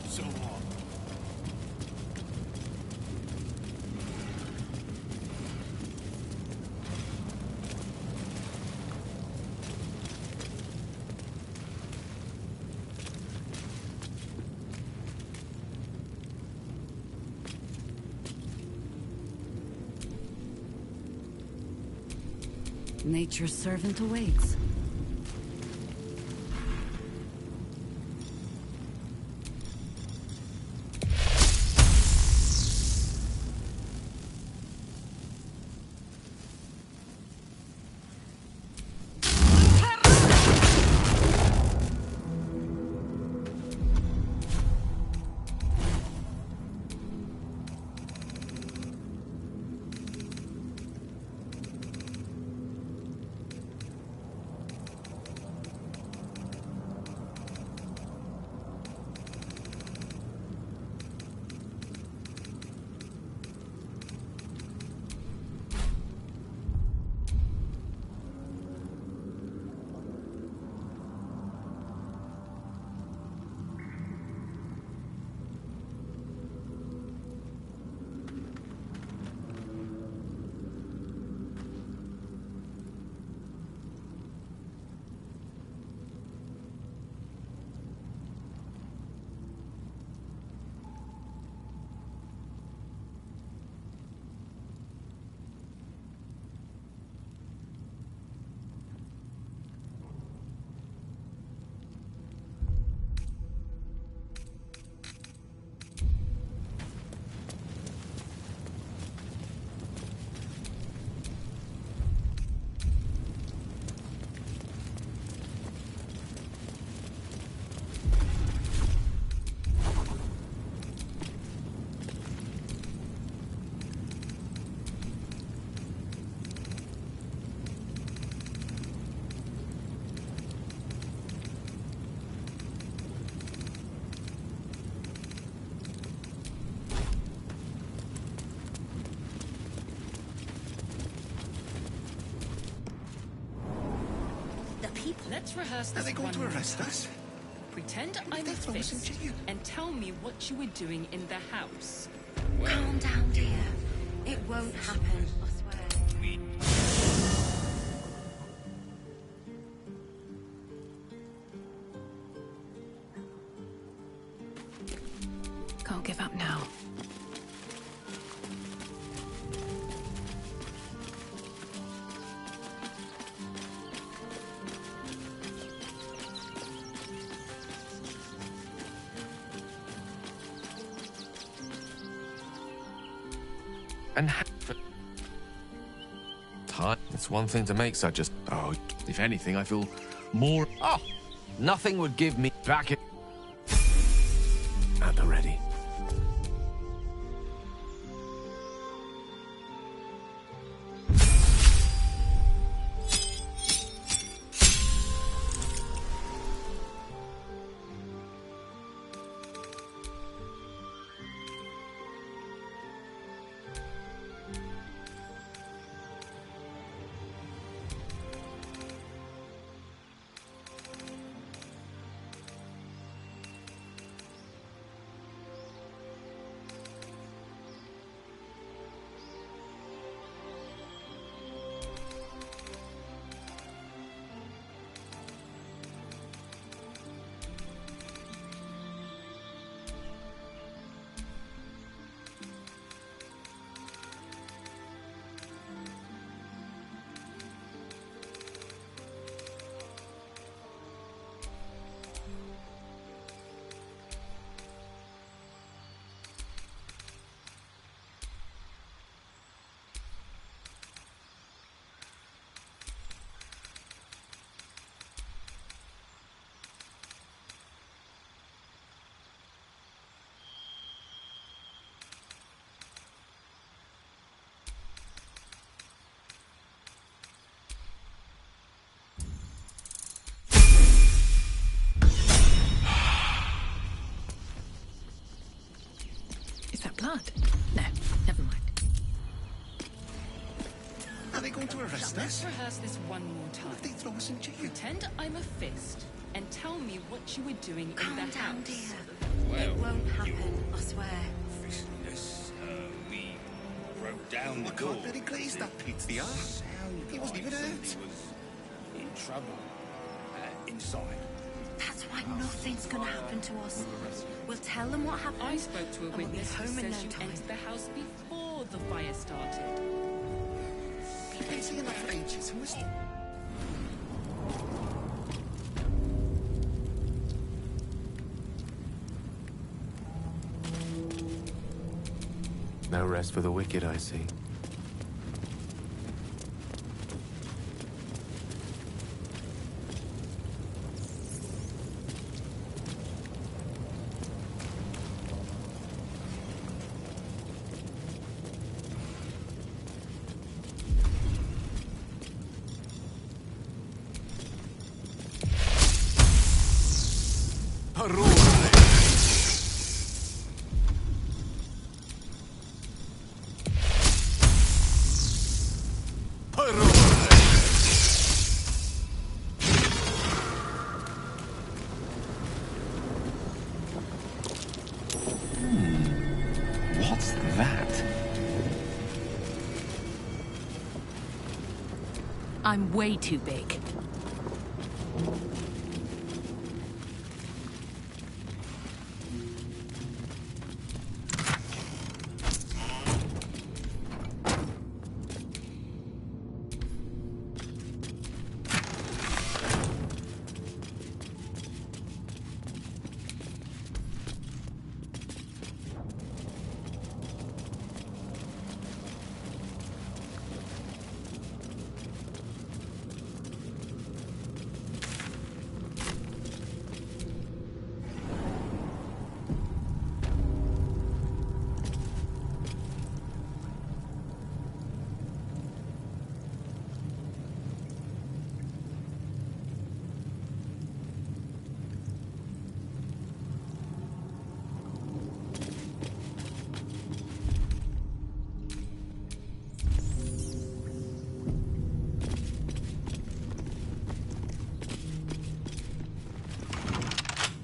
So what? Nature's servant awaits. Let's rehearse this. Are they going to arrest us? Pretend I'm a fist and tell me what you were doing in the house. Calm down, dear. It won't happen, I swear. Can't give up now. And time. It's one thing to make such a... Oh, if anything, I feel more... Oh, nothing would give me back in... At the ready. blood. No, never mind. Are they going to arrest Let's us? rehearse this one more time. What if they throw us in jail? Pretend I'm a fist and tell me what you were doing in Calm the down, house. dear. It won't happen, I swear. Yes, we broke down the I door. can't let it glaze that Pete's the art. He wasn't even hurt. He was in trouble inside. That's why nothing's gonna happen to us. We'll tell them what happened. I spoke to a and we'll be witness who home in says no you time. entered the house before the fire started. We've been saying that for ages, and we're still... No rest for the wicked, I see. What's that? I'm way too big.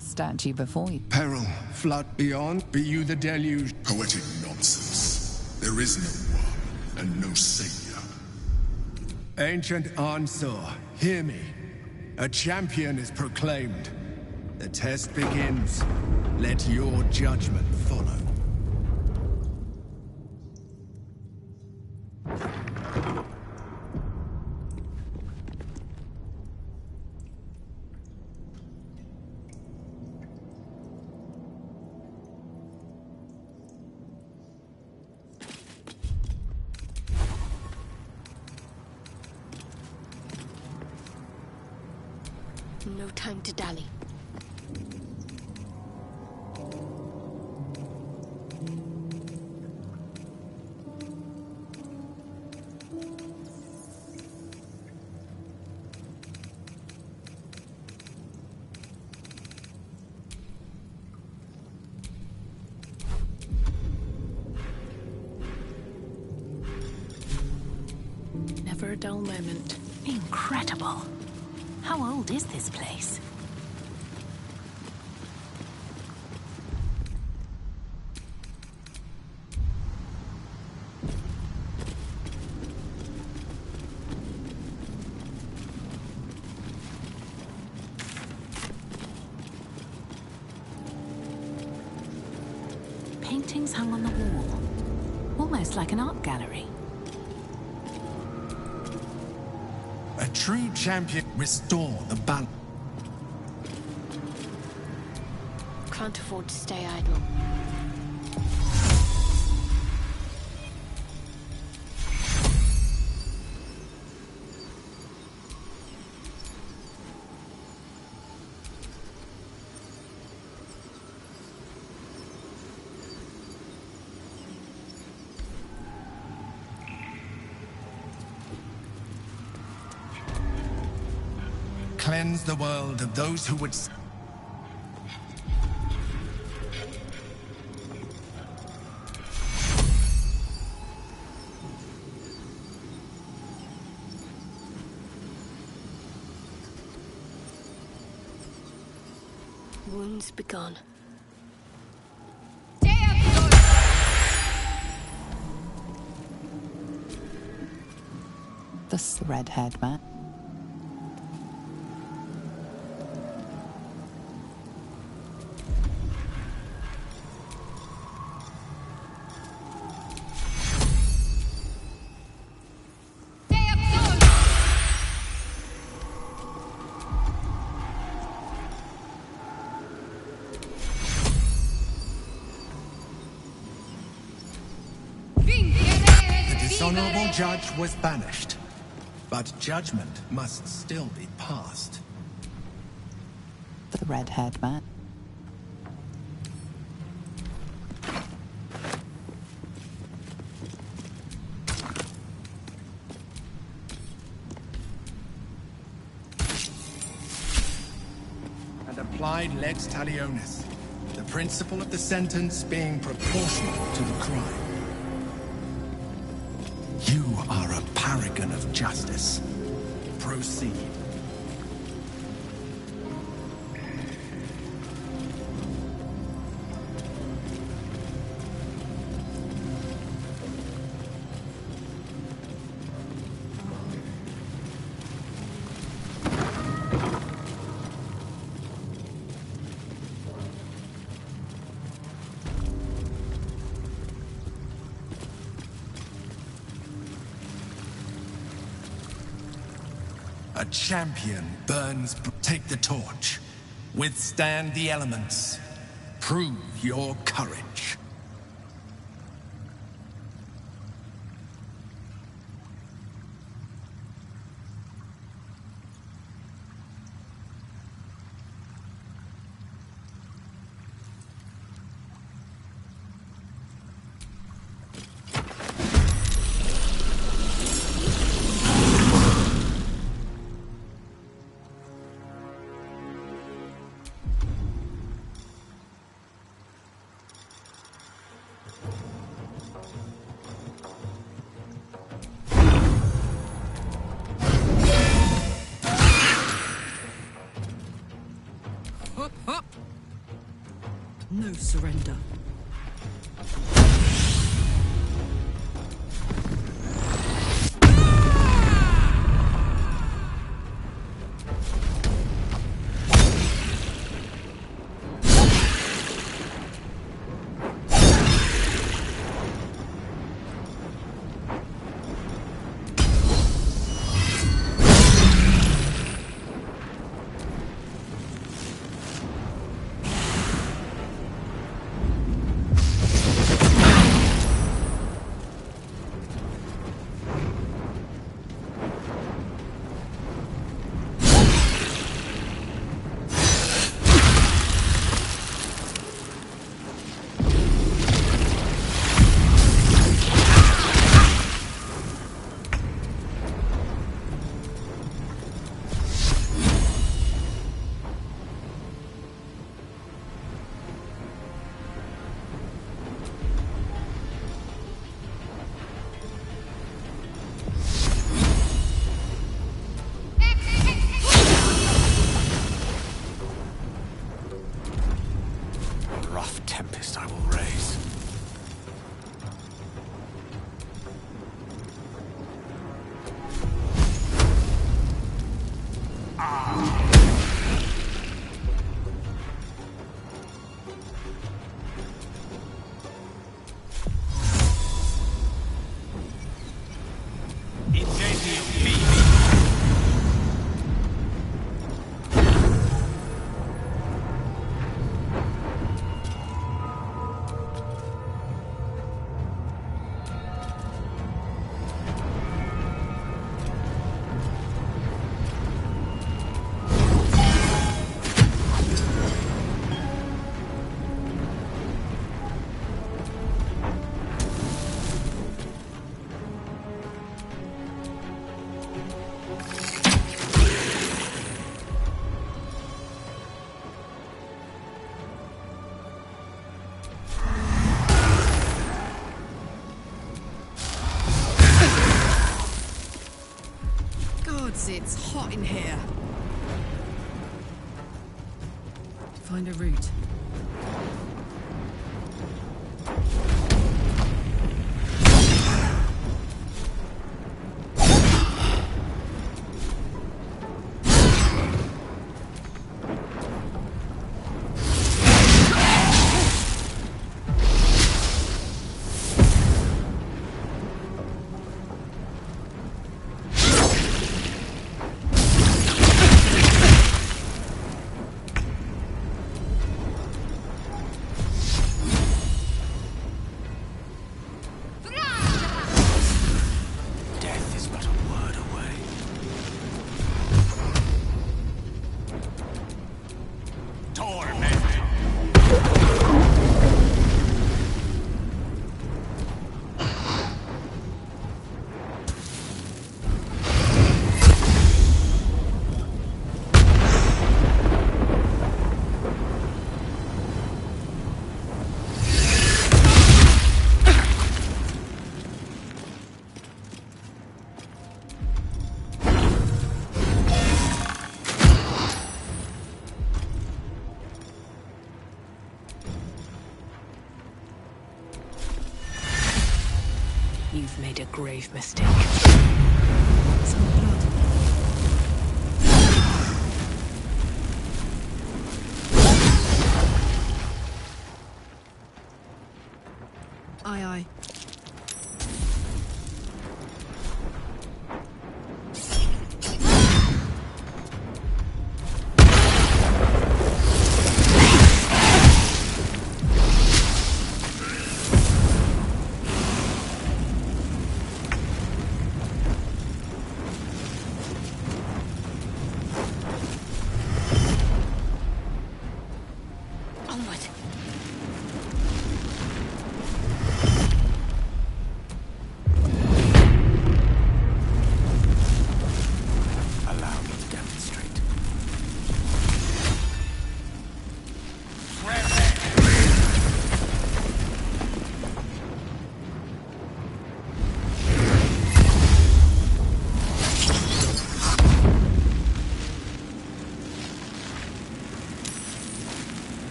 Statue before you. Peril, flood beyond, be you the deluge. Poetic nonsense. There is no one, and no savior. Ancient Ansur, hear me. A champion is proclaimed. The test begins. Let your judgment follow. No time to dally. Never a dull moment. Incredible. How old is this place? Paintings hung on the wall, almost like an art gallery. A true champion restore the balance. Can't afford to stay idle. Cleanse the world of those who would... wounds begone. The red-haired man. The dishonorable judge was banished, but judgment must still be passed. The red-haired man. And applied lex talionis, the principle of the sentence being proportional to the crime. You are a paragon of justice. Proceed. A champion burns. Take the torch. Withstand the elements. Prove your courage. No surrender. Rough tempest I will raise. Gods, it's hot in here. Find a route. Death is but a word away. You've made a grave mistake. Some blood. Aye, aye. Allow me to demonstrate.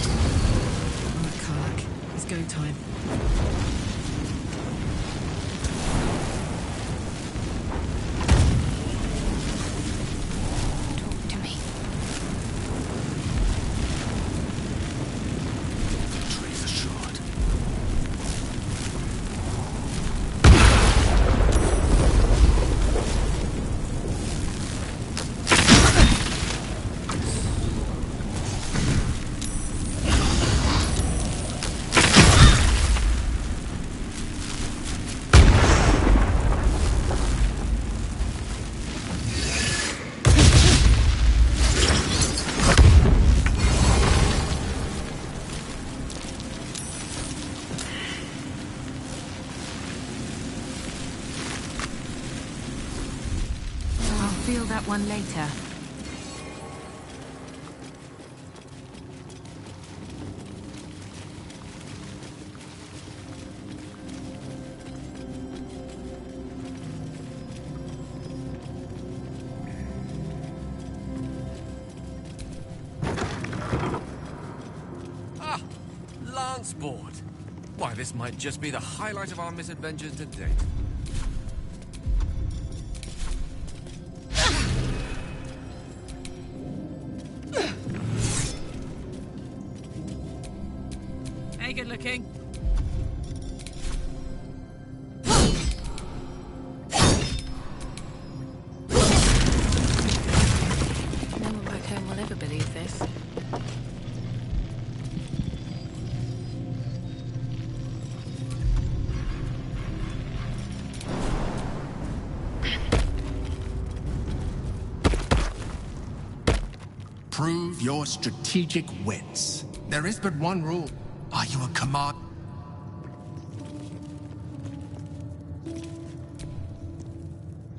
Alright, Karlak. It's go time. Talk to me. Trees assured. I'll feel that one later. Ah, lance board. Why, this might just be the highlight of our misadventures to date. Hey, good looking. No one back home will ever believe this. Prove your strategic wits. There is but one rule. Are you a command?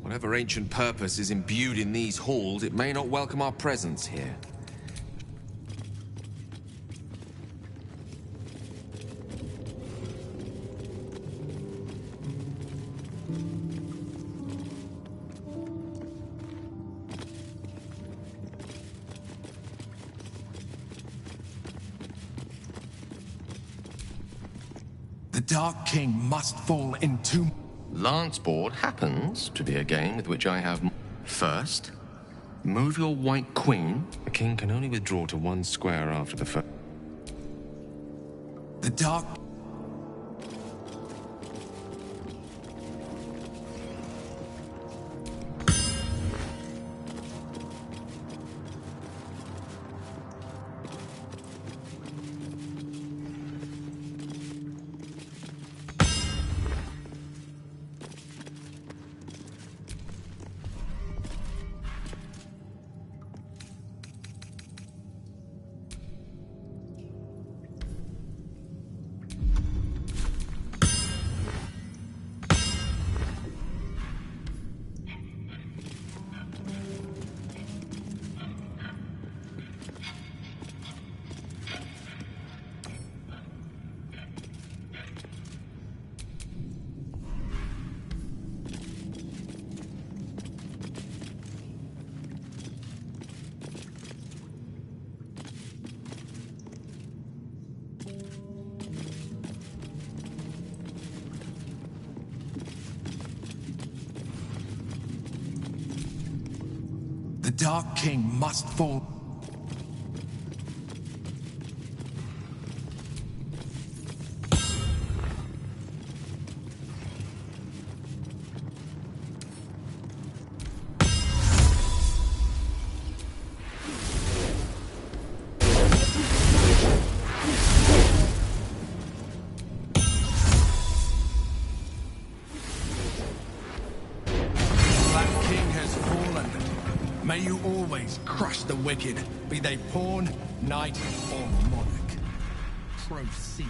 Whatever ancient purpose is imbued in these halls, it may not welcome our presence here. The Dark King must fall into... Lance board happens to be a game with which I have... First, move your white queen. The king can only withdraw to one square after the first... The Dark... The Dark King must fall. May you always crush the wicked, be they pawn, knight, or monarch. Proceed.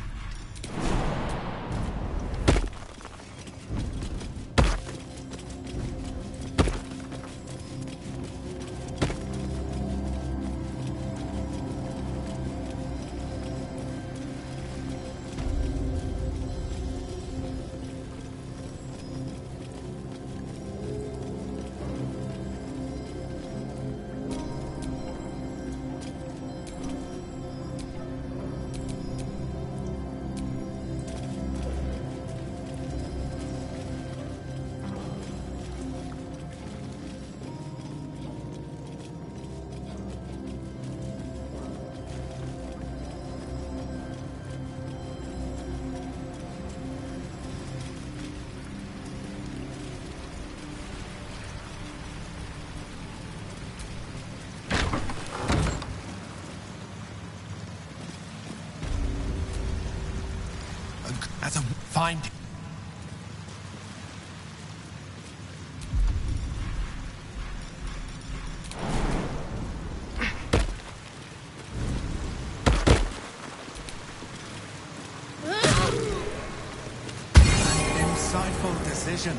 As a find. An insightful decision.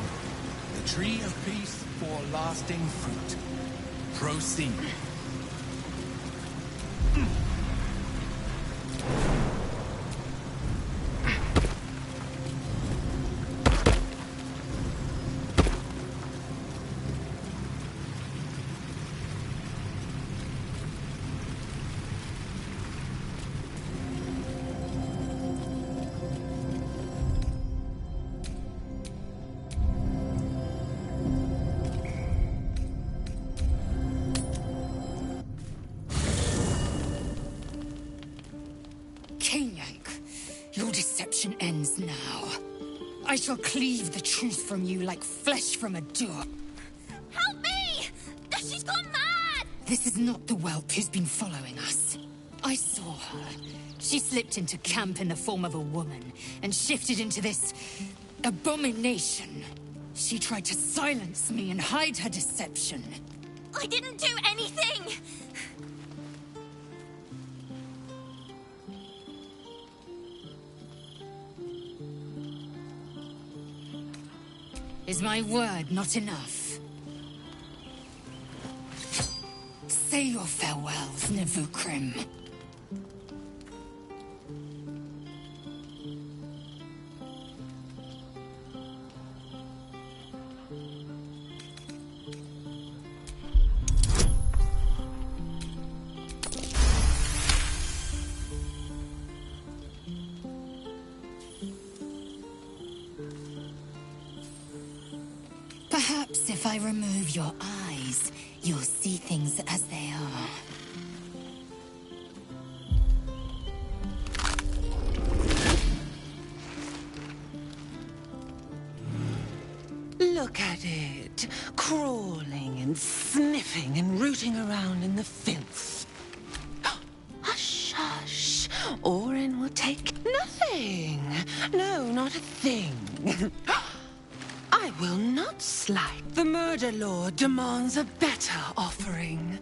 The tree of peace for lasting fruit. Proceed. Your deception ends now. I shall cleave the truth from you like flesh from a dog. Help me! She's gone mad! This is not the whelp who's been following us. I saw her. She slipped into camp in the form of a woman and shifted into this abomination. She tried to silence me and hide her deception. I didn't do anything! Is my word not enough? Say your farewells, Nevukrim. Perhaps if I remove your eyes, you'll see things as they are. Look at it, crawling and sniffing and rooting around in the filth. Hush, hush. Orin will take nothing. No, not a thing. I will not slight. The Murder Lord demands a better offering.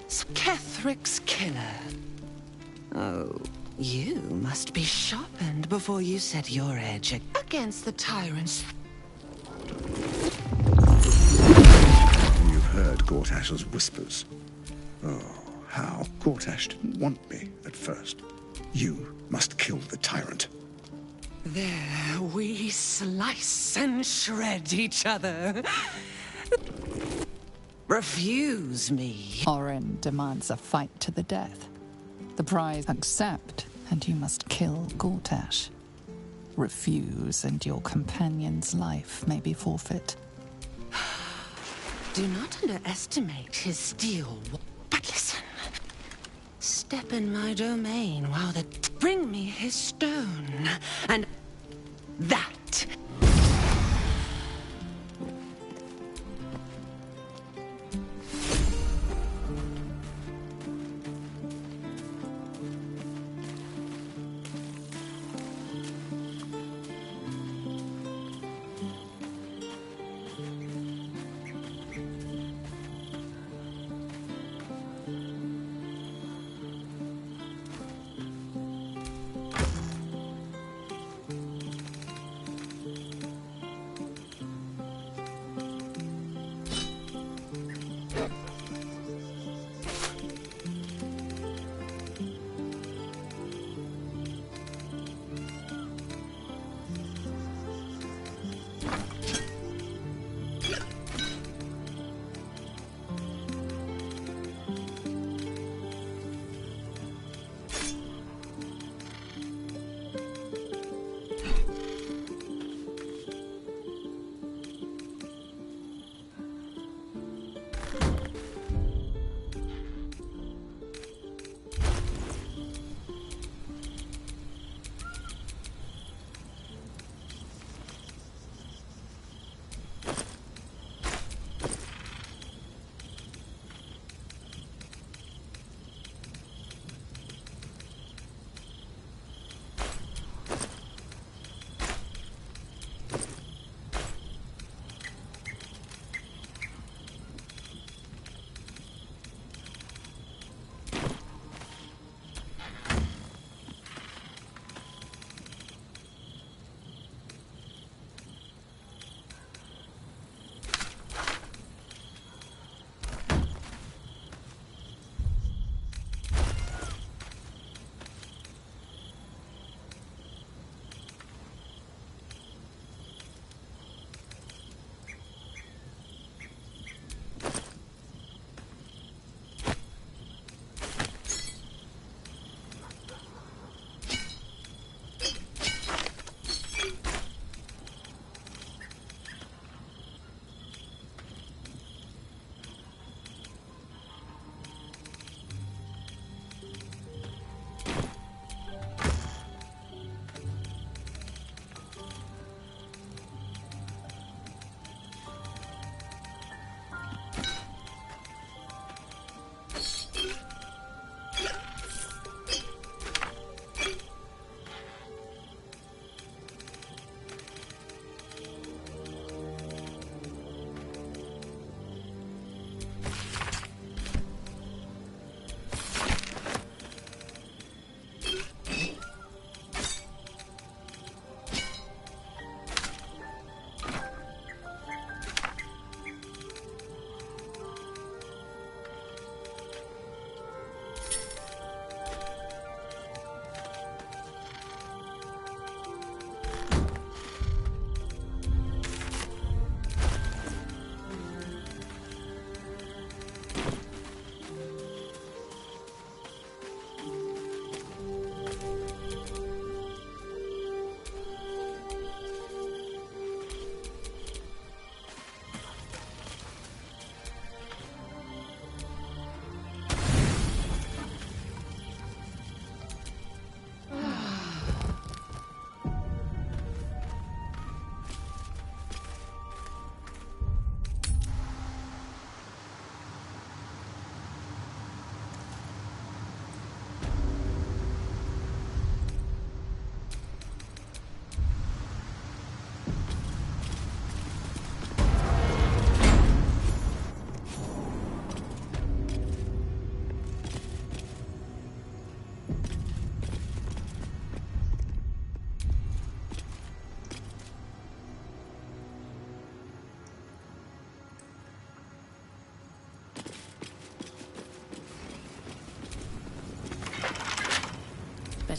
Skethric's killer. Oh, you must be sharpened before you set your edge against the tyrant's. You've heard Gortash's whispers. Oh, how Gortash didn't want me at first. You must kill the tyrant. There we slice and shred each other. Refuse me. Orin demands a fight to the death. The prize accept, and you must kill Gortash. Refuse, and your companion's life may be forfeit. Do not underestimate his steel. But listen. Step in my domain while the... Bring me his stone. And that...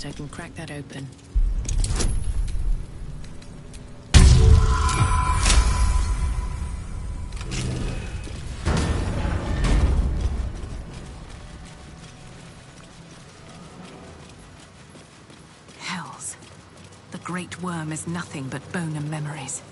bet I can crack that open. Hells. The Great Worm is nothing but bone and memories.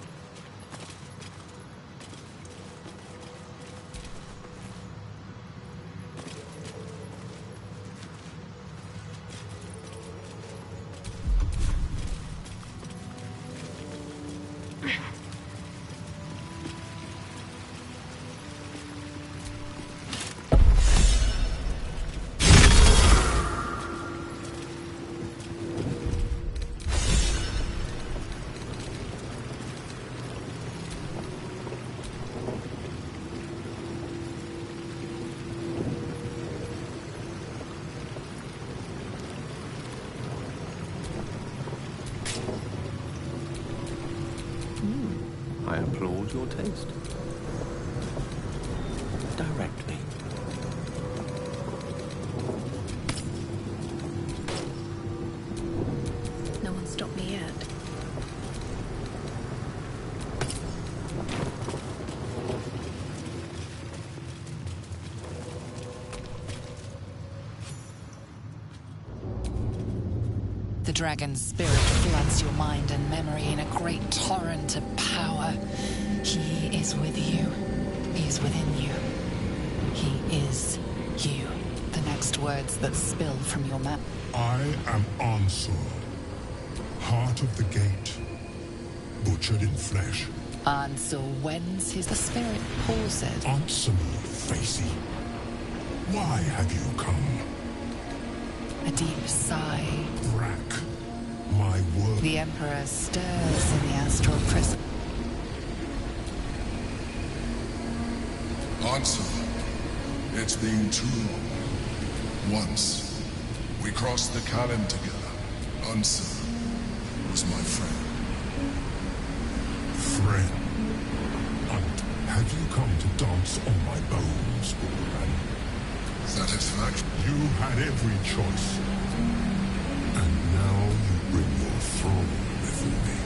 I applaud your taste. Directly. No one stopped me yet. The dragon's spirit floods your mind and memory in a great torrent of power. He is with you. He is within you. He is you. The next words that spill from your mouth. I am Ansur, heart of the gate, butchered in flesh. Ansur wends the spirit pauses. Answer me, Facey. Why have you come? A deep sigh. Rack my world. The Emperor stirs in the astral prison. Ansur, it's been too long. Once, we crossed the Callan together. Ansur was my friend. Friend? And have you come to dance on my bones, Baldur? Satisfaction. You had every choice. And now you bring your throne before me.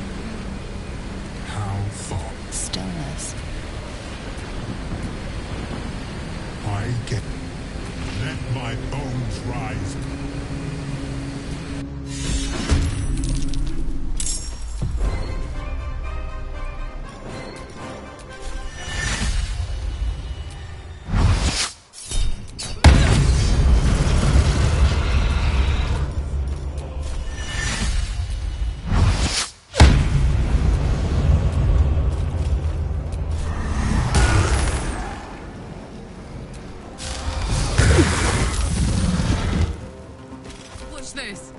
How far? Stillness. I get. Let my bones rise. This.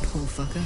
Poor fucker.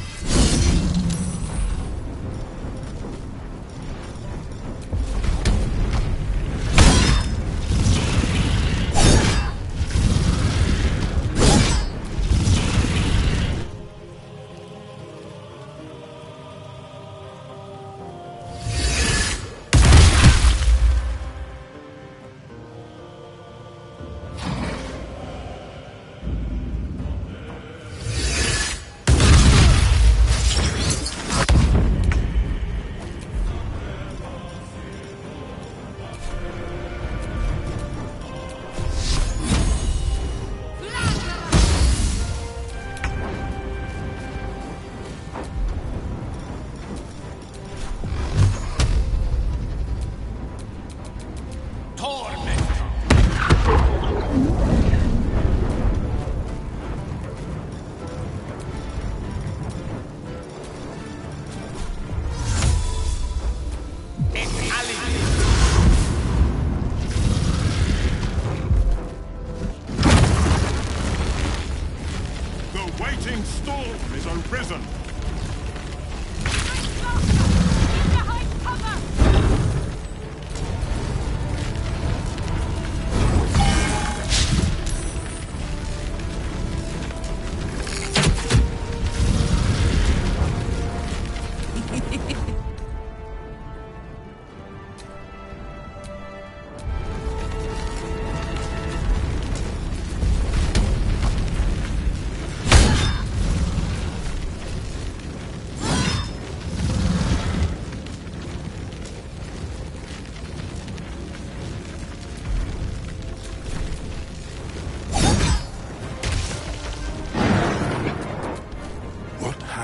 Arisen!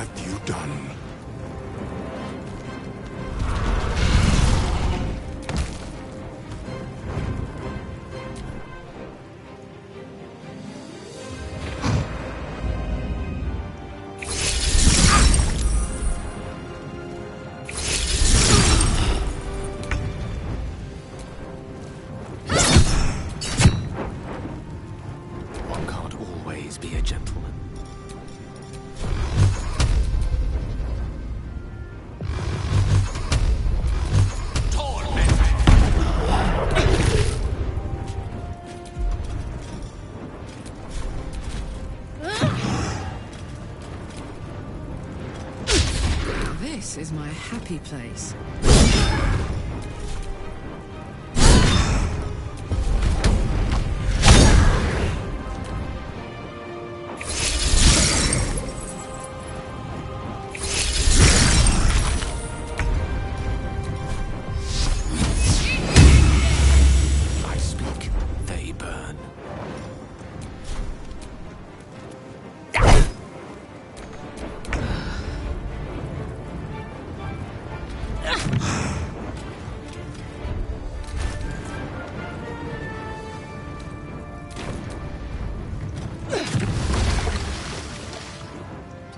have you done? One can't always be a gentleman. This is my happy place. I speak, they burn.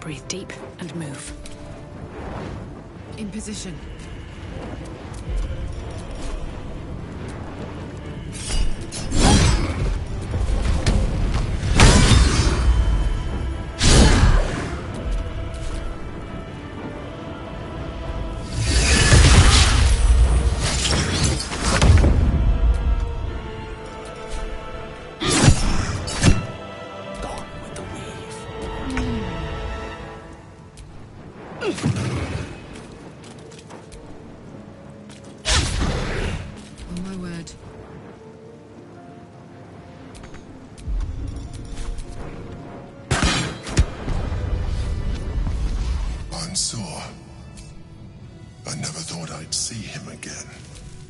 Breathe deep and move. In position. On my word. Baldur. I never thought I'd see him again.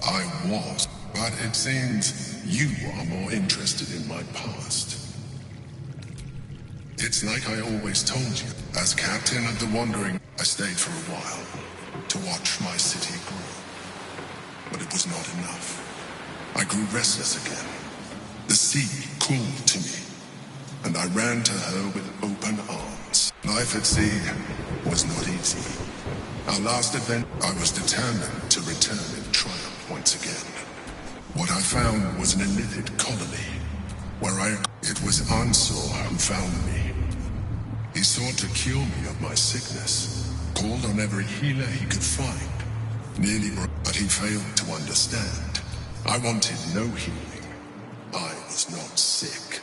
I was, but it seems you are more interested in my past. It's like I always told you. As captain of the Wandering, I stayed for a while to watch my city grow. But it was not enough. I grew restless again. The sea called to me, and I ran to her with open arms. Life at sea was not easy. Our last adventure, I was determined to return in triumph once again. What I found was an illithid colony, where it was Ansor who found me. He sought to cure me of my sickness, called on every healer he could find. But he failed to understand. I wanted no healing. I was not sick.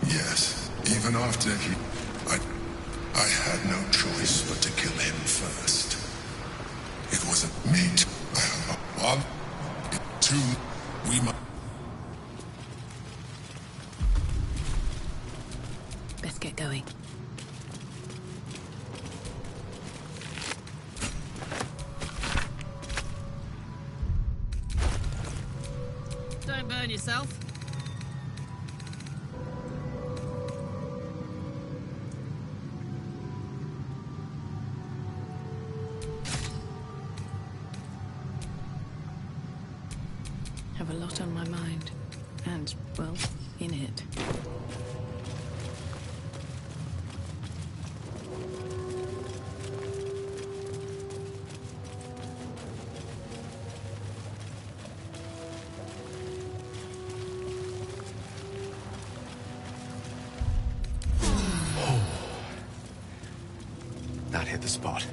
Yes, even after I had no choice but to kill him first. It wasn't me. One, two, we must. Let's get going. Don't burn yourself. Have a lot on my mind. And, well, in it. That hit the spot.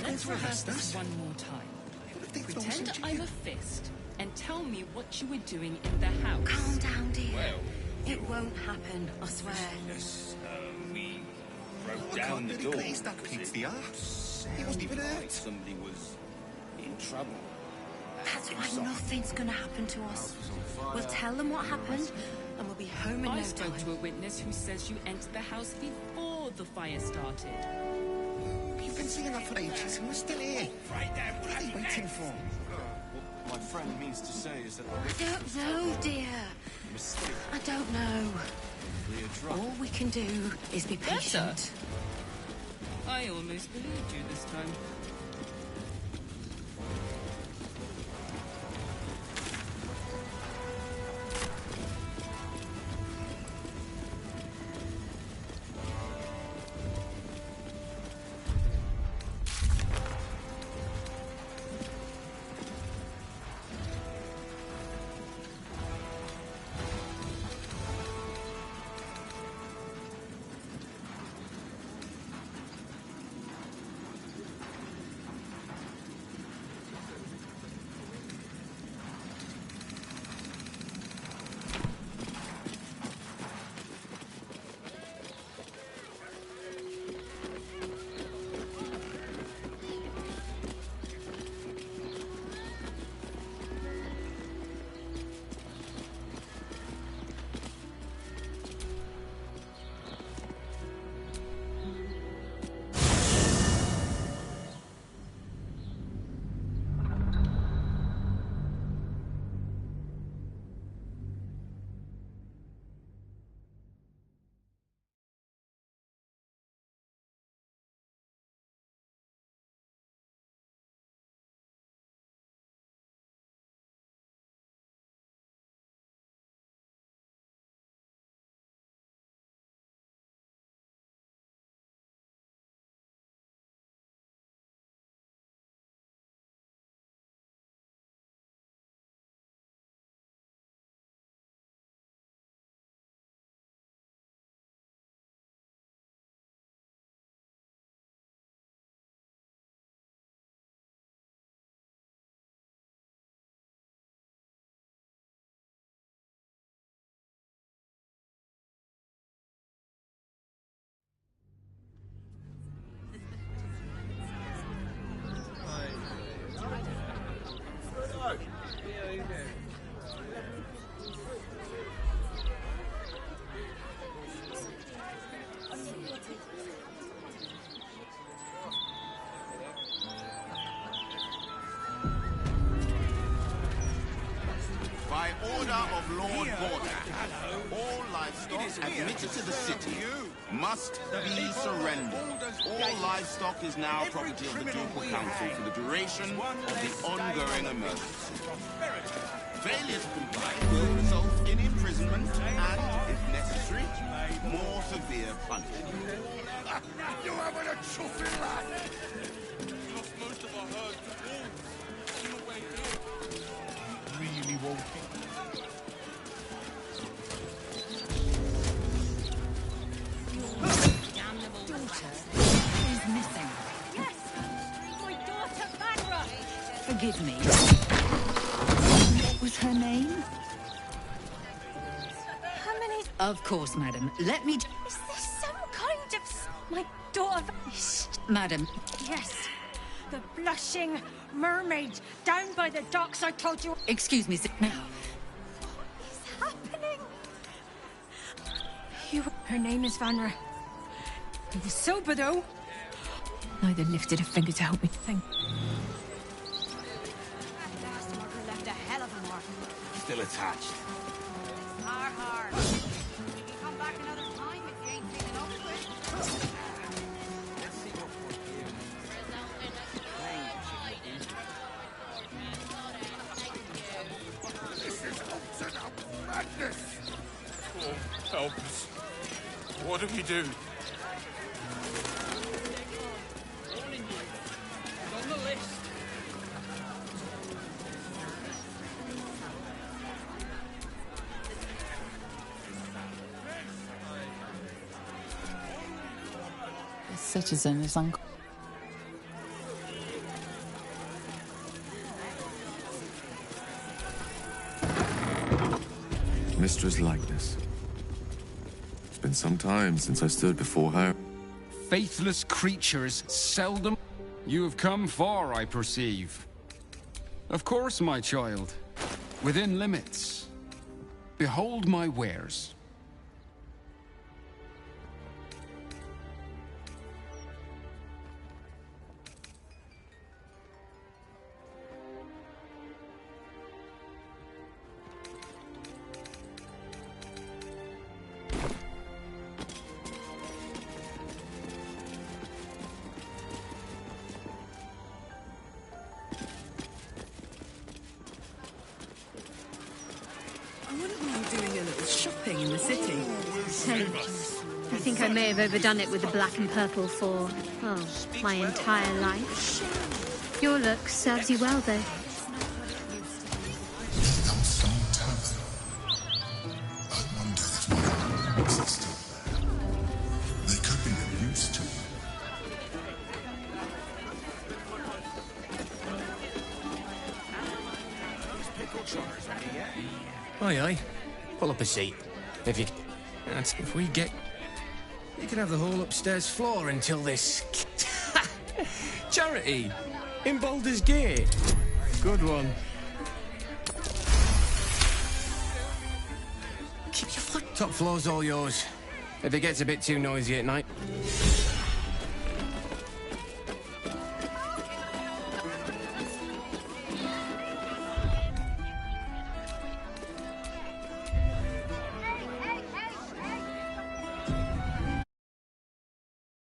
Let's rehearse this one more time. Pretend I'm a fist and tell me what you were doing in the house. Calm down, dear. Well, it won't happen, I swear. Yes, we broke down the door. That pigs the arse. He wasn't even hurt. Somebody was in trouble. That's why nothing's gonna happen to us. We'll tell them what happened, and we'll be home in no time. I spoke to a witness who says you entered the house before the fire started. You've been saying that for ages, and we're still here. What are they waiting for? What my friend means to say is that I don't know, dear. mistake. I don't know. All All we can do is be patient. I almost believed you this time. By order of Lord Baldur, all livestock admitted to the city must be surrendered. All livestock is now property of the Ducal Council for the duration of the ongoing emergency. Failure to comply will result in imprisonment and, if necessary, more severe punishment. You having a chuffing, lad? We lost most of our herd to wolves on the way here. Really won't be. Is missing. Yes! My daughter, Vanra! Forgive me. What was her name? How many... Of course, madam. Let me... Is this some kind of... My daughter... Madam. Yes. The blushing mermaid down by the docks I told you... Excuse me, now. What is happening? Her name is Vanra. He was sober, though. Neither lifted a finger to help me. Thank Left a hell of a mark. Still attached. Har har. You can come back another time if you ain't taking over quick. This is ultimate madness. Oh, help us. What do we do? On the list. The citizen is mistress' likeness. It's been some time since I stood before her. Faithless creatures seldom... You have come far, I perceive. Of course, my child. Within limits. Behold my wares. In the city. I think I may have overdone it with the black and purple for, oh, my entire life. Your look serves you well, though. I wonder if my arms are still there. They could be of use to you. Aye, aye. Pull up a seat. If you... That's if we get... You can have the whole upstairs floor until this... Charity! In Baldur's Gate. Good one. Keep your foot... Top floor's all yours. If it gets a bit too noisy at night.